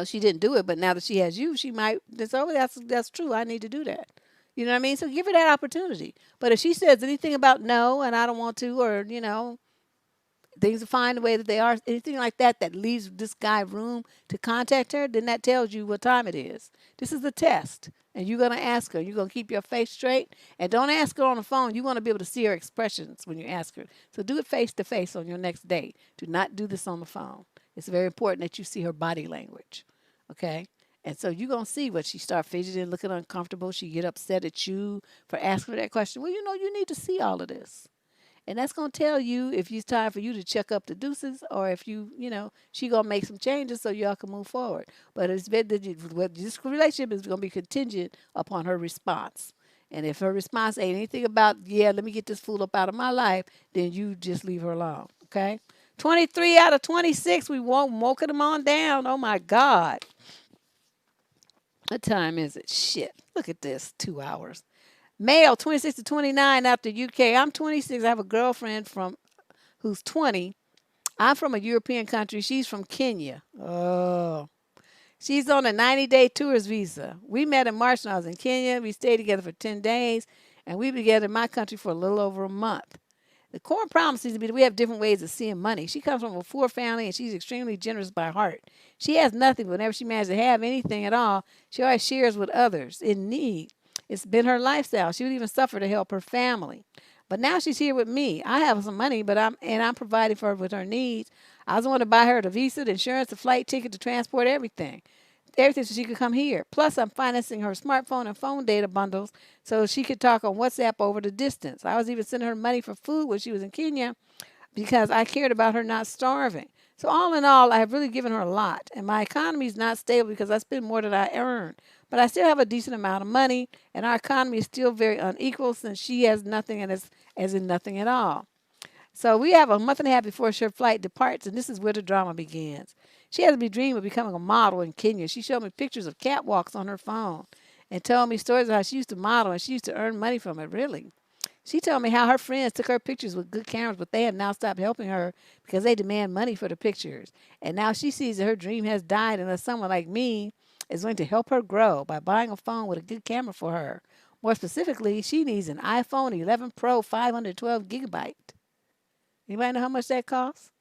She didn't do it, but now that she has you, she might. That's true. I need to do that. You know what I mean? So give her that opportunity. But if she says anything about no and I don't want to, or things are fine the way that they are, anything like that that leaves this guy room to contact her, then that tells you what time it is. This is the test. And you're going to ask her. You're going to keep your face straight. And don't ask her on the phone. You want to be able to see her expressions when you ask her. So do it face to face on your next date. Do not do this on the phone. It's very important that you see her body language. Okay? And so you're going to see what she start fidgeting, looking uncomfortable. She get upset at you for asking her that question. Well, you need to see all of this. And that's going to tell you if it's time for you to check up the deuces or if she going to make some changes so y'all can move forward. But it's better that this relationship is going to be contingent upon her response. And if her response ain't anything about, yeah, let me get this fool up out of my life, then you just leave her alone, okay? 23 out of 26, we woken them on down. Oh, my God. What time is it? Shit. Look at this, 2 hours. Male, 26 to 29 after UK. I'm 26. I have a girlfriend who's 20. I'm from a European country. She's from Kenya. Oh. She's on a 90-day tourist visa. We met in March when I was in Kenya. We stayed together for 10 days, and we were together in my country for a little over a month. The core problem seems to be that we have different ways of seeing money. She comes from a poor family, and she's extremely generous by heart. She has nothing, but whenever she manages to have anything at all, she always shares with others in need. It's been her lifestyle. She would even suffer to help her family. But now she's here with me. I have some money, but I'm providing for her with her needs. I was the one to buy her the visa, the insurance, the flight ticket, the transport, everything. Everything so she could come here. Plus, I'm financing her smartphone and phone data bundles so she could talk on WhatsApp over the distance. I was even sending her money for food when she was in Kenya because I cared about her not starving. So all in all, I have really given her a lot. And my economy is not stable because I spend more than I earn. But I still have a decent amount of money, and our economy is still very unequal since she has nothing and is as in nothing at all. So we have a month and a half before her flight departs, and this is where the drama begins. She has me dream of becoming a model in Kenya. She showed me pictures of catwalks on her phone and told me stories of how she used to model and she used to earn money from it, really. She told me how her friends took her pictures with good cameras, but they have now stopped helping her because they demand money for the pictures. And now she sees that her dream has died unless someone like me is going to help her grow by buying a phone with a good camera for her. More specifically, she needs an iPhone 11 Pro 512 gigabyte. Anybody know how much that costs?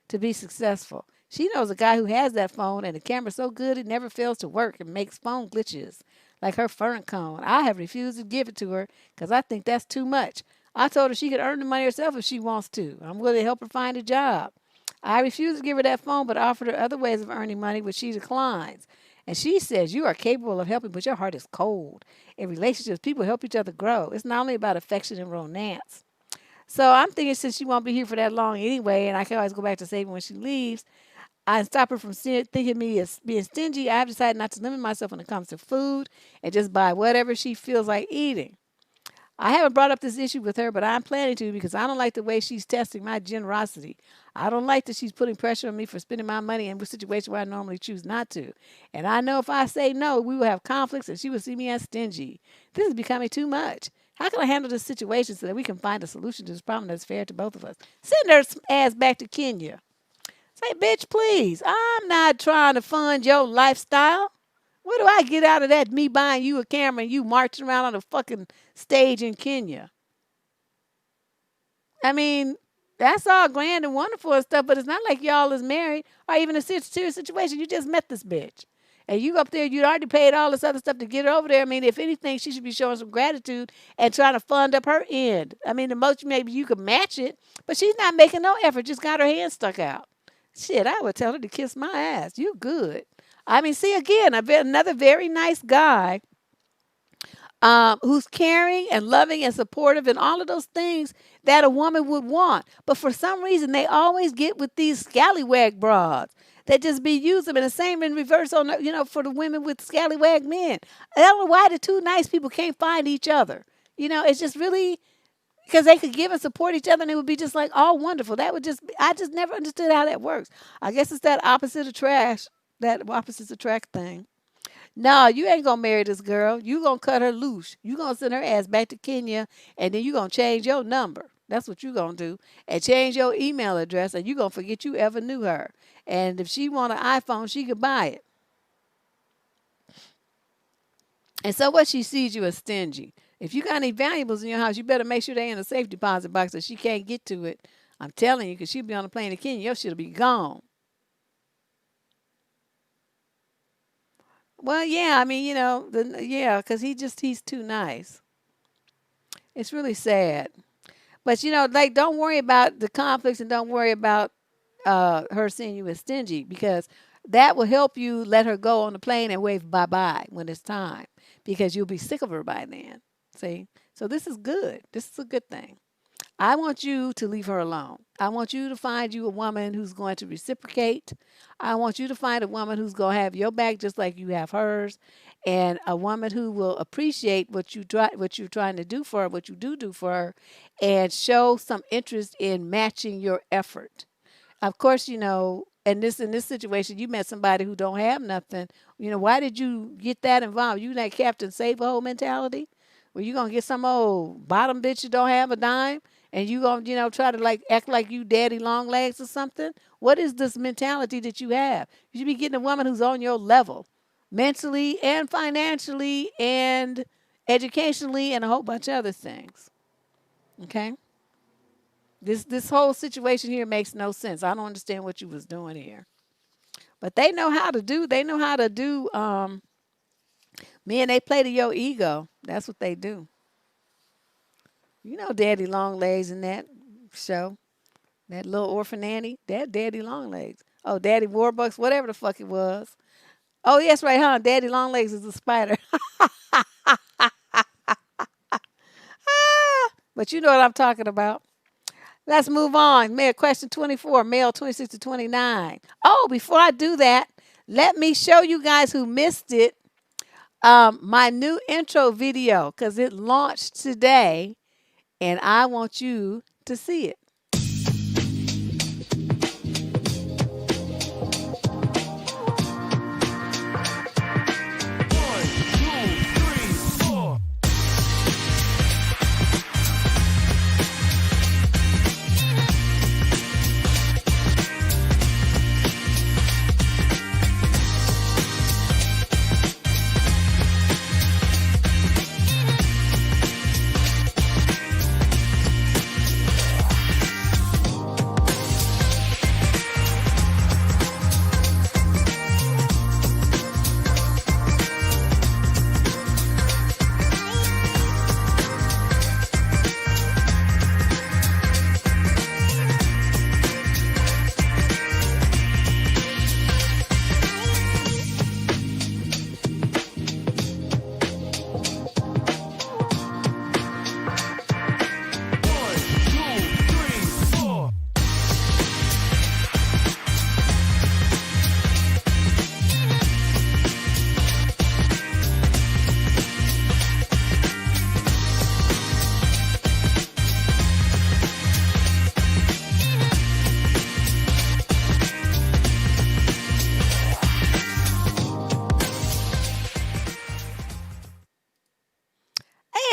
To be successful. She knows a guy who has that phone and the camera's so good it never fails to work and makes phone glitches, like her fern cone. I have refused to give it to her because I think that's too much. I told her she could earn the money herself if she wants to. I'm willing to help her find a job. I refused to give her that phone but offered her other ways of earning money, which she declines. And she says, you are capable of helping, but your heart is cold. In relationships, people help each other grow. It's not only about affection and romance. So I'm thinking since she won't be here for that long anyway, and I can always go back to saving when she leaves, I stop her from thinking me as being stingy. I've decided not to limit myself when it comes to food and just buy whatever she feels like eating. I haven't brought up this issue with her, but I'm planning to because I don't like the way she's testing my generosity. I don't like that she's putting pressure on me for spending my money in a situation where I normally choose not to. And I know if I say no, we will have conflicts and she will see me as stingy. This is becoming too much. How can I handle this situation so that we can find a solution to this problem that's fair to both of us? Send her ass back to Kenya. Say, bitch, please, I'm not trying to fund your lifestyle. What do I get out of that? Me buying you a camera and you marching around on a fucking stage in Kenya. I mean, that's all grand and wonderful and stuff, but it's not like y'all is married or even a serious situation. You just met this bitch. And you up there, you already paid all this other stuff to get her over there. I mean, if anything, she should be showing some gratitude and trying to fund up her end. I mean, the most maybe you could match it, but she's not making no effort, just got her hand stuck out. Shit, I would tell her to kiss my ass. You good. I mean, see, again, another very nice guy who's caring and loving and supportive and all of those things that a woman would want. But for some reason, they always get with these scallywag broads that just be used them. And the same in reverse on, for the women with scallywag men. I don't know why the two nice people can't find each other. It's just really because they could give and support each other and it would be just like all wonderful. That would just, I just never understood how that works. I guess it's that opposites attract thing. No, you ain't gonna marry this girl. You gonna cut her loose. You gonna send her ass back to Kenya, and then you gonna change your number. That's what you gonna do, and change your email address, and you gonna forget you ever knew her. And if she want an iPhone, she could buy it. And so what she sees you as stingy. If you got any valuables in your house, you better make sure they in a safe deposit box so she can't get to it. I'm telling you, because she'll be on a plane to Kenya, your shit'll be gone. Well, yeah, I mean, yeah, because he's too nice. It's really sad. But, like, don't worry about the conflicts and don't worry about her seeing you as stingy because that will help you let her go on the plane and wave bye-bye when it's time because you'll be sick of her by then. See? So this is good. This is a good thing. I want you to leave her alone. I want you to find you a woman who's going to reciprocate. I want you to find a woman who's going to have your back just like you have hers, and a woman who will appreciate what you're trying to do for her, what you do for her, and show some interest in matching your effort. Of course, in this situation, you met somebody who don't have nothing. Why did you get that involved? You that Captain Save-A-Hole mentality? Well, you gonna get some old bottom bitch who don't have a dime, and you gonna, try to like act like you daddy long legs or something? What is this mentality that you have? You should be getting a woman who's on your level, mentally and financially and educationally and a whole bunch of other things. Okay? This whole situation here makes no sense. I don't understand what you was doing here. But they know how to do. They know how to do. Men, they play to your ego. That's what they do. Daddy Long Legs in that show, that little orphan Annie, that Daddy Long Legs. Oh, Daddy Warbucks, whatever the fuck it was. Oh, yes, right, huh? Daddy Long Legs is a spider. But you know what I'm talking about. Let's move on. Question 24, male 26 to 29. Oh, before I do that, let me show you guys who missed it my new intro video because it launched today and I want you to see it.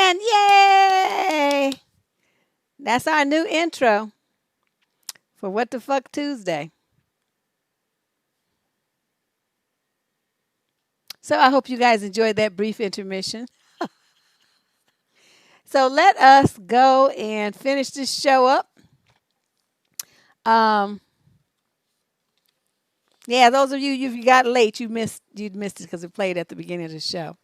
And yay! That's our new intro for What the Fuck Tuesday. So I hope you guys enjoyed that brief intermission. So let us go and finish this show up. Yeah, those of you, if you got late, you'd missed it because it played at the beginning of the show.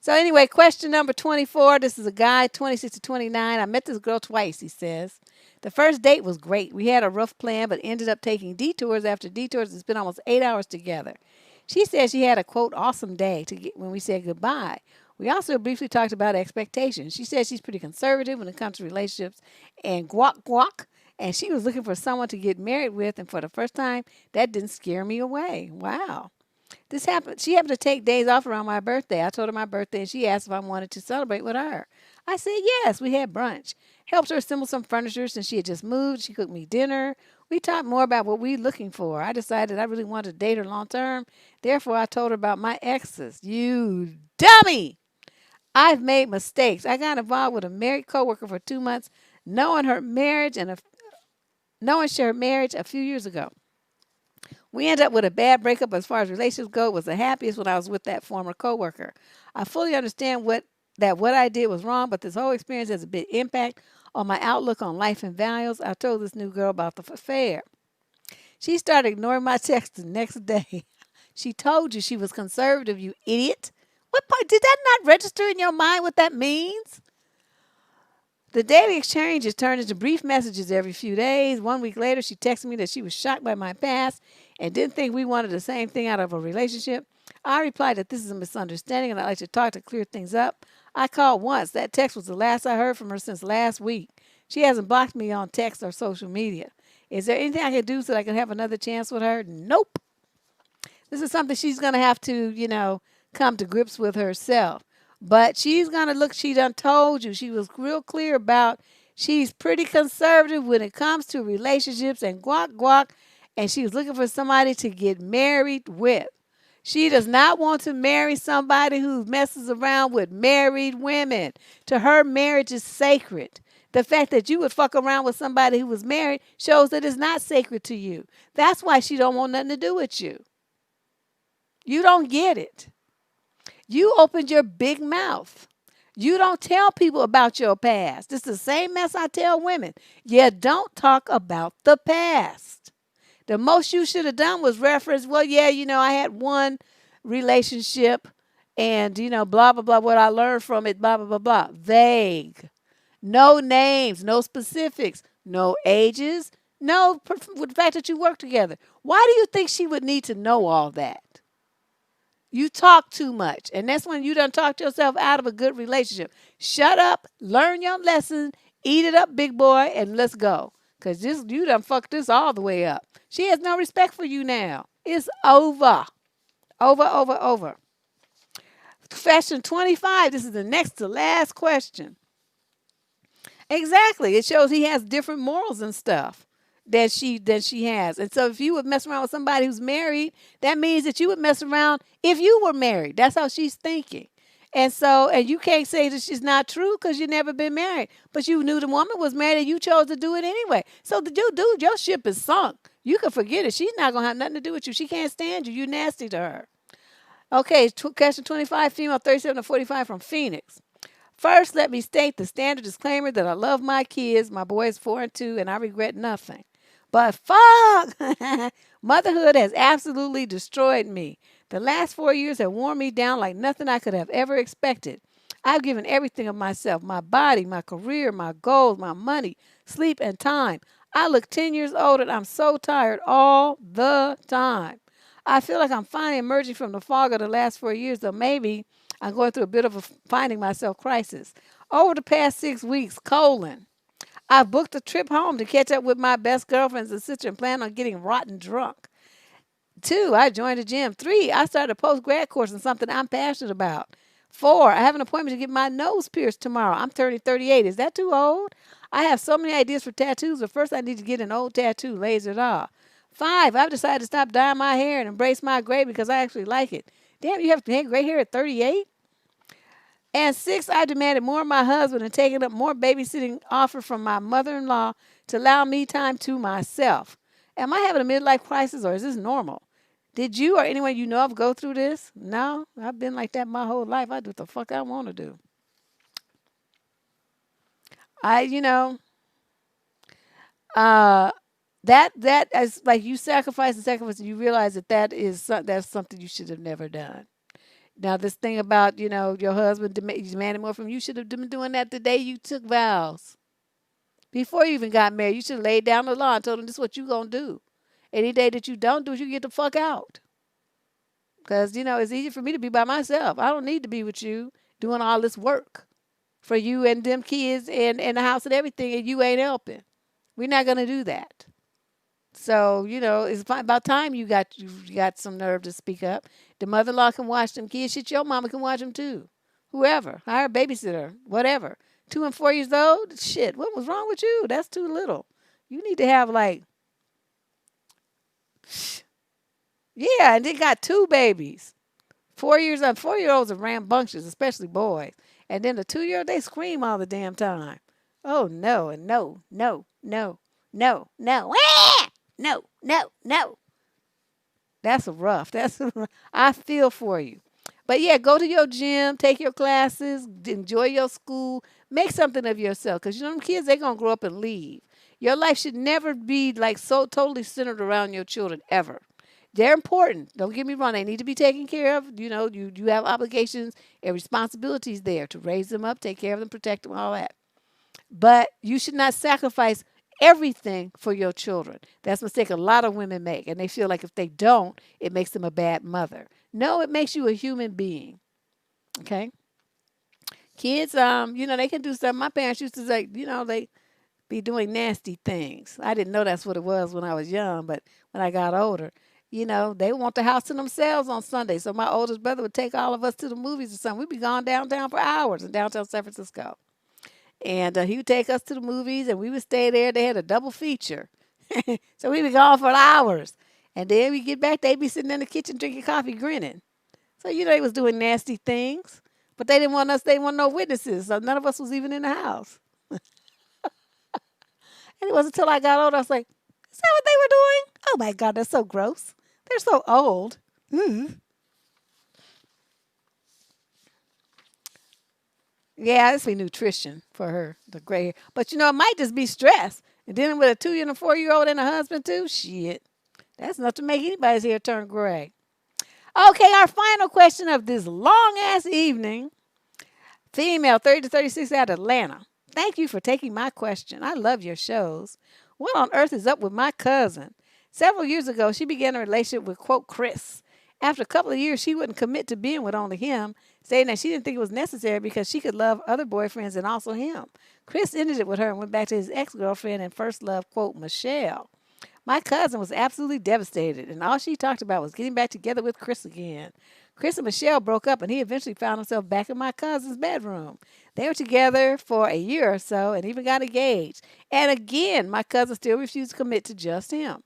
So anyway, question number 24. This is a guy, 26 to 29. I met this girl twice, he says. The first date was great. We had a rough plan, but ended up taking detours after detours and spent almost 8 hours together. She said she had a, quote, awesome day when we said goodbye. We also briefly talked about expectations. She said she's pretty conservative when it comes to relationships and guac guac, and she was looking for someone to get married with, and for the first time, that didn't scare me away. Wow. This happened. She happened to take days off around my birthday. I told her my birthday, and she asked if I wanted to celebrate with her. I said yes. We had brunch. Helped her assemble some furniture since she had just moved. She cooked me dinner. We talked more about what we were looking for. I decided I really wanted to date her long term. Therefore, I told her about my exes. You dummy! I've made mistakes. I got involved with a married coworker for 2 months, knowing her marriage and knowing her marriage a few years ago. We ended up with a bad breakup as far as relationships go. It was the happiest when I was with that former coworker. I fully understand what I did was wrong, but this whole experience has a big impact on my outlook on life and values. I told this new girl about the affair. She started ignoring my texts the next day. She told you she was conservative, you idiot. What part did that not register in your mind what that means? The daily exchanges turned into brief messages every few days. 1 week later, she texted me that she was shocked by my past and didn't think we wanted the same thing out of a relationship. I replied that this is a misunderstanding and I'd like to talk to clear things up. I called once. That text was the last I heard from her since last week. She hasn't blocked me on text or social media. Is there anything I can do so that I can have another chance with her? Nope. This is something she's going to have to, come to grips with herself. But she's going to look, she done told you, she was real clear about she's pretty conservative when it comes to relationships and guac guac, and she was looking for somebody to get married with. She does not want to marry somebody who messes around with married women. To her, marriage is sacred. The fact that you would fuck around with somebody who was married shows that it's not sacred to you. That's why she don't want nothing to do with you. You don't get it. You opened your big mouth. You don't tell people about your past. It's the same mess I tell women. You don't talk about the past. The most you should have done was reference, well, yeah, I had one relationship and, blah, blah, blah, what I learned from it, blah, blah, blah, blah. Vague. No names, no specifics, no ages, no with the fact that you work together. Why do you think she would need to know all that? You talk too much, and that's when you done talked yourself out of a good relationship. Shut up, learn your lesson, eat it up, big boy, and let's go. Because you done fucked this all the way up. She has no respect for you now. It's over. Over, over, over. Question 25. This is the next to last question. Exactly. It shows he has different morals and stuff than she has. And so if you would mess around with somebody who's married, that means that you would mess around if you were married. That's how she's thinking. And you can't say that she's not true because you've never been married. But you knew the woman was married and you chose to do it anyway. So dude, your ship is sunk. You can forget it. She's not going to have nothing to do with you. She can't stand you. You nasty to her. Okay, question 25, female 37 to 45 from Phoenix. First, let me state the standard disclaimer that I love my kids. My boy is 4 and 2, and I regret nothing. But fuck, motherhood has absolutely destroyed me. The last 4 years have worn me down like nothing I could have ever expected. I've given everything of myself, my body, my career, my goals, my money, sleep, and time. I look 10 years old and I'm so tired all the time. I feel like I'm finally emerging from the fog of the last 4 years, though maybe I'm going through a bit of a finding myself crisis. Over the past 6 weeks, I've booked a trip home to catch up with my best girlfriends and sister and plan on getting rotten drunk. 2, I joined a gym. 3, I started a post-grad course in something I'm passionate about. 4, I have an appointment to get my nose pierced tomorrow. I'm turning 38. Is that too old? I have so many ideas for tattoos, but first I need to get an old tattoo lasered off. 5, I've decided to stop dyeing my hair and embrace my gray because I actually like it. Damn, you have gray hair at 38? And 6, I demanded more of my husband and taken up more babysitting offer from my mother-in-law to allow me time to myself. Am I having a midlife crisis or is this normal? Did you or anyone you know of go through this? No, I've been like that my whole life. I do what the fuck I want to do. That is like you sacrifice and you realize that's something you should have never done. Now, this thing about, your husband demanding more from you, should have been doing that the day you took vows. Before you even got married, you should have laid down the law and told him this is what you're going to do. Any day that you don't do it, you get the fuck out. Because, it's easy for me to be by myself. I don't need to be with you. doing all this work for you and them kids and the house and everything, and you ain't helping. We're not gonna do that. So it's about time you got some nerve to speak up. The mother-in-law can watch them kids. Shit, your mama can watch them too. Whoever, hire a babysitter, whatever. 2 and 4 years old. Shit, what was wrong with you? That's too little. You need to have like, yeah, and they got two babies. 4 years old. 4-year-olds are rambunctious, especially boys. And then the 2-year-old, they scream all the damn time. Oh no, and no, no, no, no, no, no, no, no. That's a rough. I feel for you. But yeah, go to your gym, take your classes, enjoy your school, make something of yourself. Because them kids, they're going to grow up and leave. Your life should never be like so totally centered around your children ever. They're important. Don't get me wrong. They need to be taken care of. You have obligations and responsibilities there to raise them up, take care of them, protect them, all that. But you should not sacrifice everything for your children. That's a mistake a lot of women make. And they feel like if they don't, it makes them a bad mother. No, it makes you a human being. Okay? Kids, they can do stuff. My parents used to say, they be doing nasty things. I didn't know that's what it was when I was young, but when I got older, they want the house to themselves on Sunday. So my oldest brother would take all of us to the movies or something. We'd be gone downtown for hours in downtown San Francisco. And he would take us to the movies, and we would stay there. They had a double feature. So we'd be gone for hours. And then we get back, they'd be sitting in the kitchen drinking coffee, grinning. So, they was doing nasty things. But they didn't want us, they didn't want no witnesses. So none of us was even in the house. And it wasn't until I got older, I was like, is that what they were doing? Oh my God, that's so gross. They're so old. Mm. Yeah, it's be nutrition for her, the gray hair. But it might just be stress. And dealing with a 2 and a 4-year-old and a husband too, shit. That's enough to make anybody's hair turn gray. Okay, our final question of this long ass evening. Female, 30 to 36 out of Atlanta. Thank you for taking my question. I love your shows. What on earth is up with my cousin? Several years ago, she began a relationship with, quote, Chris. After a couple of years, she wouldn't commit to being with only him, saying that she didn't think it was necessary because she could love other boyfriends and also him. Chris ended it with her and went back to his ex-girlfriend and first love, quote, Michelle. My cousin was absolutely devastated, and all she talked about was getting back together with Chris again. Chris and Michelle broke up, and he eventually found himself back in my cousin's bedroom. They were together for a year or so and even got engaged. And again, my cousin still refused to commit to just him.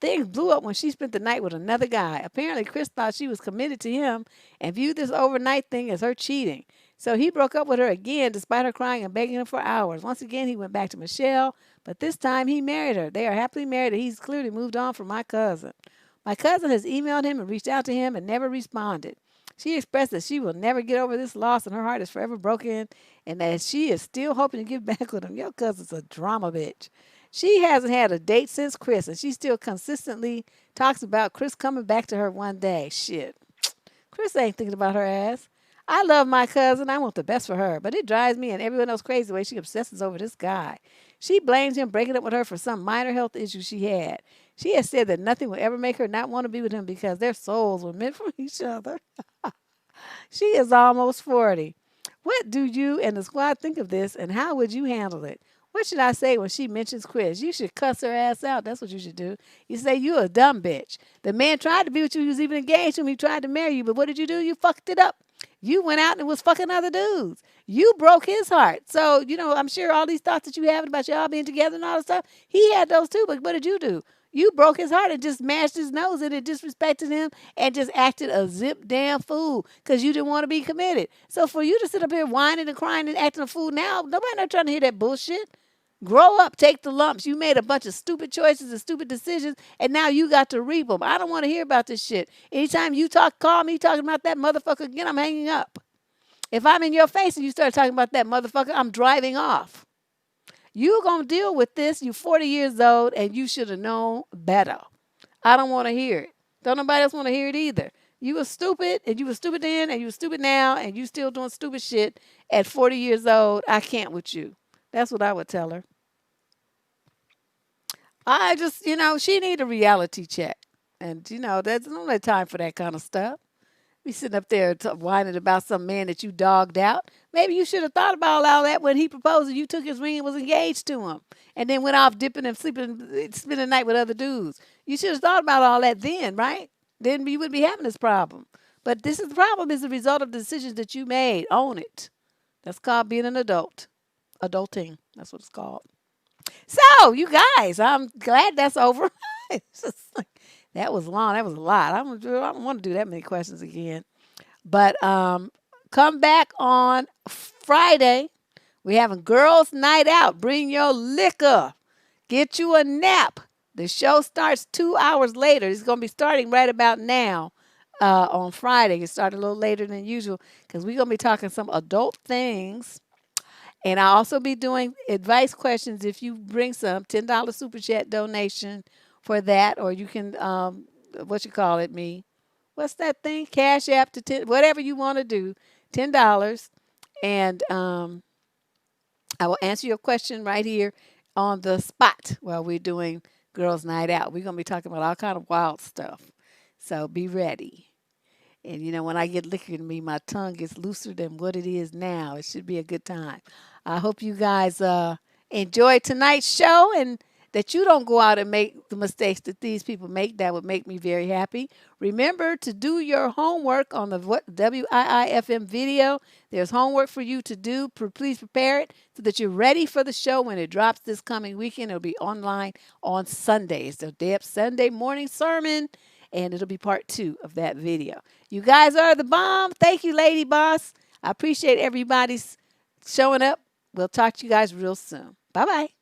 Things blew up when she spent the night with another guy. Apparently, Chris thought she was committed to him and viewed this overnight thing as her cheating. So he broke up with her again despite her crying and begging him for hours. Once again, he went back to Michelle, but this time he married her. They are happily married and he's clearly moved on from my cousin. My cousin has emailed him and reached out to him and never responded. She expressed that she will never get over this loss and her heart is forever broken and that she is still hoping to get back with him. Your cousin's a drama bitch. She hasn't had a date since Chris, and she still consistently talks about Chris coming back to her one day. Shit. Chris ain't thinking about her ass. I love my cousin. I want the best for her, but it drives me and everyone else crazy the way she obsesses over this guy. She blames him breaking up with her for some minor health issue she had. She has said that nothing will ever make her not want to be with him because their souls were meant for each other. She is almost 40. What do you and the squad think of this, and how would you handle it? What should I say when she mentions Chris? You should cuss her ass out. That's what you should do. You say, you a dumb bitch. The man tried to be with you. He was even engaged to him. He tried to marry you. But what did you do? You fucked it up. You went out and was fucking other dudes. You broke his heart. So, I'm sure all these thoughts that you have about y'all being together and all this stuff, he had those too. But what did you do? You broke his heart and just mashed his nose in it, disrespected him, and just acted a zip damn fool because you didn't want to be committed. So for you to sit up here whining and crying and acting a fool now, nobody not trying to hear that bullshit. Grow up, take the lumps. You made a bunch of stupid choices and stupid decisions, and now you got to reap them. I don't want to hear about this shit. Anytime you call me talking about that motherfucker again, I'm hanging up. If I'm in your face and you start talking about that motherfucker, I'm driving off. You're going to deal with this. You're 40 years old, and you should have known better. I don't want to hear it. Don't nobody else want to hear it either. You were stupid, and you were stupid then, and you were stupid now, and you still doing stupid shit at 40 years old. I can't with you. That's what I would tell her. I just, she need a reality check. And, there's no time for that kind of stuff. Be sitting up there whining about some man that you dogged out. Maybe you should have thought about all that when he proposed and you took his ring and was engaged to him, and then went off dipping and sleeping, spending the night with other dudes. You should have thought about all that then, right? Then you wouldn't be having this problem. But this is the problem is the result of the decisions that you made. Own it. That's called being an adult. Adulting. That's what it's called. So, you guys, I'm glad that's over. It's just like, that was long. That was a lot. I don't want to do that many questions again. But come back on Friday. We're having girls' night out. Bring your liquor. Get you a nap. The show starts 2 hours later. It's going to be starting right about now on Friday. It started a little later than usual because we're going to be talking some adult things. And I'll also be doing advice questions if you bring some $10 super chat donation for that, or you can what you call it, me. What's that thing? Cash app to 10, whatever you want to do, $10, and I will answer your question right here on the spot while we're doing Girls Night Out. We're gonna be talking about all kind of wild stuff, so be ready. And you know, when I get liquor in me, my tongue gets looser than what it is now. It should be a good time. I hope you guys enjoyed tonight's show and that you don't go out and make the mistakes that these people make. That would make me very happy. Remember to do your homework on the WIIFM video. There's homework for you to do. Please prepare it so that you're ready for the show when it drops this coming weekend. It'll be online on Sundays. So Deb's Sunday morning sermon, and it'll be part 2 of that video. You guys are the bomb. Thank you, Lady Boss. I appreciate everybody's showing up. We'll talk to you guys real soon. Bye-bye.